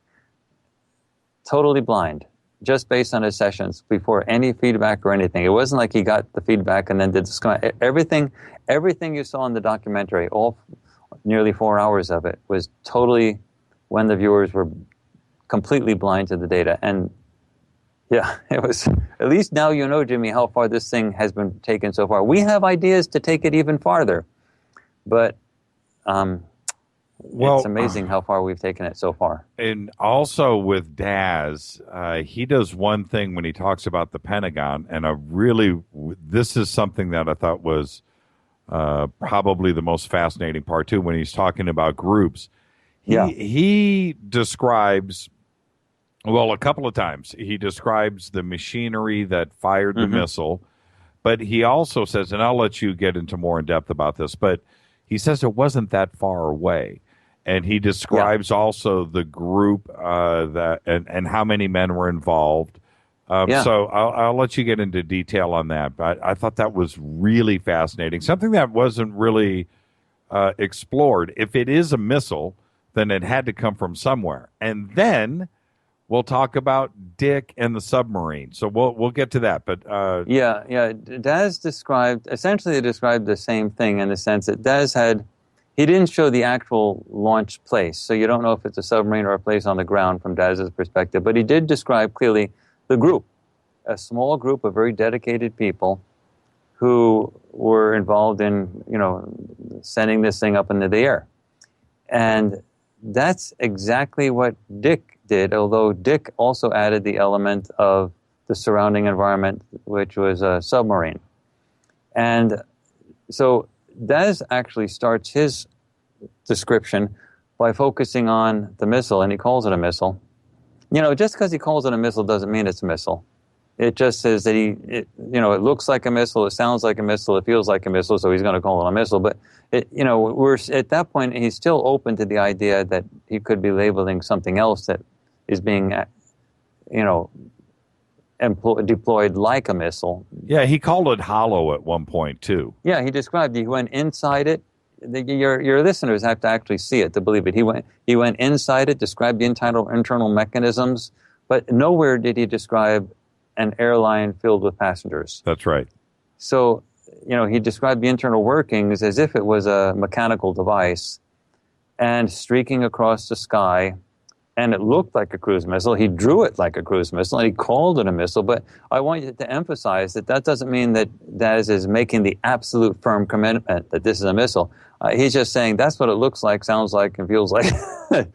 totally blind, just based on his sessions, before any feedback or anything. It wasn't like he got the feedback and then did the schematic. Everything you saw in the documentary, all nearly 4 hours of it, was totally when the viewers were completely blind to the data. And yeah, it was, at least now you know, Jimmy, how far this thing has been taken so far. We have ideas to take it even farther, but it's amazing how far we've taken it so far.
And also with Daz, he does one thing when he talks about the Pentagon, and this is something that I thought was probably the most fascinating part too, when he's talking about groups. He describes, a couple of times, he describes the machinery that fired the missile, but he also says, and I'll let you get into more in depth about this, but he says it wasn't that far away. And he describes also the group and how many men were involved. So I'll let you get into detail on that. But I thought that was really fascinating. Something that wasn't really explored. If it is a missile, then it had to come from somewhere. And then we'll talk about Dick and the submarine. So we'll get to that. But
Daz essentially described the same thing, in the sense that Daz he didn't show the actual launch place, so you don't know if it's a submarine or a place on the ground from Daz's perspective. But he did describe clearly the group, a small group of very dedicated people who were involved in, sending this thing up into the air. And that's exactly what Dick did, although Dick also added the element of the surrounding environment, which was a submarine. And so Daz actually starts his description by focusing on the missile, and he calls it a missile. Just because he calls it a missile doesn't mean it's a missile. It just says that it looks like a missile, it sounds like a missile, it feels like a missile, so he's going to call it a missile. But we're at that point, he's still open to the idea that he could be labeling something else that is being, deployed like a missile.
Yeah, he called it hollow at one point too.
Yeah, he described he went inside it. Your listeners have to actually see it to believe it. He went inside it, described the internal mechanisms, but nowhere did he describe an airline filled with passengers.
That's right.
So, he described the internal workings as if it was a mechanical device and streaking across the sky. And it looked like a cruise missile. He drew it like a cruise missile, and he called it a missile. But I want you to emphasize that doesn't mean that Daz is making the absolute firm commitment that this is a missile. He's just saying that's what it looks like, sounds like, and feels like.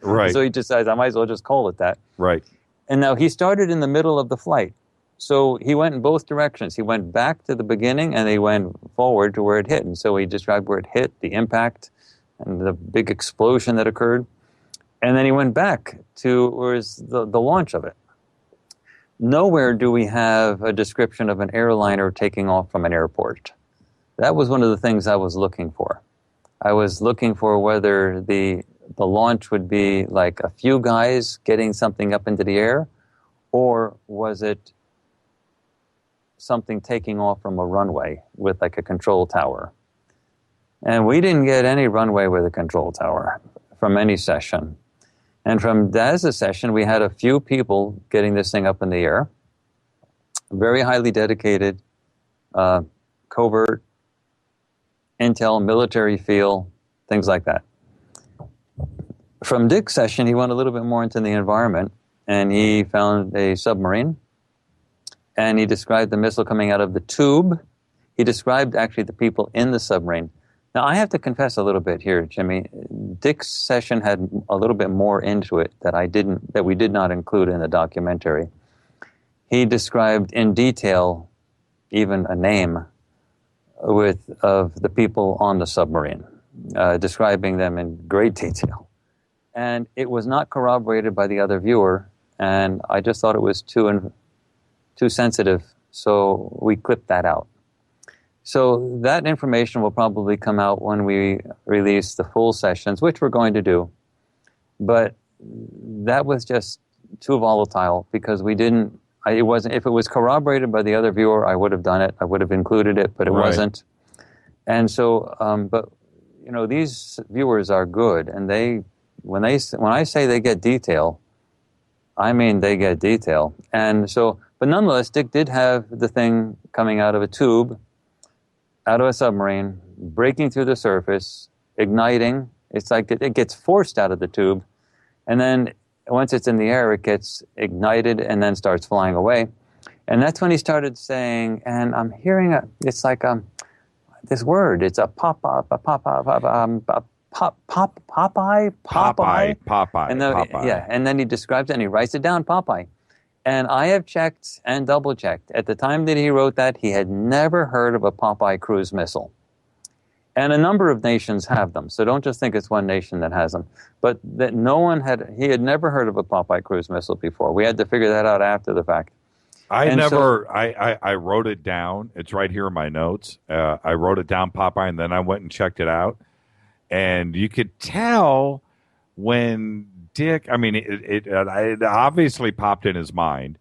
Right.
So he decides I might as well just call it that.
Right.
And now he started in the middle of the flight. So he went in both directions. He went back to the beginning, and he went forward to where it hit. And so he described where it hit, the impact, and the big explosion that occurred. And then he went back to where's the launch of it. Nowhere do we have a description of an airliner taking off from an airport. That was one of the things I was looking for. I was looking for whether the launch would be like a few guys getting something up into the air, or was it something taking off from a runway with like a control tower. And we didn't get any runway with a control tower from any session. And from Daz's session, we had a few people getting this thing up in the air. Very highly dedicated, covert, intel, military feel, things like that. From Dick's session, he went a little bit more into the environment, and he found a submarine and he described the missile coming out of the tube. He described actually the people in the submarine. Now, I have to confess a little bit here, Jimmy. Dick's session had a little bit more into it that we did not include in the documentary. He described in detail, even a name of the people on the submarine, describing them in great detail. And it was not corroborated by the other viewer, and I just thought it was too sensitive, so we clipped that out. So that information will probably come out when we release the full sessions, which we're going to do. But that was just too volatile because we didn't. It wasn't. If it was corroborated by the other viewer, I would have done it. I would have included it, but it wasn't. And so, but you know, these viewers are good, and when I say they get detail, I mean they get detail. And so, but nonetheless, Dick did have the thing coming out of a tube, out of a submarine, breaking through the surface, igniting. It's like it gets forced out of the tube, and then once it's in the air, it gets ignited and then starts flying away. And that's when he started saying, and I'm hearing it's like this word. It's a Popeye. And then he describes it and he writes it down, Popeye. And I have checked and double-checked. At the time that he wrote that, he had never heard of a Popeye cruise missile. And a number of nations have them, so don't just think it's one nation that has them. But that he had never heard of a Popeye cruise missile before. We had to figure that out after the fact.
I wrote it down. It's right here in my notes. I wrote it down, Popeye, and then I went and checked it out. And you could tell when Dick, I mean, it obviously popped in his mind,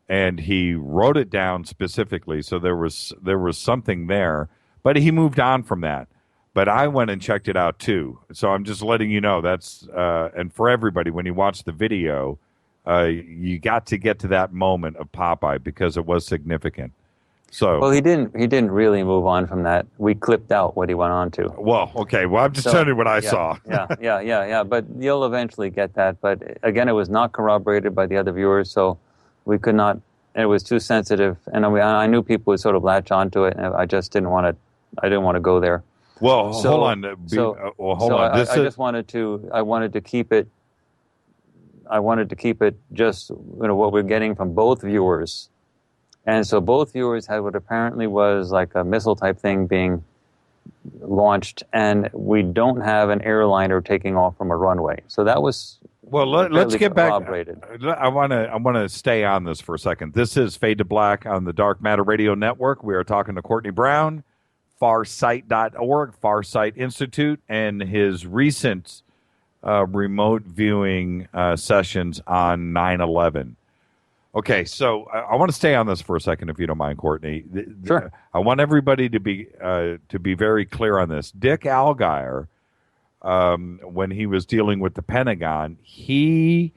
and he wrote it down specifically. So there was something there, but he moved on from that. But I went and checked it out too. So I'm just letting you know that's and for everybody, when you watch the video, you got to get to that moment of Popeye because it was significant. So
well, he didn't really move on from that. We clipped out what he went on to.
Well, okay. Well, I'm just telling you what I saw.
Yeah. But you'll eventually get that. But again, it was not corroborated by the other viewers, so we could not. And it was too sensitive, and I knew people would sort of latch onto it, and I just didn't want to. I didn't want to go there.
Well, hold on. Hold on.
I wanted to keep it. I wanted to keep it just what we're getting from both viewers. And so both viewers had what apparently was like a missile type thing being launched, and we don't have an airliner taking off from a runway. So that was
let's get back. I want to stay on this for a second. This is Fade to Black on the Dark Matter Radio Network. We are talking to Courtney Brown, Farsight.org, Farsight Institute, and his recent remote viewing sessions on 9/11. Okay, so I want to stay on this for a second, if you don't mind, Courtney.
Sure.
I want everybody to be very clear on this. Dick Algire, when he was dealing with the Pentagon, he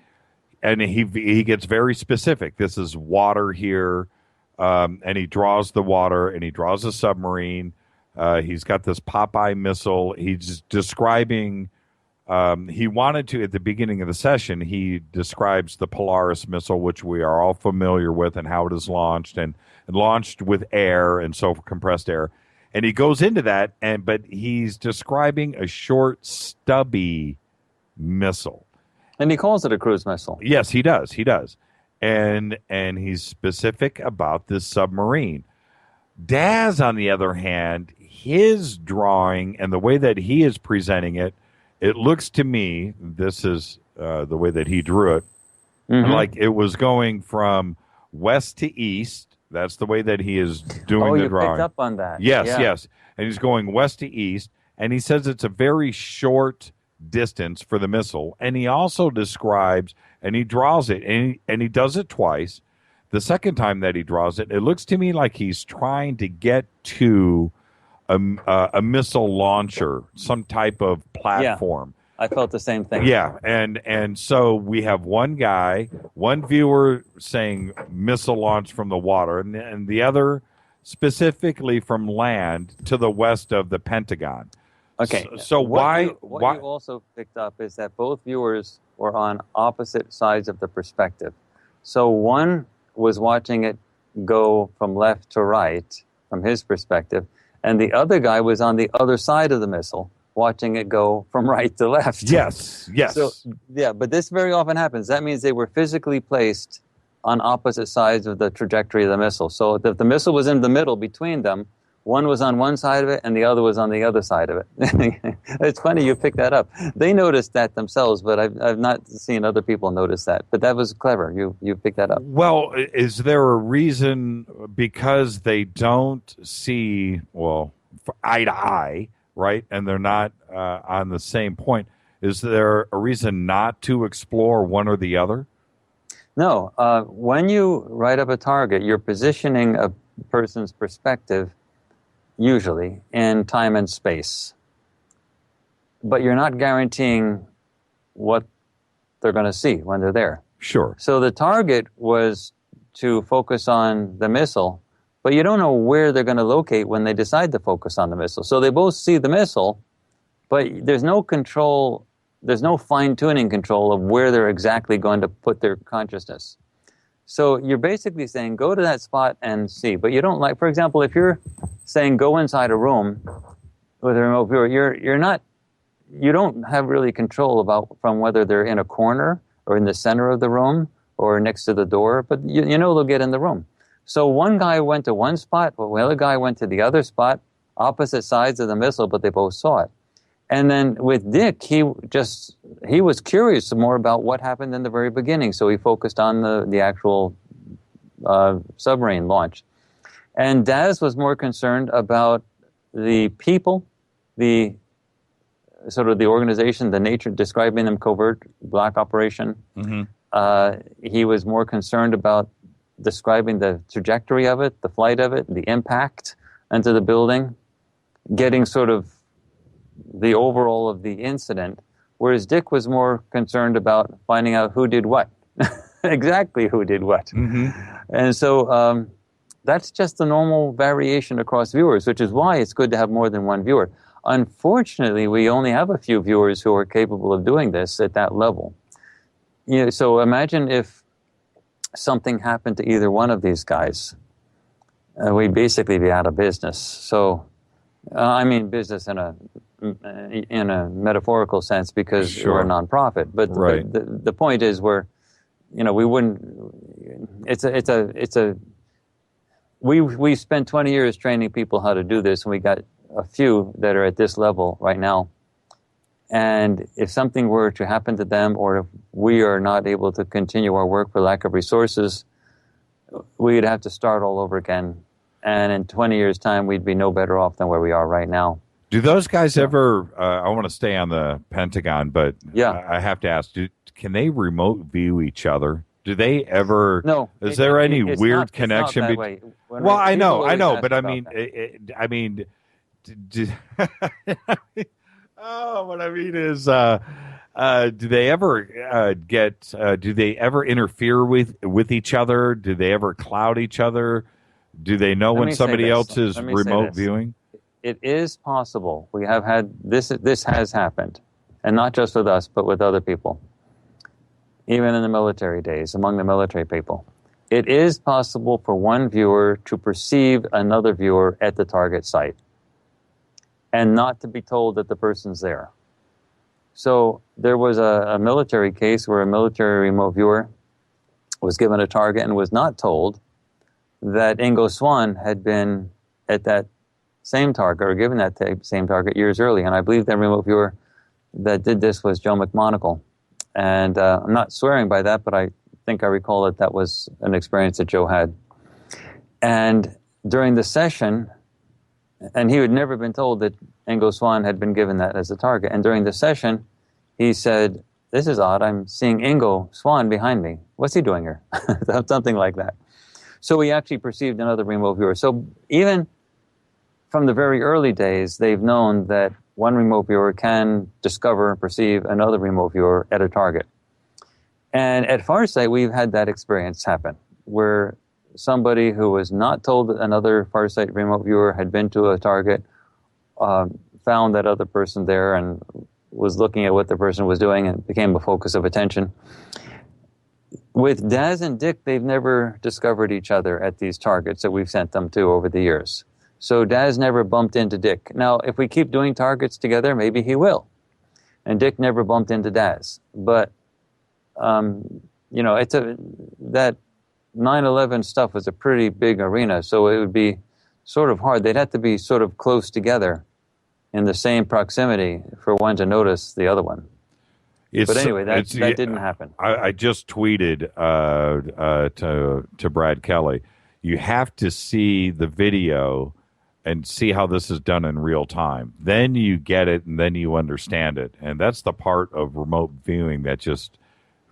gets very specific. This is water here, and he draws the water, and he draws a submarine. He's got this Popeye missile. He's describing. He wanted to, at the beginning of the session, he describes the Polaris missile, which we are all familiar with, and how it is launched, and launched with air, and so compressed air. And he goes into that, but he's describing a short, stubby missile.
And he calls it a cruise missile.
Yes, he does. He does. And he's specific about this submarine. Daz, on the other hand, his drawing and the way that he is presenting it, it looks to me, this is the way that he drew it, like it was going from west to east. That's the way that he is doing the drawing.
Oh, you picked up on that.
Yes. And he's going west to east. And he says it's a very short distance for the missile. And he also describes, and he draws it, and he does it twice. The second time that he draws it, it looks to me like he's trying to get to a missile launcher, some type of platform.
Yeah, I felt the same thing.
Yeah, and so we have one viewer saying missile launch from the water, and the other specifically from land to the west of the Pentagon.
Okay.
So
what you also picked up is that both viewers were on opposite sides of the perspective. So one was watching it go from left to right from his perspective, and the other guy was on the other side of the missile watching it go from right to left.
Yes.
So, yeah, but this very often happens. That means they were physically placed on opposite sides of the trajectory of the missile. So if the missile was in the middle between them, one was on one side of it and the other was on the other side of it. It's funny you picked that up. They noticed that themselves, but I've not seen other people notice that. But that was clever. You picked that up.
Well, is there a reason because they don't see, eye to eye, right? And they're not on the same point. Is there a reason not to explore one or the other?
No. When you write up a target, you're positioning a person's perspective, usually, in time and space. But you're not guaranteeing what they're going to see when they're there.
Sure.
So the target was to focus on the missile, but you don't know where they're going to locate when they decide to focus on the missile. So they both see the missile, but there's no control, there's no fine-tuning control of where they're exactly going to put their consciousness. So you're basically saying, go to that spot and see. But you don't for example, if you're saying go inside a room with a remote viewer, you don't have really control from whether they're in a corner or in the center of the room or next to the door, but you know they'll get in the room. So one guy went to one spot, but the other guy went to the other spot, opposite sides of the missile, but they both saw it. And then with Dick, he was curious more about what happened in the very beginning, so he focused on the actual submarine launch. And Daz was more concerned about the people, the sort of the organization, the nature, describing them covert black operation. Mm-hmm. He was more concerned about describing the trajectory of it, the flight of it, the impact into the building, getting sort of the overall of the incident, whereas Dick was more concerned about finding out who did what, exactly who did what. Mm-hmm. And so that's just the normal variation across viewers, which is why it's good to have more than one viewer. Unfortunately, we only have a few viewers who are capable of doing this at that level. So imagine if something happened to either one of these guys, we'd basically be out of business. So, I mean business in a metaphorical sense because we're a nonprofit. But
right.
the point is we wouldn't. We spent 20 years training people how to do this, and we got a few that are at this level right now. And if something were to happen to them, or if we are not able to continue our work for lack of resources, we'd have to start all over again. And in 20 years' time, we'd be no better off than where we are right now.
Do those guys ever, I want to stay on the Pentagon, but I have to ask, can they remote view each other? Do they ever?
No.
Is there any weird connection? Well, I know, but I mean, what I mean is, do they ever do they ever interfere with each other? Do they ever cloud each other? Do they know when somebody else is remote viewing?
It is possible. We have had this. This has happened, and not just with us, but with other people. Even in the military days, among the military people, it is possible for one viewer to perceive another viewer at the target site, and not to be told that the person's there. So there was a military case where a military remote viewer was given a target and was not told that Ingo Swann had been at that same target, or given that same target years early. And I believe that remote viewer that did this was Joe McMonagle. And I'm not swearing by that, but I think I recall that was an experience that Joe had. And during the session, and he had never been told that Ingo Swann had been given that as a target. And during the session, he said, "This is odd. I'm seeing Ingo Swann behind me. What's he doing here?" Something like that. So we actually perceived another remote viewer. So even from the very early days, they've known that one remote viewer can discover and perceive another remote viewer at a target. And at Farsight, we've had that experience happen, where somebody who was not told that another Farsight remote viewer had been to a target found that other person there and was looking at what the person was doing and became a focus of attention. With Daz and Dick, they've never discovered each other at these targets that we've sent them to over the years. So Daz never bumped into Dick. Now, if we keep doing targets together, maybe he will. And Dick never bumped into Daz. But, that 9/11 stuff was a pretty big arena, so it would be sort of hard. They'd have to be sort of close together in the same proximity for one to notice the other one. But anyway, that didn't happen.
I just tweeted to Brad Kelly, you have to see the video and see how this is done in real time. Then you get it, and then you understand it. And that's the part of remote viewing that just,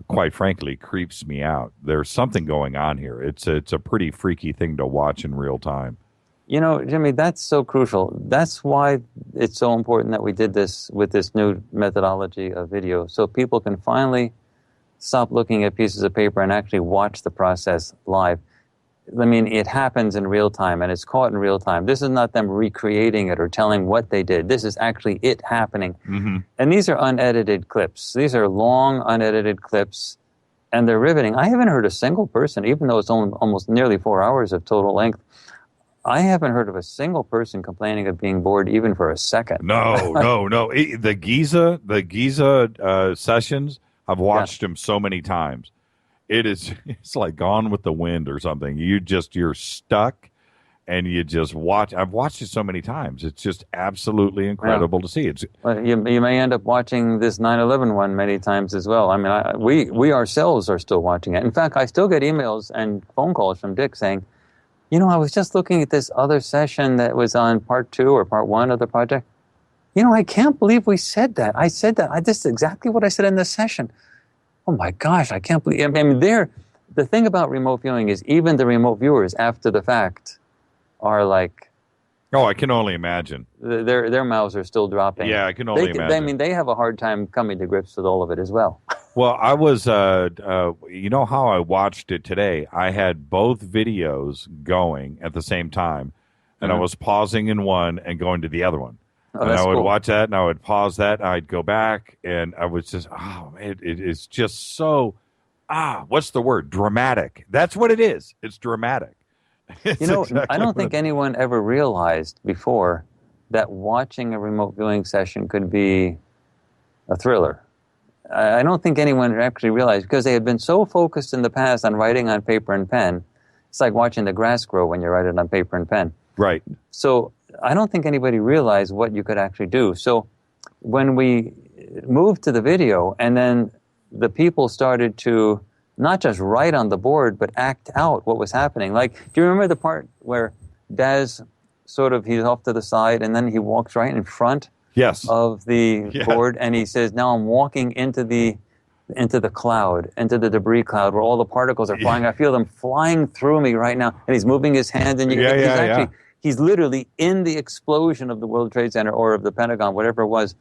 quite frankly, creeps me out. There's something going on here. It's a pretty freaky thing to watch in real time.
You know, Jimmy, that's so crucial. That's why it's so important that we did this with this new methodology of video, so people can finally stop looking at pieces of paper and actually watch the process live. I mean, it happens in real time, and it's caught in real time. This is not them recreating it or telling what they did. This is actually it happening.
Mm-hmm.
And these are unedited clips. These are long, unedited clips, and they're riveting. I haven't heard a single person, even though it's almost nearly 4 hours of total length, I haven't heard of a single person complaining of being bored even for a second.
No. The Giza sessions, I've watched them so many times. It's like Gone with the Wind or something. You're stuck and you just watch. I've watched it so many times. It's just absolutely incredible to see.
Well, you may end up watching this 9/11 one many times as well. I mean, we ourselves are still watching it. In fact, I still get emails and phone calls from Dick saying, you know, I was just looking at this other session that was on part 2 or part 1 of the project. You know, I can't believe we said that. I said that. This is exactly what I said in this session. Oh my gosh, I can't believe. I mean, the thing about remote viewing is even the remote viewers after the fact are like,
oh, I can only imagine.
Their mouths are still dropping.
Yeah, I can only imagine.
I mean, they have a hard time coming to grips with all of it as well.
Well, I was, you know how I watched it today? I had both videos going at the same time, and I was pausing in one and going to the other one.
Oh,
and I would
cool.
watch that, and I would pause that, and I'd go back, and I was just, it's just so, what's the word? Dramatic. That's what it is. It's dramatic.
You know, I don't think anyone ever realized before that watching a remote viewing session could be a thriller. I don't think anyone actually realized, because they had been so focused in the past on writing on paper and pen. It's like watching the grass grow when you write it on paper and pen.
Right.
So I don't think anybody realized what you could actually do. So when we moved to the video, and then the people started to not just write on the board, but act out what was happening. Like, do you remember the part where Daz he's off to the side, and then he walks right in front of the board, and he says, now I'm walking into the cloud, into the debris cloud where all the particles are flying. I feel them flying through me right now. And he's moving his hands, and he's literally in the explosion of the World Trade Center or of the Pentagon, whatever it was.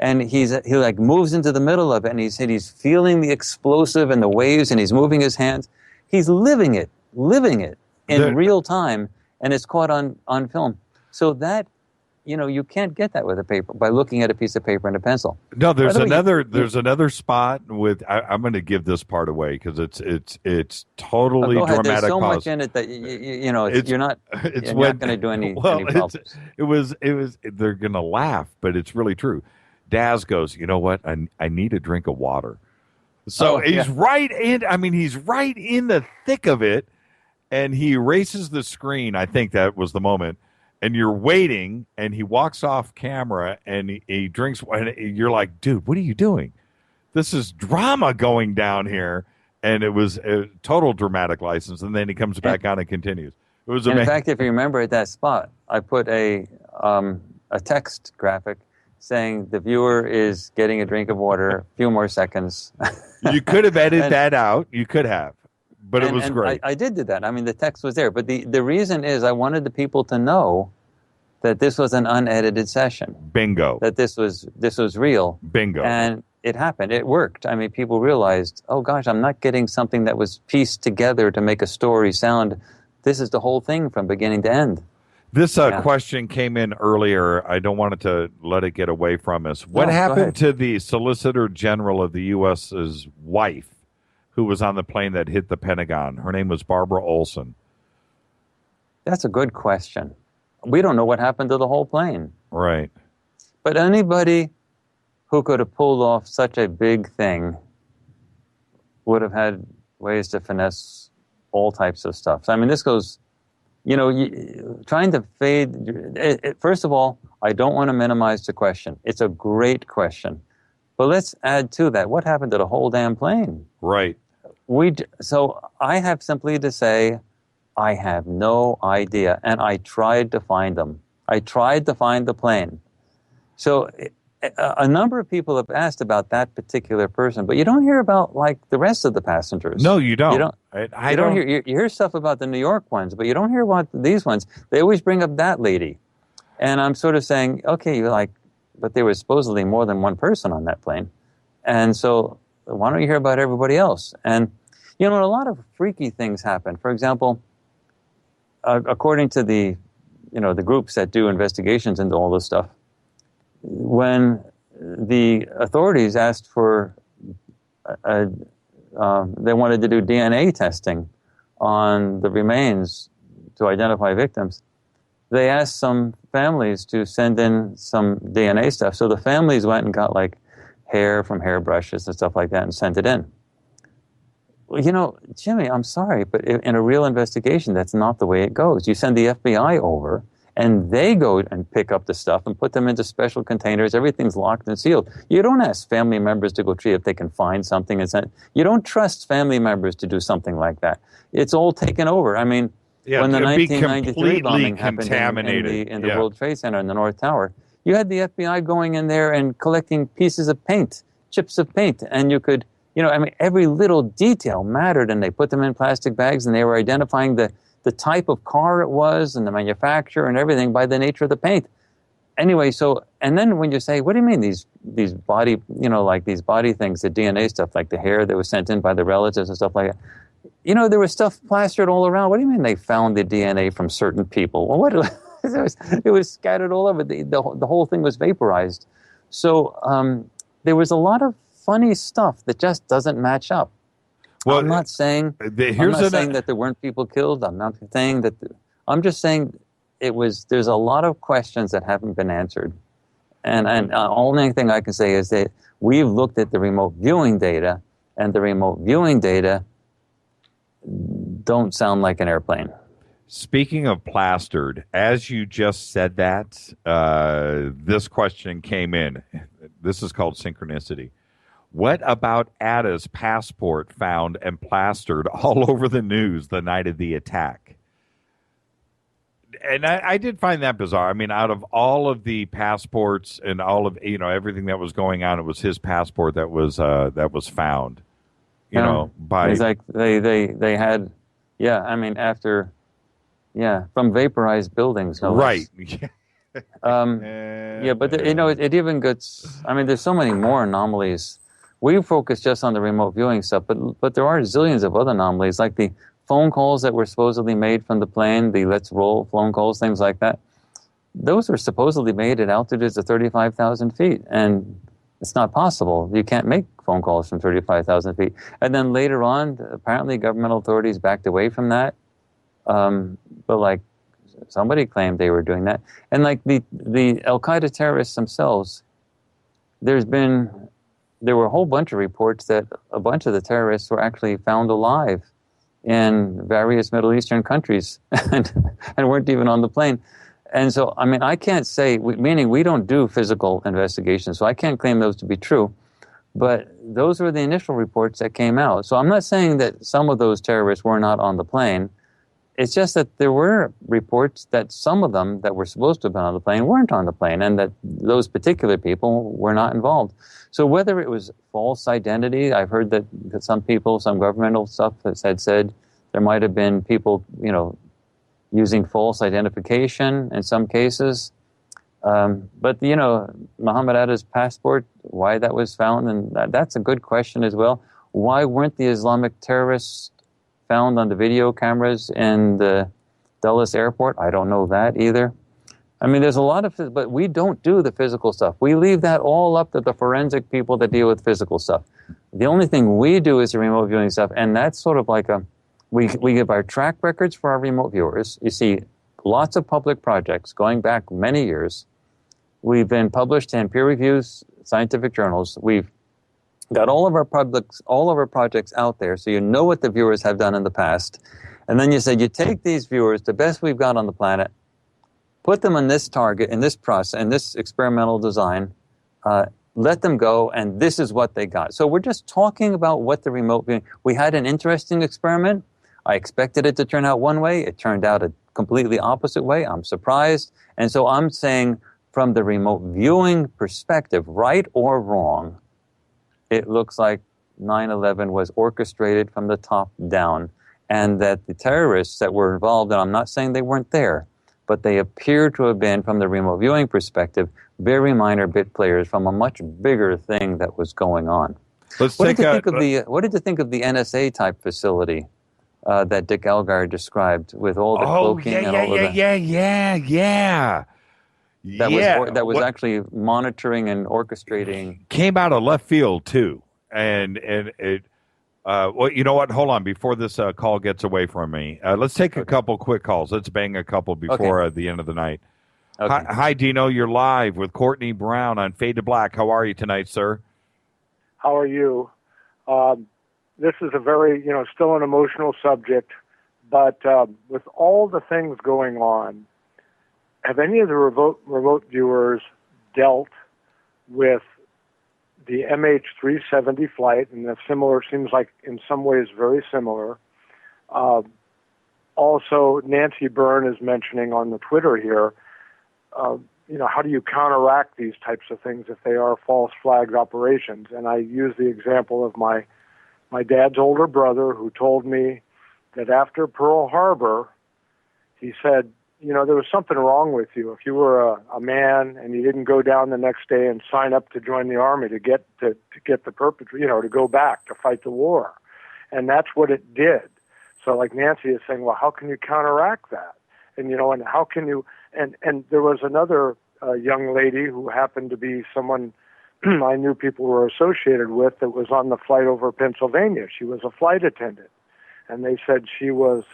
And he like moves into the middle of it, and he's feeling the explosive and the waves, and he's moving his hands. He's living it in real time, and it's caught on film. So that, you know, you can't get that with a paper by looking at a piece of paper and a pencil.
No, there's another spot with. I'm going to give this part away because it's totally dramatic.
There's so
pause.
much in it that you're not going to do any problems.
It was. They're going to laugh, but it's really true. Daz goes, you know what? I need a drink of water. So he's right in. I mean, he's right in the thick of it, and he erases the screen. I think that was the moment. And you're waiting, and he walks off camera, and he drinks, and you're like, dude, what are you doing? This is drama going down here. And it was a total dramatic license. And then he comes back on and continues. It was amazing.
In fact, if you remember at that spot, I put a text graphic saying the viewer is getting a drink of water, a few more seconds.
You could have edited that out. You could have. But it was great.
I did do that. I mean, the text was there. But the reason is I wanted the people to know that this was an unedited session.
Bingo.
That this was real.
Bingo.
And it happened. It worked. I mean, people realized, oh, gosh, I'm not getting something that was pieced together to make a story sound. This is the whole thing from beginning to end.
This question came in earlier. I don't want to let it get away from us. What happened to the Solicitor General of the U.S.'s wife? who was on the plane that hit the Pentagon. Her name was Barbara Olson.
That's a good question. We don't know what happened to the whole plane.
Right.
But anybody who could have pulled off such a big thing would have had ways to finesse all types of stuff. So, I mean, this goes, trying to fade. First of all, I don't want to minimize the question. It's a great question. But let's add to that. What happened to the whole damn plane?
Right.
So I have simply to say, I have no idea. And I tried to find them. I tried to find the plane. So a number of people have asked about that particular person, but you don't hear about like the rest of the passengers.
No, you don't.
You don't hear. You hear stuff about the New York ones, but you don't hear about these ones. They always bring up that lady, and I'm sort of saying, okay, but there was supposedly more than one person on that plane, and so why don't you hear about everybody else? And a lot of freaky things happen. For example, according to the groups that do investigations into all this stuff, when the authorities asked for, they wanted to do DNA testing on the remains to identify victims, they asked some families to send in some DNA stuff. So the families went and got like hair from hairbrushes and stuff like that and sent it in. Well, Jimmy, I'm sorry, but in a real investigation, that's not the way it goes. You send the FBI over, and they go and pick up the stuff and put them into special containers. Everything's locked and sealed. You don't ask family members to go see if they can find something and send. You don't trust family members to do something like that. It's all taken over. I mean, when the 1993 bombing happened in the World Trade Center in the North Tower, you had the FBI going in there and collecting pieces of paint, chips of paint, and you could, every little detail mattered, and they put them in plastic bags, and they were identifying the type of car it was and the manufacturer and everything by the nature of the paint. Anyway, and then when you say, what do you mean these body, like these body things, the DNA stuff, like the hair that was sent in by the relatives and stuff like that, there was stuff plastered all around. What do you mean they found the DNA from certain people? Well, it was scattered all over. The whole thing was vaporized. So there was a lot of funny stuff that just doesn't match up. Well, I'm not saying that there weren't people killed. I'm not saying that. I'm just saying there's a lot of questions that haven't been answered. And only thing I can say is that we've looked at the remote viewing data, and the remote viewing data don't sound like an airplane.
Speaking of plastered, as you just said that, this question came in. This is called synchronicity. What about Atta's passport found and plastered all over the news the night of the attack? And I did find that bizarre. I mean, out of all of the passports and all of everything that was going on, it was his passport that was found. By
it's like they had, after, from vaporized buildings, no
right.
But it even gets. I mean, there's so many more anomalies. We focus just on the remote viewing stuff, but there are zillions of other anomalies, like the phone calls that were supposedly made from the plane, the let's roll phone calls, things like that. Those were supposedly made at altitudes of 35,000 feet, and it's not possible. You can't make phone calls from 35,000 feet. And then later on, apparently governmental authorities backed away from that. But like somebody claimed they were doing that. And like the Al-Qaeda terrorists themselves, there were a whole bunch of reports that a bunch of the terrorists were actually found alive in various Middle Eastern countries and weren't even on the plane. And so, I mean, I can't say, meaning we don't do physical investigations, so I can't claim those to be true. But those were the initial reports that came out. So I'm not saying that some of those terrorists were not on the plane. It's just that there were reports that some of them that were supposed to have been on the plane weren't on the plane, and that those particular people were not involved. So whether it was false identity, I've heard that some people, some governmental stuff had said there might have been people, using false identification in some cases. But Muhammad Atta's passport, why that was found, and that's a good question as well. Why weren't the Islamic terrorists found on the video cameras in the Dulles airport? I don't know that either. I mean, there's a lot of, but we don't do the physical stuff. We leave that all up to the forensic people that deal with physical stuff. The only thing we do is the remote viewing stuff, and that's sort of like we give our track records for our remote viewers. You see lots of public projects going back many years. We've been published in peer-reviewed scientific journals. We've got all of our projects out there, so you know what the viewers have done in the past. And then you say, you take these viewers, the best we've got on the planet, put them on this target, in this process, in this experimental design, let them go, and this is what they got. So we're just talking about what the remote viewing... We had an interesting experiment. I expected it to turn out one way. It turned out a completely opposite way. I'm surprised. And so I'm saying, from the remote viewing perspective, right or wrong, it looks like 9/11 was orchestrated from the top down, and that the terrorists that were involved, and I'm not saying they weren't there, but they appear to have been, from the remote viewing perspective, very minor bit players from a much bigger thing that was going on. What did you think of the NSA type facility that Dick Algire described, with all the cloaking and all of that? That was actually monitoring and orchestrating.
Came out of left field too, and it. Well, you know what? Hold on. Before this call gets away from me, let's take a couple quick calls. Let's bang a couple before the end of the night. Okay. Hi, Dino. You're live with Courtney Brown on Fade to Black. How are you tonight, sir?
How are you? This is a very, still an emotional subject, but with all the things going on, have any of the remote viewers dealt with the MH370 flight, and that's similar, seems like in some ways very similar? Also, Nancy Byrne is mentioning on the Twitter here, how do you counteract these types of things if they are false flag operations? And I use the example of my dad's older brother, who told me that after Pearl Harbor, he said, there was something wrong with you. If you were a man and you didn't go down the next day and sign up to join the army to get the perpetrator, to go back to fight the war. And that's what it did. So like Nancy is saying, well, how can you counteract that? And, and how can you, and there was another young lady who happened to be someone I knew people were associated with that was on the flight over Pennsylvania. She was a flight attendant. And they said she was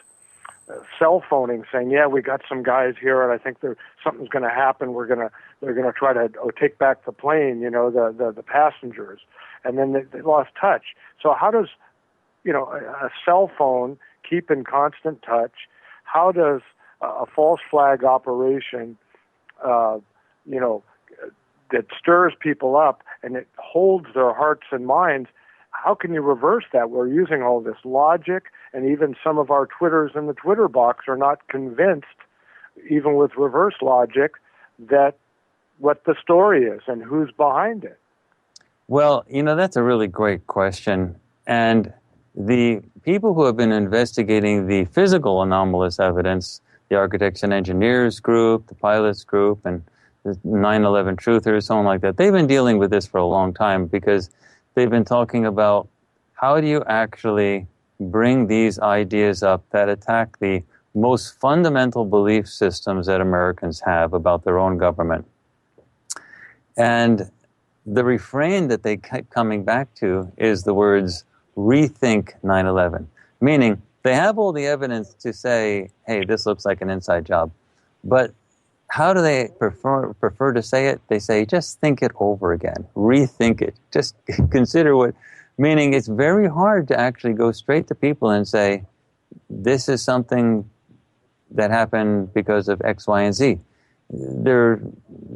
cell phoning, saying, yeah, we got some guys here, and I think something's going to happen. They're going to try to take back the plane, the passengers. And then they lost touch. So how does, a cell phone keep in constant touch? How does a false flag operation, that stirs people up and it holds their hearts and minds, how can you reverse that? We're using all this logic, and even some of our Twitters in the Twitter box are not convinced, even with reverse logic, that what the story is and who's behind it.
Well, that's a really great question. And the people who have been investigating the physical anomalous evidence, the architects and engineers group, the pilots group, and the 9/11 truthers, someone like that, they've been dealing with this for a long time, because they've been talking about how do you actually bring these ideas up that attack the most fundamental belief systems that Americans have about their own government. And the refrain that they keep coming back to is the words, rethink 9/11, meaning they have all the evidence to say, hey, this looks like an inside job. But how do they prefer to say it? They say, just think it over again, rethink it, just consider what, meaning it's very hard to actually go straight to people and say, this is something that happened because of X, Y, and Z. They're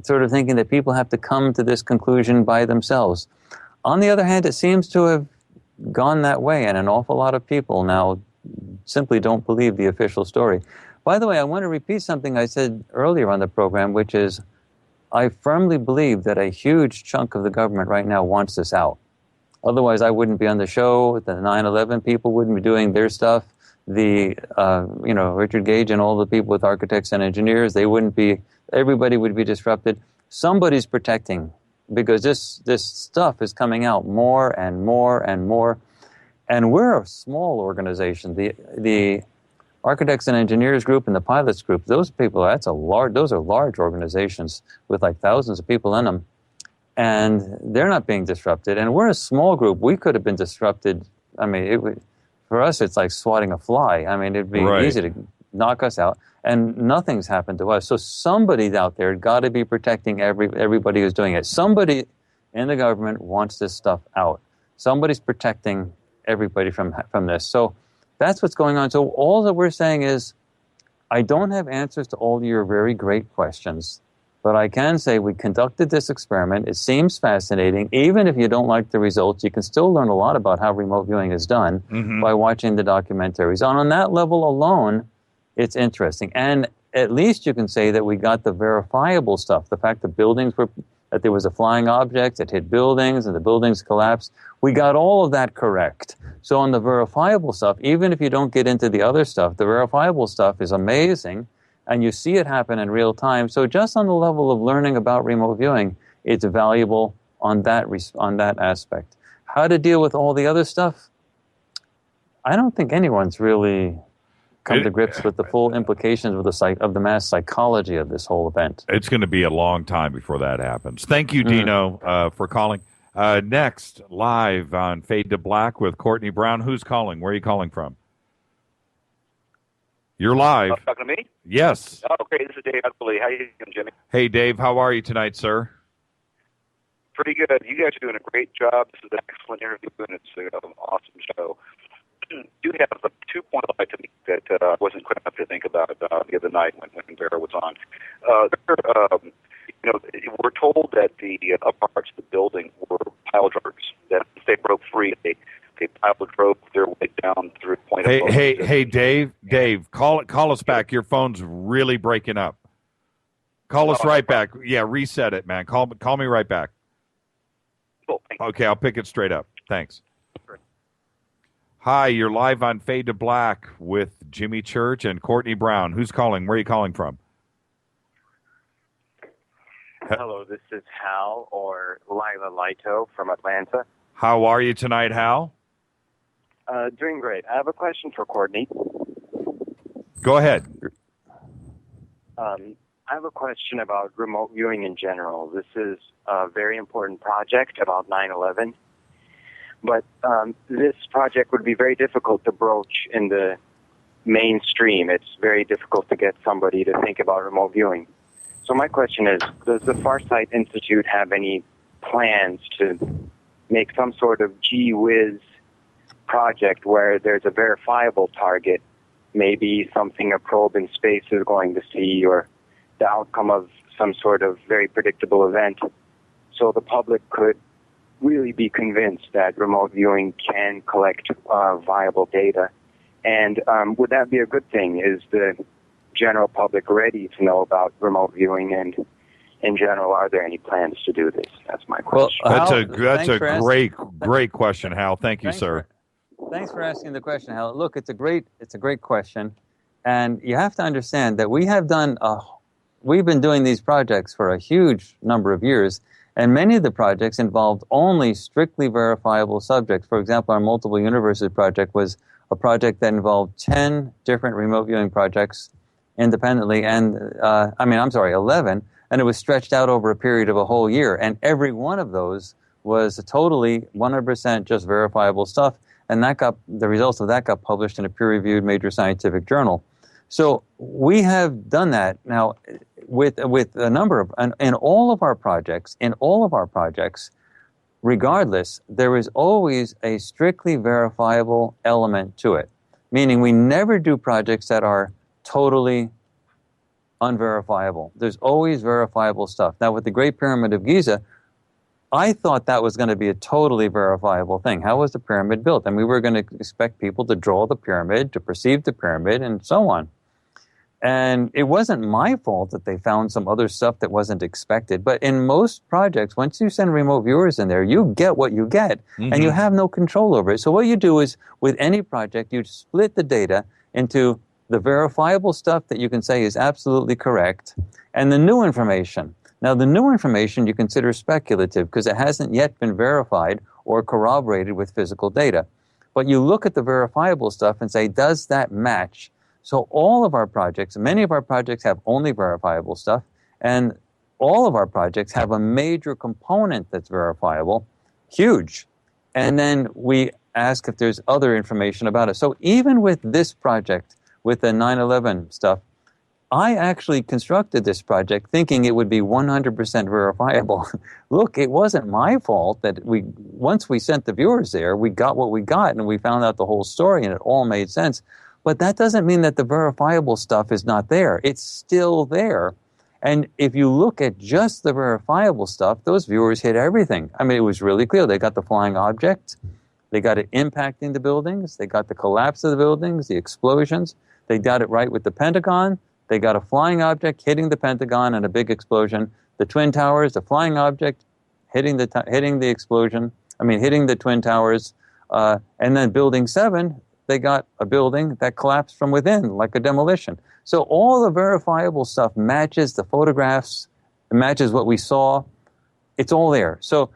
sort of thinking that people have to come to this conclusion by themselves. On the other hand, it seems to have gone that way, and an awful lot of people now simply don't believe the official story. By the way, I want to repeat something I said earlier on the program, which is I firmly believe that a huge chunk of the government right now wants this out. Otherwise, I wouldn't be on the show. The 9/11 people wouldn't be doing their stuff. The, Richard Gage and all the people with architects and engineers, they wouldn't be, everybody would be disrupted. Somebody's protecting, because this stuff is coming out more and more and more. And we're a small organization. The Architects and Engineers group and the Pilots group, those people, those are large organizations with like thousands of people in them. and they're not being disrupted. And we're a small group. We could have been disrupted. I mean, for us, it's like swatting a fly. I mean, it'd be easy to knock us out, and nothing's happened to us. So somebody out there got to be protecting everybody who's doing it. Somebody in the government wants this stuff out. Somebody's protecting everybody from this. So that's what's going on. So all that we're saying is, I don't have answers to all your very great questions, but I can say we conducted this experiment. It seems fascinating. Even if you don't like the results, you can still learn a lot about how remote viewing is done by watching the documentaries. And on that level alone, it's interesting. And at least you can say that we got the verifiable stuff, the fact that that there was a flying object that hit buildings and the buildings collapsed. We got all of that correct. So on the verifiable stuff, even if you don't get into the other stuff, the verifiable stuff is amazing, and you see it happen in real time. So just on the level of learning about remote viewing, it's valuable on that aspect. How to deal with all the other stuff? I don't think anyone's really come to grips with the full implications of the mass psychology of this whole event.
It's going to be a long time before that happens. Thank you, Dino, for calling. Next, live on Fade to Black with Courtney Brown. Who's calling? Where are you calling from? You're live.
Talking to me?
Yes.
Oh, okay, this is Dave. How you doing, Jimmy?
Hey, Dave. How are you tonight, sir?
Pretty good. You guys are doing a great job. This is an excellent interview, and it's an awesome show. You have a 2 point I'd like to make that I wasn't quick enough to think about the other night when Vera was on. We're told that the upper parts of the building were pile drivers, that if they broke free, they pile drove their way down through a point.
Hey, Dave, call us back. Your phone's really breaking up. Call us right back. Yeah, reset it, man. Call me right back.
Cool.
Okay, I'll pick it straight up. Thanks. Hi, you're live on Fade to Black with Jimmy Church and Courtney Brown. Who's calling? Where are you calling from?
Hello, this is Hal or Lila Lito from Atlanta.
How are you tonight, Hal?
Doing great. I have a question for Courtney.
Go ahead.
I have a question about remote viewing in general. This is a very important project about 9/11. But this project would be very difficult to broach in the mainstream. It's very difficult to get somebody to think about remote viewing. So my question is, does the Farsight Institute have any plans to make some sort of gee whiz project where there's a verifiable target, maybe something a probe in space is going to see, or the outcome of some sort of very predictable event, so the public could really be convinced that remote viewing can collect viable data? And would that be a good thing? Is the general public ready to know about remote viewing? And in general, are there any plans to do this? That's my question.
Well, that's a great question, Hal. Thank you, sir.
Thanks for asking the question, Hal. Look, it's a great question, and you have to understand that we've been doing these projects for a huge number of years. And many of the projects involved only strictly verifiable subjects. For example, our Multiple Universes project was a project that involved 10 different remote viewing projects independently, and 11, and it was stretched out over a period of a whole year. And every one of those was totally 100% just verifiable stuff, and the results of that got published in a peer-reviewed major scientific journal. So we have done that now with a number of, in all of our projects, regardless, there is always a strictly verifiable element to it. Meaning we never do projects that are totally unverifiable. There's always verifiable stuff. Now with the Great Pyramid of Giza, I thought that was going to be a totally verifiable thing. How was the pyramid built? And we were going to expect people to draw the pyramid, to perceive the pyramid, and so on. And it wasn't my fault that they found some other stuff that wasn't expected. But in most projects, once you send remote viewers in there, you get what you get, and you have no control over it. So what you do is, with any project, you split the data into the verifiable stuff that you can say is absolutely correct, and the new information. Now, the new information you consider speculative because it hasn't yet been verified or corroborated with physical data. But you look at the verifiable stuff and say, does that match? So all of our projects, many of our projects have only verifiable stuff, and all of our projects have a major component that's verifiable, huge. And then we ask if there's other information about it. So even with this project, with the 9/11 stuff, I actually constructed this project thinking it would be 100% verifiable. Look, it wasn't my fault that once we sent the viewers there, we got what we got and we found out the whole story and it all made sense. But that doesn't mean that the verifiable stuff is not there. It's still there. And if you look at just the verifiable stuff, those viewers hit everything. I mean, it was really clear. They got the flying object. They got it impacting the buildings. They got the collapse of the buildings, the explosions. They got it right with the Pentagon. They got a flying object hitting the Pentagon and a big explosion. The Twin Towers, the flying object hitting the explosion. I mean, hitting the Twin Towers. And then Building 7, they got a building that collapsed from within, like a demolition. So all the verifiable stuff matches the photographs, it matches what we saw. It's all there. So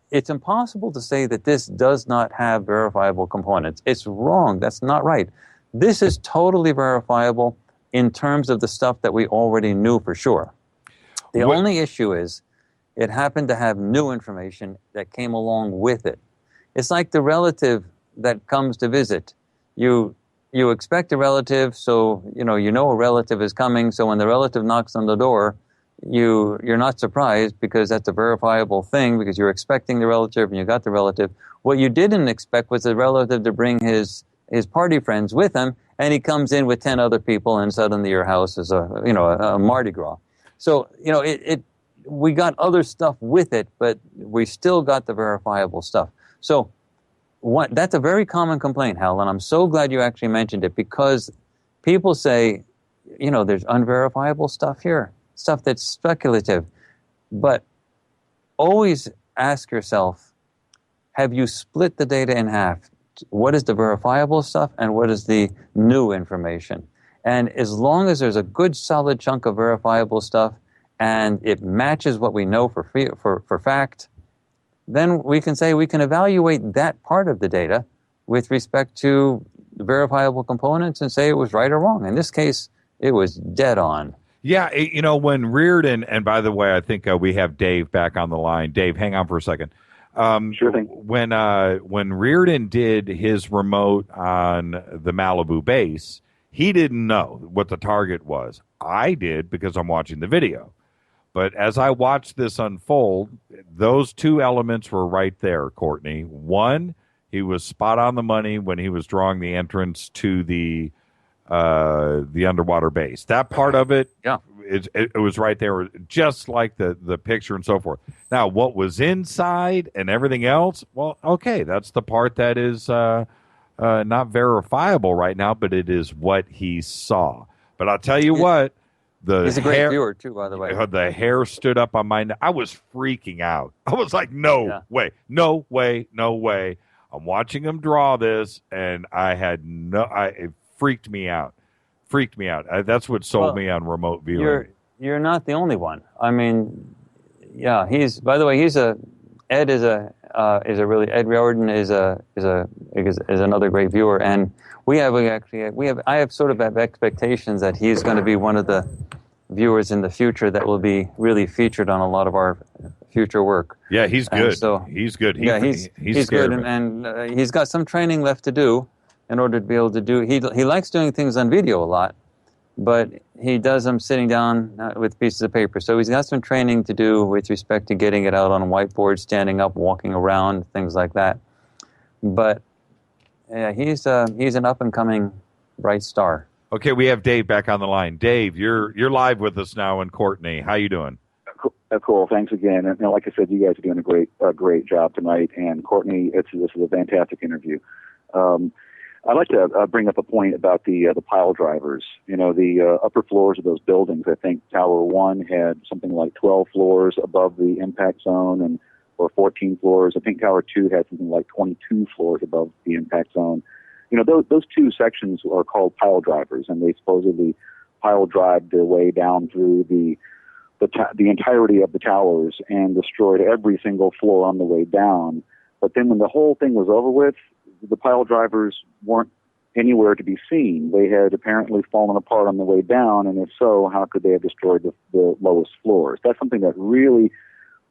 it's impossible to say that this does not have verifiable components. It's wrong. That's not right. This is totally verifiable in terms of the stuff that we already knew for sure. The only issue is it happened to have new information that came along with it. It's like the relative that comes to visit. You expect a relative, so you know a relative is coming, so when the relative knocks on the door, you're not surprised because that's a verifiable thing because you're expecting the relative and you got the relative. What you didn't expect was the relative to bring his party friends with him, and he comes in with 10 other people, and suddenly your house is a Mardi Gras. So we got other stuff with it, but we still got the verifiable stuff. So that's a very common complaint, Hal, and I'm so glad you actually mentioned it because people say, there's unverifiable stuff here, stuff that's speculative. But always ask yourself, have you split the data in half? What is the verifiable stuff and what is the new information? And as long as there's a good solid chunk of verifiable stuff and it matches what we know for fact, then we can say we can evaluate that part of the data with respect to the verifiable components and say it was right or wrong. In this case, it was dead on.
Yeah, when Reardon, and by the way, I think we have Dave back on the line. Dave, hang on for a second.
Sure thing.
When Reardon did his remote on the Malibu base, he didn't know what the target was. I did because I'm watching the video. But as I watched this unfold, those two elements were right there, Courtney. One, he was spot on the money when he was drawing the entrance to the underwater base. That part of it,
yeah,
it was right there, just like the picture and so forth. Now, what was inside and everything else, well, okay, that's the part that is not verifiable right now, but it is what he saw. But I'll tell you what.
He's a great viewer, too, by the way.
The hair stood up on my neck. I was freaking out. I was like, no way. I'm watching him draw this, and it freaked me out. That's what sold me on remote viewing.
You're not the only one. I mean, yeah, By the way, Ed Ed Riordan is another great viewer, and I have sort of expectations that he's going to be one of the viewers in the future that will be really featured on a lot of our future work.
Yeah, he's good. He's good. He's good,
and he's got some training left to do in order to be able to do. He likes doing things on video a lot, but he does them sitting down with pieces of paper. So he's got some training to do with respect to getting it out on a whiteboard, standing up, walking around, things like that. But yeah, he's an up and coming bright star.
Okay, we have Dave back on the line. Dave, you're live with us now, and Courtney, how you doing?
Cool. Thanks again. And like I said, you guys are doing a great job tonight. And Courtney, this is a fantastic interview. I'd like to bring up a point about the pile drivers. The upper floors of those buildings. I think Tower 1 had something like 12 floors above the impact zone, or 14 floors. I think Tower 2 had something like 22 floors above the impact zone. Those two sections are called pile drivers, and they supposedly pile drive their way down through the entirety of the towers and destroyed every single floor on the way down. But then when the whole thing was over with, the pile drivers weren't anywhere to be seen. They had apparently fallen apart on the way down, and if so, how could they have destroyed the lowest floors? That's something that really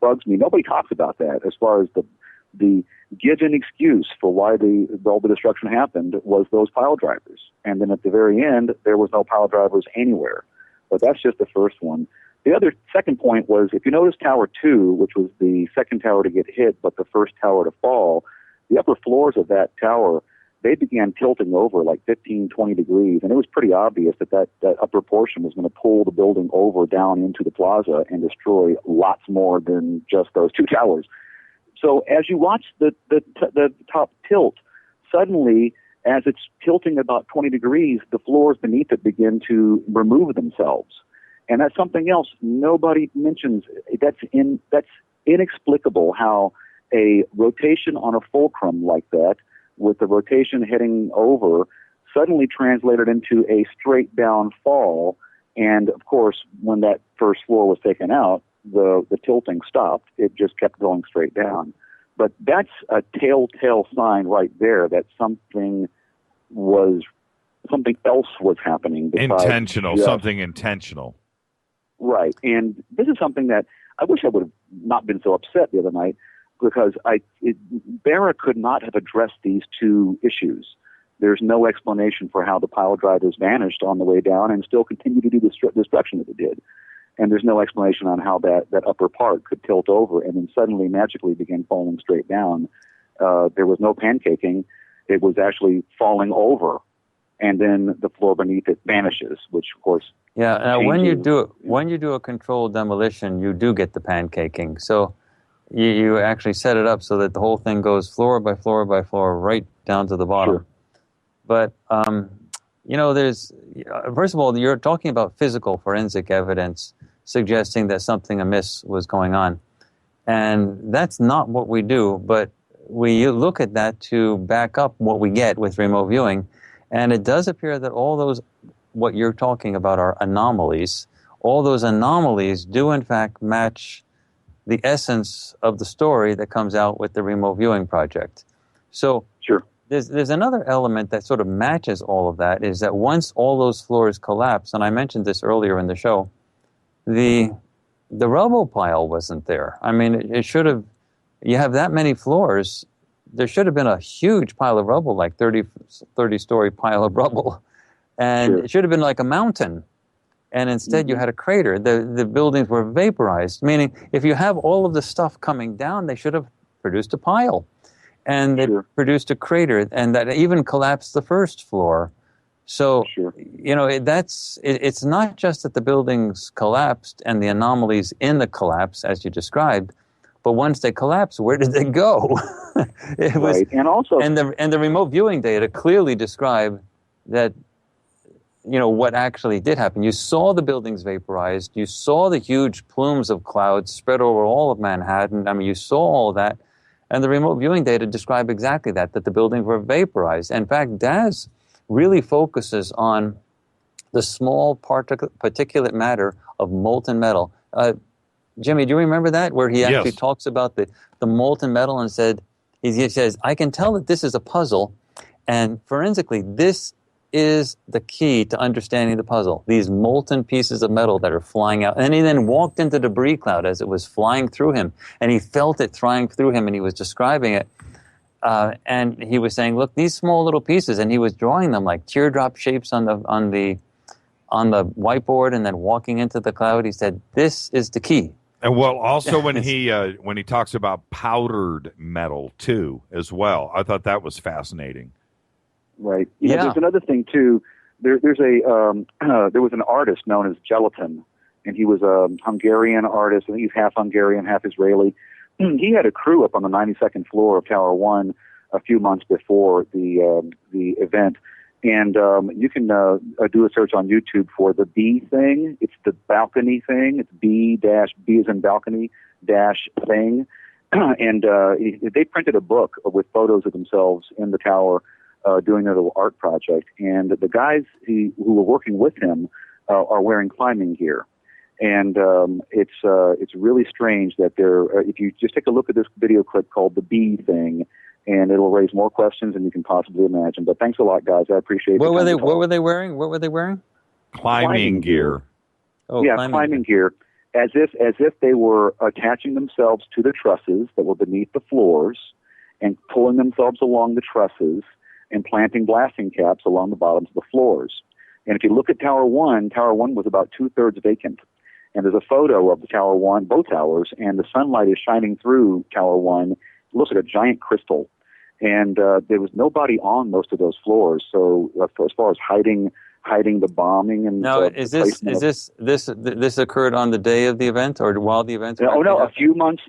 bugs me. Nobody talks about that as far as the given excuse for why all the destruction happened was those pile drivers. And then at the very end, there was no pile drivers anywhere. But that's just the first one. The second point was, if you notice Tower 2, which was the second tower to get hit, but the first tower to fall, the upper floors of that tower, they began tilting over like 15, 20 degrees. And it was pretty obvious that upper portion was going to pull the building over down into the plaza and destroy lots more than just those two towers. So as you watch the top tilt, suddenly, as it's tilting about 20 degrees, the floors beneath it begin to remove themselves. And that's something else nobody mentions. That's inexplicable how a rotation on a fulcrum like that, with the rotation heading over, suddenly translated into a straight down fall. And of course, when that first floor was taken out, the tilting stopped. It just kept going straight down. But that's a telltale sign right there that something else was happening.
Intentional, something intentional.
Right. And this is something that I wish I would have not been so upset the other night, because Barra could not have addressed these two issues. There's no explanation for how the pile drivers vanished on the way down and still continue to do the destruction that it did. And there's no explanation on how that upper part could tilt over and then suddenly magically begin falling straight down. There was no pancaking. It was actually falling over, and then the floor beneath it vanishes, which of course.
Yeah. Now, when you do a controlled demolition, you do get the pancaking. So you actually set it up so that the whole thing goes floor by floor by floor right down to the bottom.
Sure.
But there's first of all, you're talking about physical forensic evidence suggesting that something amiss was going on, and that's not what we do. But we look at that to back up what we get with remote viewing, and it does appear that all those, what you're talking about, are anomalies. All those anomalies do in fact match the essence of the story that comes out with the remote viewing project. So
sure.
There's another element that sort of matches all of that, is that once all those floors collapse, and I mentioned this earlier in the show, the rubble pile wasn't there. I mean, it should have, you have that many floors, there should have been a huge pile of rubble, like 30-story pile of rubble. And
sure.
It should have been like a mountain. And instead you had a crater. The buildings were vaporized, meaning if you have all of the stuff coming down, they should have produced a pile. And they produced a crater, and that even collapsed the first floor. So, it's not just that the buildings collapsed and the anomalies in the collapse, as you described, but once they collapsed, where did they go? And the remote viewing data clearly describe that, what actually did happen. You saw the buildings vaporized. You saw the huge plumes of clouds spread over all of Manhattan. I mean, you saw all that. And the remote viewing data describe exactly that the buildings were vaporized. In fact, Daz really focuses on the small particulate matter of molten metal. Jimmy, do you remember that? Where he actually talks about the molten metal and he says, I can tell that this is a puzzle, and forensically, this is the key to understanding the puzzle. These molten pieces of metal that are flying out. And he then walked into the debris cloud as it was flying through him, and he felt it flying through him, and he was describing it. And he was saying, look, these small little pieces, and he was drawing them like teardrop shapes on the whiteboard, and then walking into the cloud. He said, this is the key.
And well, also when he talks about powdered metal too, as well, I thought that was fascinating.
Right. There's another thing too. There was an artist known as Gelatin, and he was a Hungarian artist. I think he's half Hungarian, half Israeli. He had a crew up on the 92nd floor of Tower 1 a few months before the event. And you can do a search on YouTube for the Bead Thing. It's the balcony thing. It's B as in balcony -thing. And they printed a book with photos of themselves in the tower doing their little art project. And the guys who were working with him are wearing climbing gear. And it's really strange that if you just take a look at this video clip called The Bead Thing, and it'll raise more questions than you can possibly imagine. But thanks a lot, guys. I appreciate it.
What were they wearing? What were they wearing?
Climbing gear.
Oh,
yeah, climbing gear. As if they were attaching themselves to the trusses that were beneath the floors and pulling themselves along the trusses and planting blasting caps along the bottoms of the floors. And if you look at Tower 1 was about 2/3 vacant. And there's a photo of the Tower 1, both towers, and the sunlight is shining through Tower 1. It looks like a giant crystal. And there was nobody on most of those floors. So as far as hiding the bombing and
now, is this occurred on the day of the event or while the event?
Oh no, a few months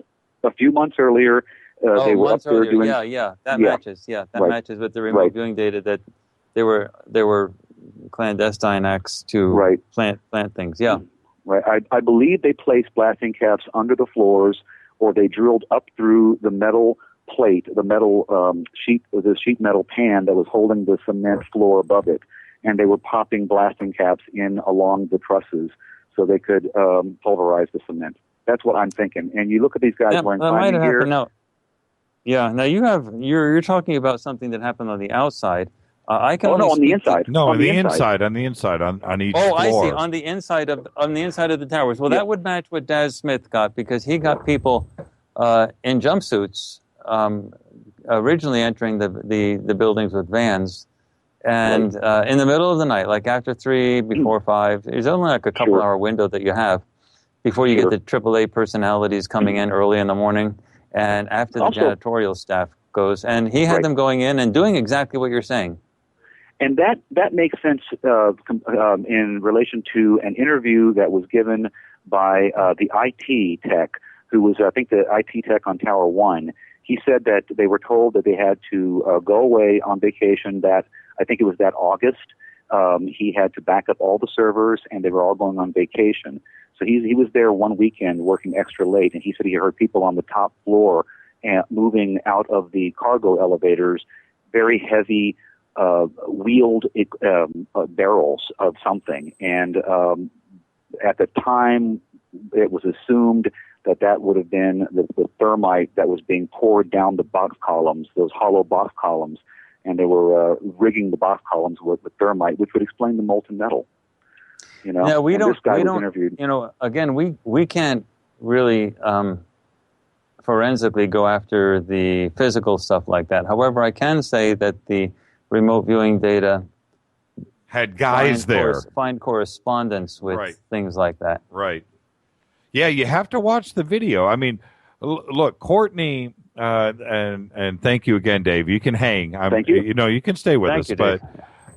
earlier. They were up there doing.
That matches. Yeah, that matches with the remote viewing data that there were clandestine acts to plant things. Yeah.
Right. I believe they placed blasting caps under the floors, or they drilled up through the metal plate, the metal sheet metal pan that was holding the cement floor above it, and they were popping blasting caps in along the trusses so they could pulverize the cement. That's what I'm thinking. And you look at these guys wearing climbing gear.
Now you're talking about something that happened on the outside. I can
on the inside.
No, on the inside on each floor.
I see. On the inside of the towers. Well, that would match what Daz Smith got, because he got people in jumpsuits originally entering the buildings with vans, and in the middle of the night, like after 3, before 5. There's only like a couple hour window that you have before you get the AAA personalities coming in early in the morning, and after the janitorial staff goes, and he had them going in and doing exactly what you're saying.
And that makes sense in relation to an interview that was given by the IT tech, who was, I think, the IT tech on Tower 1. He said that they were told that they had to go away on vacation I think it was that August. He had to back up all the servers, and they were all going on vacation. So he was there one weekend working extra late, and he said he heard people on the top floor moving out of the cargo elevators, very heavy wheeled barrels of something. And at the time, it was assumed that would have been the thermite that was being poured down the box columns, those hollow box columns. And they were rigging the box columns with thermite, which would explain the molten metal.
Yeah, we don't.
Interviewed.
Again, we can't really forensically go after the physical stuff like that. However, I can say that the remote viewing data
had guys there
find correspondence with things like that.
Right. Yeah, you have to watch the video. I mean, look, Courtney, and thank you again, Dave. You can hang.
Thank you.
You can stay with us,
Dave.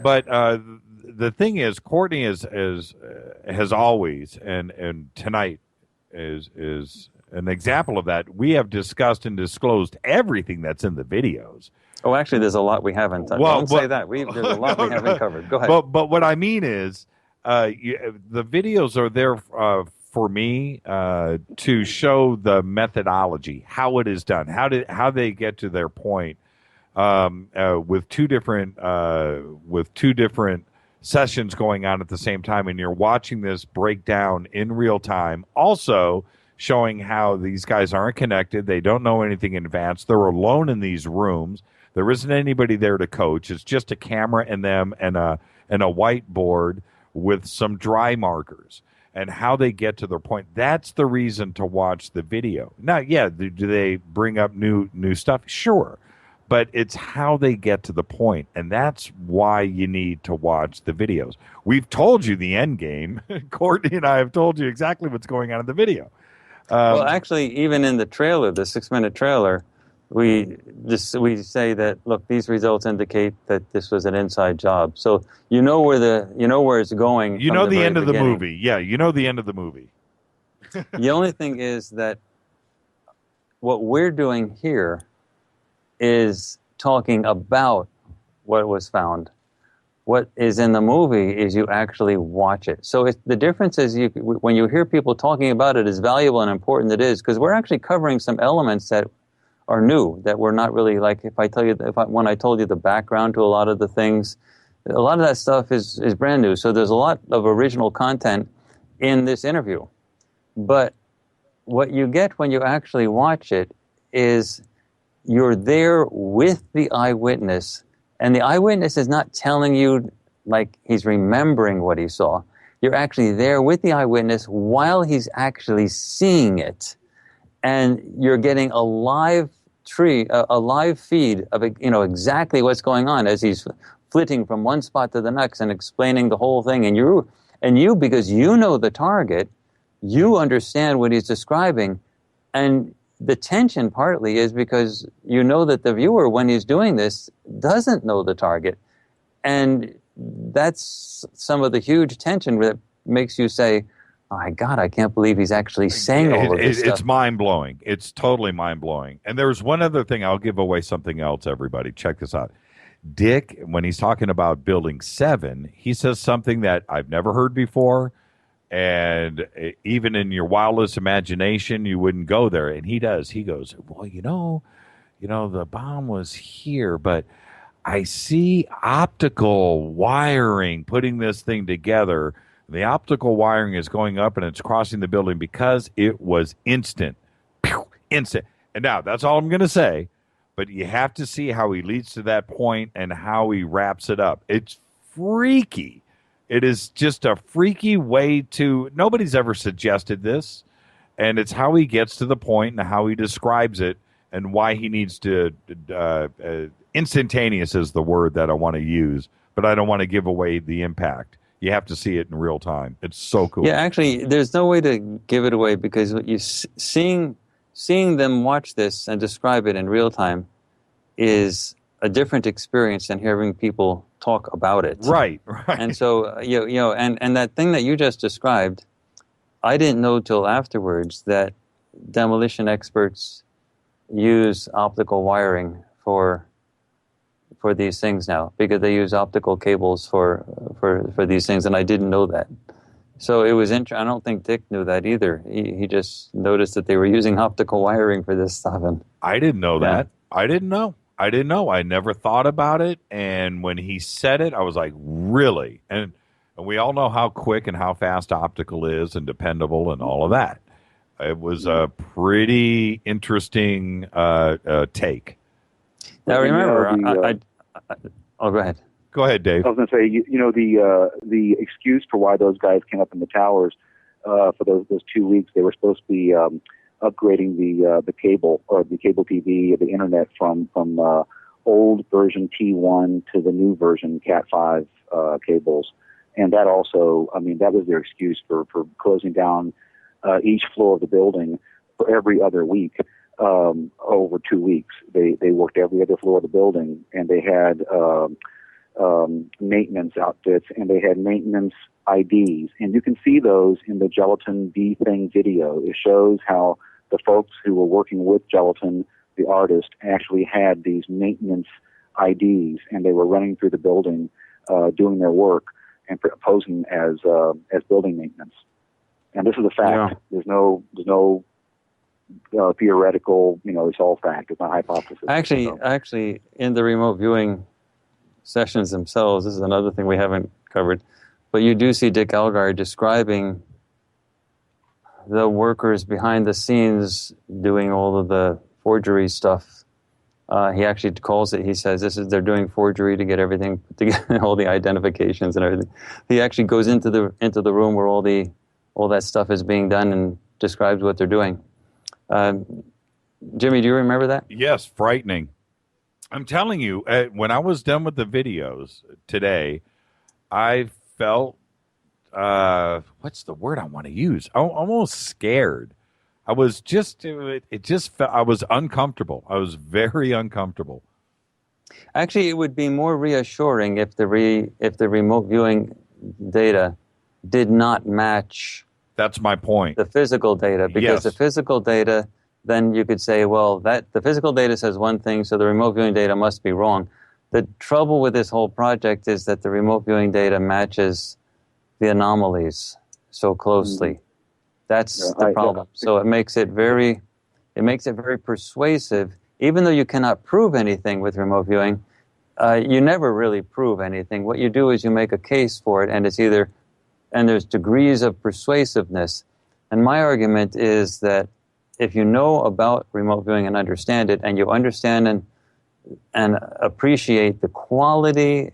but the thing is, Courtney has always, and tonight is an example of that. We have discussed and disclosed everything that's in the videos.
Oh, actually, there's a lot we haven't. Don't say that. There's a lot we haven't covered. Go ahead.
But what I mean is, the videos are there for me to show the methodology, how it is done, how they get to their point, with two different sessions going on at the same time, and you're watching this break down in real time. Also showing how these guys aren't connected, they don't know anything in advance, they're alone in these rooms. There isn't anybody there to coach. It's just a camera and them and a whiteboard with some dry markers, and how they get to their point. That's the reason to watch the video. Now, yeah, do they bring up new stuff? Sure. But it's how they get to the point, and that's why you need to watch the videos. We've told you the end game. Courtney and I have told you exactly what's going on in the video.
Well, actually, even in the trailer, the 6-minute trailer, we say that, look, these results indicate that this was an inside job. So you know where it's going.
You know the end of the movie. Yeah, you know the end of the movie.
The only thing is that what we're doing here is talking about what was found. What is in the movie is you actually watch it. So the difference is when you hear people talking about it, as valuable and important it is, because we're actually covering some elements that are new, that we're not really, like when I told you the background to a lot of the things, a lot of that stuff is brand new. So there's a lot of original content in this interview. But what you get when you actually watch it is you're there with the eyewitness, and the eyewitness is not telling you like he's remembering what he saw. You're actually there with the eyewitness while he's actually seeing it, and you're getting a live feed of exactly what's going on as he's flitting from one spot to the next and explaining the whole thing. And you, because you know the target, you understand what he's describing, and the tension partly is because you know that the viewer, when he's doing this, doesn't know the target. And that's some of the huge tension that makes you say, oh my God, I can't believe he's actually saying all of this stuff.
It's mind-blowing. It's totally mind-blowing. And there's one other thing. I'll give away something else, everybody. Check this out. Dick, when he's talking about Building 7, he says something that I've never heard before. And even in your wildest imagination, you wouldn't go there. And he does. He goes, well, the bomb was here, but I see optical wiring putting this thing together. The optical wiring is going up and it's crossing the building because it was instant. Pew, instant. And now, that's all I'm going to say. But you have to see how he leads to that point and how he wraps it up. It's freaky. It is just a freaky way to... Nobody's ever suggested this. And it's how he gets to the point and how he describes it and why he needs to... instantaneous is the word that I want to use, but I don't want to give away the impact. You have to see it in real time. It's so cool.
Yeah, actually, there's no way to give it away because seeing them watch this and describe it in real time is a different experience than hearing people talk about it.
Right.
And so, and that thing that you just described, I didn't know till afterwards that demolition experts use optical wiring for these things now, because they use optical cables for these things, and I didn't know that. So it was I don't think Dick knew that either. He just noticed that they were using optical wiring for this stuff. And
I didn't know that. I didn't know. I never thought about it. And when he said it, I was like, really? And we all know how quick and how fast optical is and dependable and all of that. It was a pretty interesting take.
Now remember, go ahead.
Go ahead, Dave.
I was going to say, the excuse for why those guys came up in the towers for those 2 weeks, they were supposed to be upgrading the cable or the cable TV, the internet from old version T1 to the new version Cat 5 cables, and that also, that was their excuse for closing down each floor of the building for every other week. Over 2 weeks, they worked every other floor of the building, and they had maintenance outfits, and they had maintenance IDs, and you can see those in the Gelatin Bead Thing video. It shows how the folks who were working with Gelatin, the artist, actually had these maintenance IDs, and they were running through the building, doing their work and posing as building maintenance. And this is a fact. Yeah. There's no theoretical, it's all fact. It's not hypothesis.
Actually, in the remote viewing sessions themselves, this is another thing we haven't covered, but you do see Dick Algire describing the workers behind the scenes doing all of the forgery stuff. He actually calls it, he says, they're doing forgery to get everything, to get all the identifications and everything. He actually goes into the room where all that stuff is being done and describes what they're doing. Jimmy, do you remember that?
Yes, frightening. I'm telling you, when I was done with the videos today, I felt, what's the word I want to use? Almost scared. I was just, I was uncomfortable. I was very uncomfortable.
Actually, it would be more reassuring if the remote viewing data did not match.
That's my point.
The physical data, because the physical data, then you could say, well, that the physical data says one thing, so the remote viewing data must be wrong. The trouble with this whole project is that the remote viewing data matches the anomalies so closely. Mm-hmm. That's the problem. So it makes it very persuasive. Even though you cannot prove anything with remote viewing, you never really prove anything. What you do is you make a case for it, and there's degrees of persuasiveness. And my argument is that if you know about remote viewing and understand it, and you understand and appreciate the quality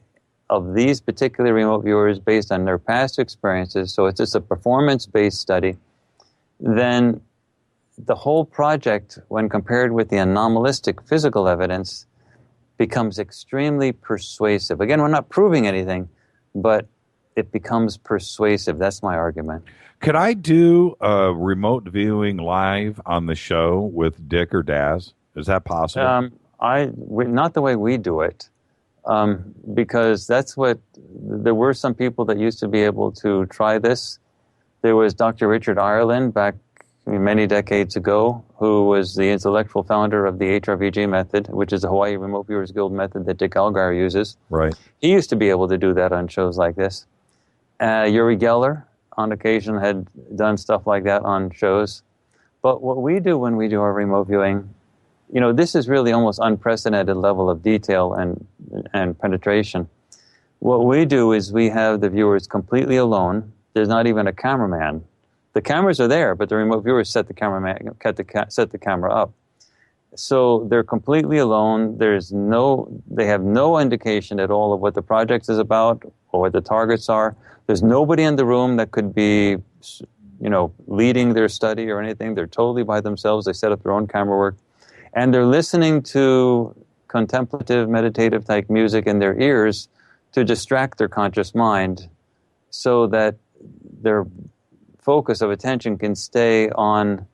of these particular remote viewers based on their past experiences, so it's just a performance-based study, then the whole project, when compared with the anomalistic physical evidence, becomes extremely persuasive. Again, we're not proving anything, but it becomes persuasive. That's my argument.
Could I do a remote viewing live on the show with Dick or Daz? Is that possible?
Not the way we do it, because there were some people that used to be able to try this. There was Dr. Richard Ireland back many decades ago, who was the intellectual founder of the HRVG method, which is the Hawaii Remote Viewers Guild method that Dick Algire uses.
Right.
He used to be able to do that on shows like this. Uri Geller, on occasion, had done stuff like that on shows. But what we do when we do our remote viewing, this is really almost unprecedented level of detail and penetration. What we do is we have the viewers completely alone. There's not even a cameraman. The cameras are there, but the remote viewers set the camera up. So they're completely alone. They have no indication at all of what the project is about or what the targets are. There's nobody in the room that could be, leading their study or anything. They're totally by themselves. They set up their own camera work. And they're listening to contemplative, meditative type music in their ears to distract their conscious mind so that their focus of attention can stay on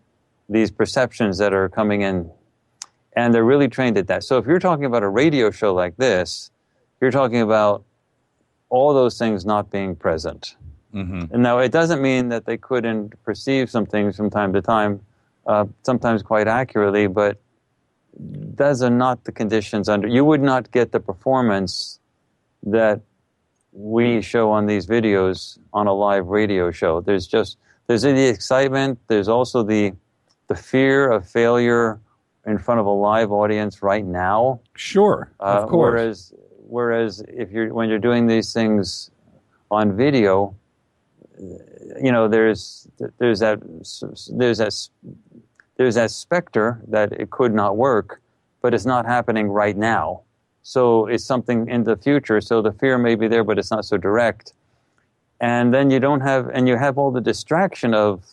these perceptions that are coming in. And they're really trained at that. So if you're talking about a radio show like this, you're talking about all those things not being present.
Mm-hmm.
And now it doesn't mean that they couldn't perceive some things from time to time, sometimes quite accurately, but those are not the conditions under. You would not get the performance that we show on these videos on a live radio show. There's the excitement. There's also the fear of failure in front of a live audience right now.
Sure, of course.
Whereas when you're doing these things on video, there's that specter that it could not work, but it's not happening right now. So it's something in the future. So the fear may be there, but it's not so direct. And then you have all the distraction of,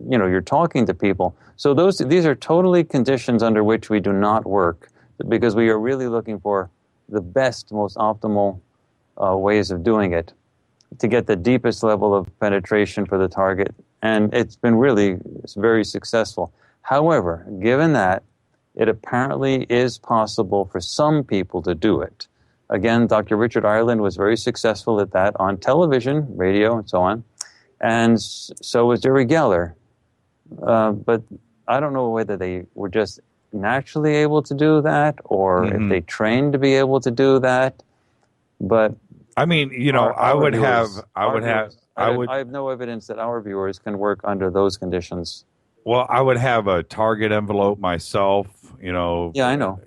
you're talking to people. So these are totally conditions under which we do not work, because we are really looking for the best, most optimal ways of doing it to get the deepest level of penetration for the target. And it's very successful. However, given that, it apparently is possible for some people to do it. Again, Dr. Richard Ireland was very successful at that on television, radio, and so on. And so was Uri Geller. But I don't know whether they were just naturally able to do that or if they trained to be able to do that. But
I mean, I have no
evidence that our viewers can work under those conditions.
Well, I would have a target envelope myself,
Yeah, I know.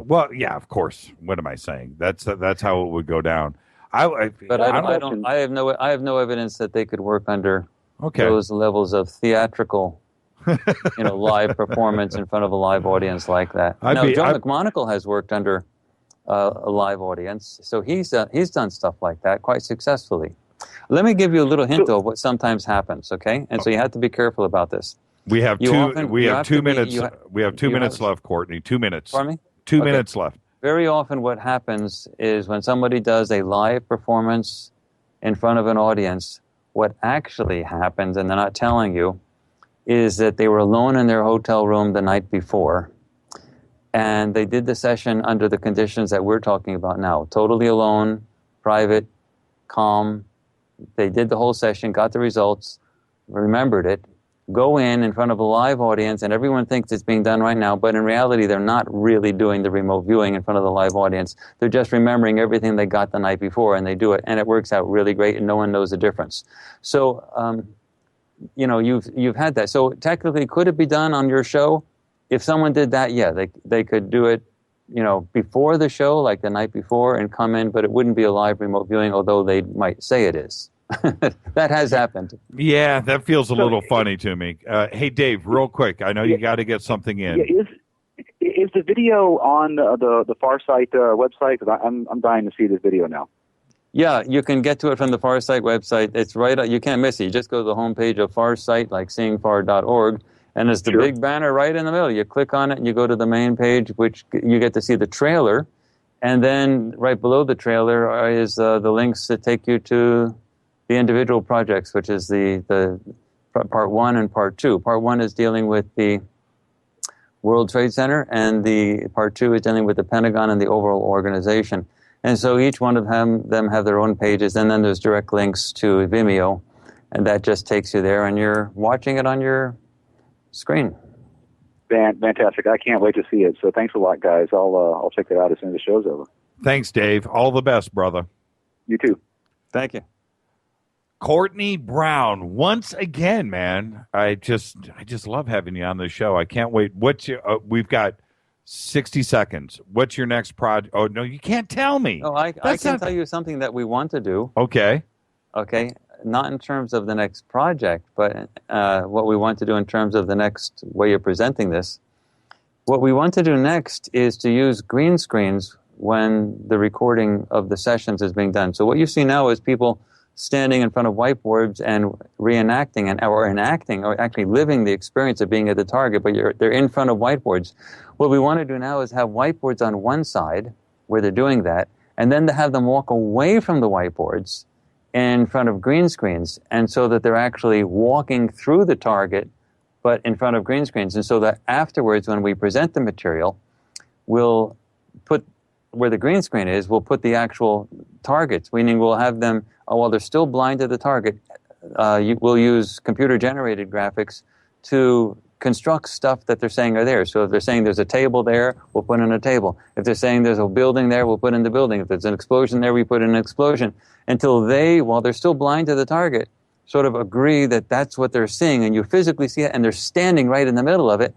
Well, yeah, of course. What am I saying? That's how it would go down. I
have no evidence that they could work under those levels of theatrical, live performance in front of a live audience like that. John McMonagle has worked under a live audience, so he's done stuff like that quite successfully. Let me give you a little hint of what sometimes happens, okay? And so you have to be careful about this.
We have 2 minutes. We have 2 minutes left, Courtney. 2 minutes.
Pardon me?
2 minutes left.
Very often what happens is when somebody does a live performance in front of an audience, what actually happens, and they're not telling you, is that they were alone in their hotel room the night before, and they did the session under the conditions that we're talking about now. Totally alone, private, calm. They did the whole session, got the results, remembered it, go in front of a live audience, and everyone thinks it's being done right now, but in reality, they're not really doing the remote viewing in front of the live audience. They're just remembering everything they got the night before, and they do it, and it works out really great, and no one knows the difference. So, you've had that. So technically, could it be done on your show? If someone did that, yeah, they could do it, before the show, like the night before, and come in, but it wouldn't be a live remote viewing, although they might say it is. That has happened.
Yeah, that feels a little funny to me. Hey, Dave, real quick. I know you got to get something in.
Yeah, is the video on the Farsight website? Because I'm dying to see this video now.
Yeah, you can get to it from the Farsight website. It's right. You can't miss it. You just go to the homepage of Farsight, like seeingfar.org, and it's the big banner right in the middle. You click on it, and you go to the main page, which you get to see the trailer. And then right below the trailer is the links that take you to the individual projects, which is the part 1 and part 2. Part 1 is dealing with the World Trade Center, and the part 2 is dealing with the Pentagon and the overall organization. And so each one of them have their own pages, and then there's direct links to Vimeo, and that just takes you there, and you're watching it on your screen.
Fantastic. I can't wait to see it. So thanks a lot, guys. I'll check it out as soon as the show's over.
Thanks, Dave. All the best, brother.
You too.
Thank you.
Courtney Brown, once again, man. I just love having you on the show. I can't wait. We've got 60 seconds. What's your next project? Oh, no, you can't tell me.
Oh, I can tell you something that we want to do.
Okay.
Okay. Not in terms of the next project, but what we want to do in terms of the next way you're presenting this. What we want to do next is to use green screens when the recording of the sessions is being done. So what you see now is people standing in front of whiteboards and reenacting or enacting or actually living the experience of being at the target, but they're in front of whiteboards. What we want to do now is have whiteboards on one side where they're doing that, and then to have them walk away from the whiteboards in front of green screens, and so that they're actually walking through the target, but in front of green screens. And so that afterwards, when we present the material, we'll put where the green screen is, we'll put the actual targets, meaning we'll have them, while they're still blind to the target, we'll use computer-generated graphics to construct stuff that they're saying are there. So if they're saying there's a table there, we'll put in a table. If they're saying there's a building there, we'll put in the building. If there's an explosion there, we put in an explosion. Until they, while they're still blind to the target, sort of agree that that's what they're seeing, and you physically see it, and they're standing right in the middle of it,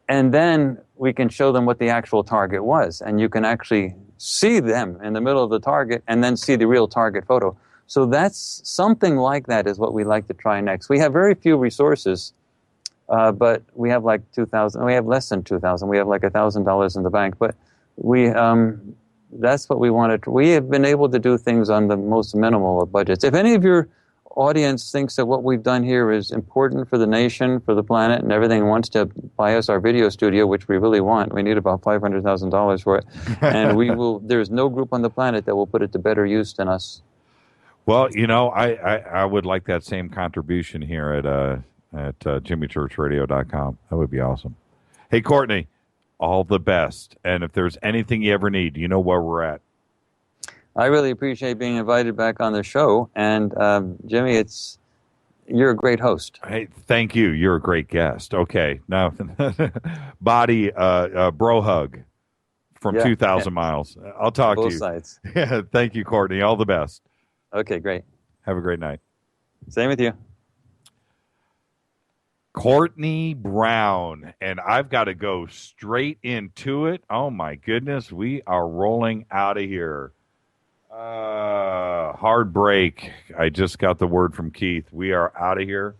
and then we can show them what the actual target was, and you can actually see them in the middle of the target and then see the real target photo. So that's something like that is what we like to try next. We have very few resources, but we have like 2,000. We have less than 2,000. We have like $1,000 in the bank, but we that's what we wanted. We have been able to do things on the most minimal of budgets. If any of your audience thinks that what we've done here is important for the nation, for the planet, and everything, and wants to buy us our video studio, which we really want, we need about $500,000 for it, and we will. There's no group on the planet that will put it to better use than us.
Well, you know, I would like that same contribution here at JimmyChurchRadio.com. That would be awesome. Hey, Courtney, all the best. And if there's anything you ever need, you know where we're at.
I really appreciate being invited back on the show. And, Jimmy, you're a great host.
Hey, thank you. You're a great guest. Okay. Now, body bro hug from 2,000 miles. I'll talk to you.
Both sides.
Yeah, thank you, Courtney. All the best.
Okay, great.
Have a great night.
Same with you.
Courtney Brown, and I've got to go straight into it. Oh, my goodness. We are rolling out of here. Hard break. I just got the word from Keith. We are out of here.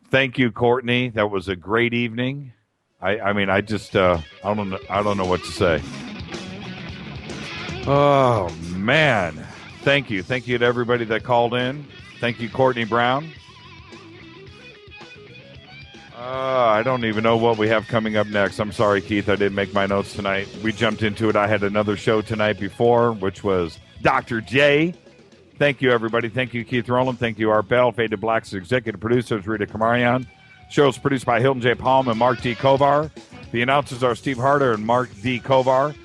Thank you, Courtney. That was a great evening. I mean, I just I don't know what to say. Oh, man. Thank you. Thank you to everybody that called in. Thank you, Courtney Brown. I don't even know what we have coming up next. I'm sorry, Keith. I didn't make my notes tonight. We jumped into it. I had another show tonight before, which was Dr. J. Thank you, everybody. Thank you, Keith Rowland. Thank you, Art Bell. Faded Black's executive producers, Rita Kamarian. Show's produced by Hilton J. Palm and Mark D. Kovar. The announcers are Steve Harder and Mark D. Kovar.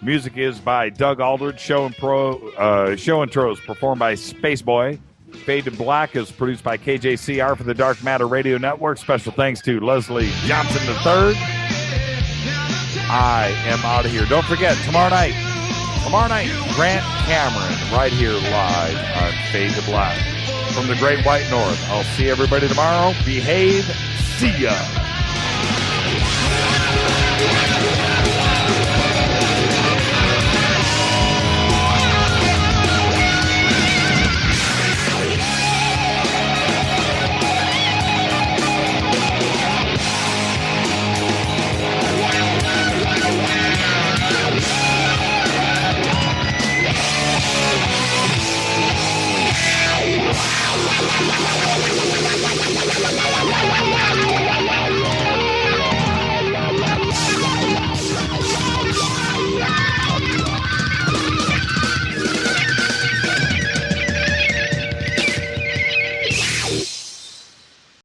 Music is by Doug Aldridge. Show intros performed by Spaceboy. Fade to Black is produced by KJCR for the Dark Matter Radio Network. Special thanks to Leslie Johnson III. I am out of here. Don't forget, tomorrow night, Grant Cameron right here live on Fade to Black from the Great White North. I'll see everybody tomorrow. Behave. See ya.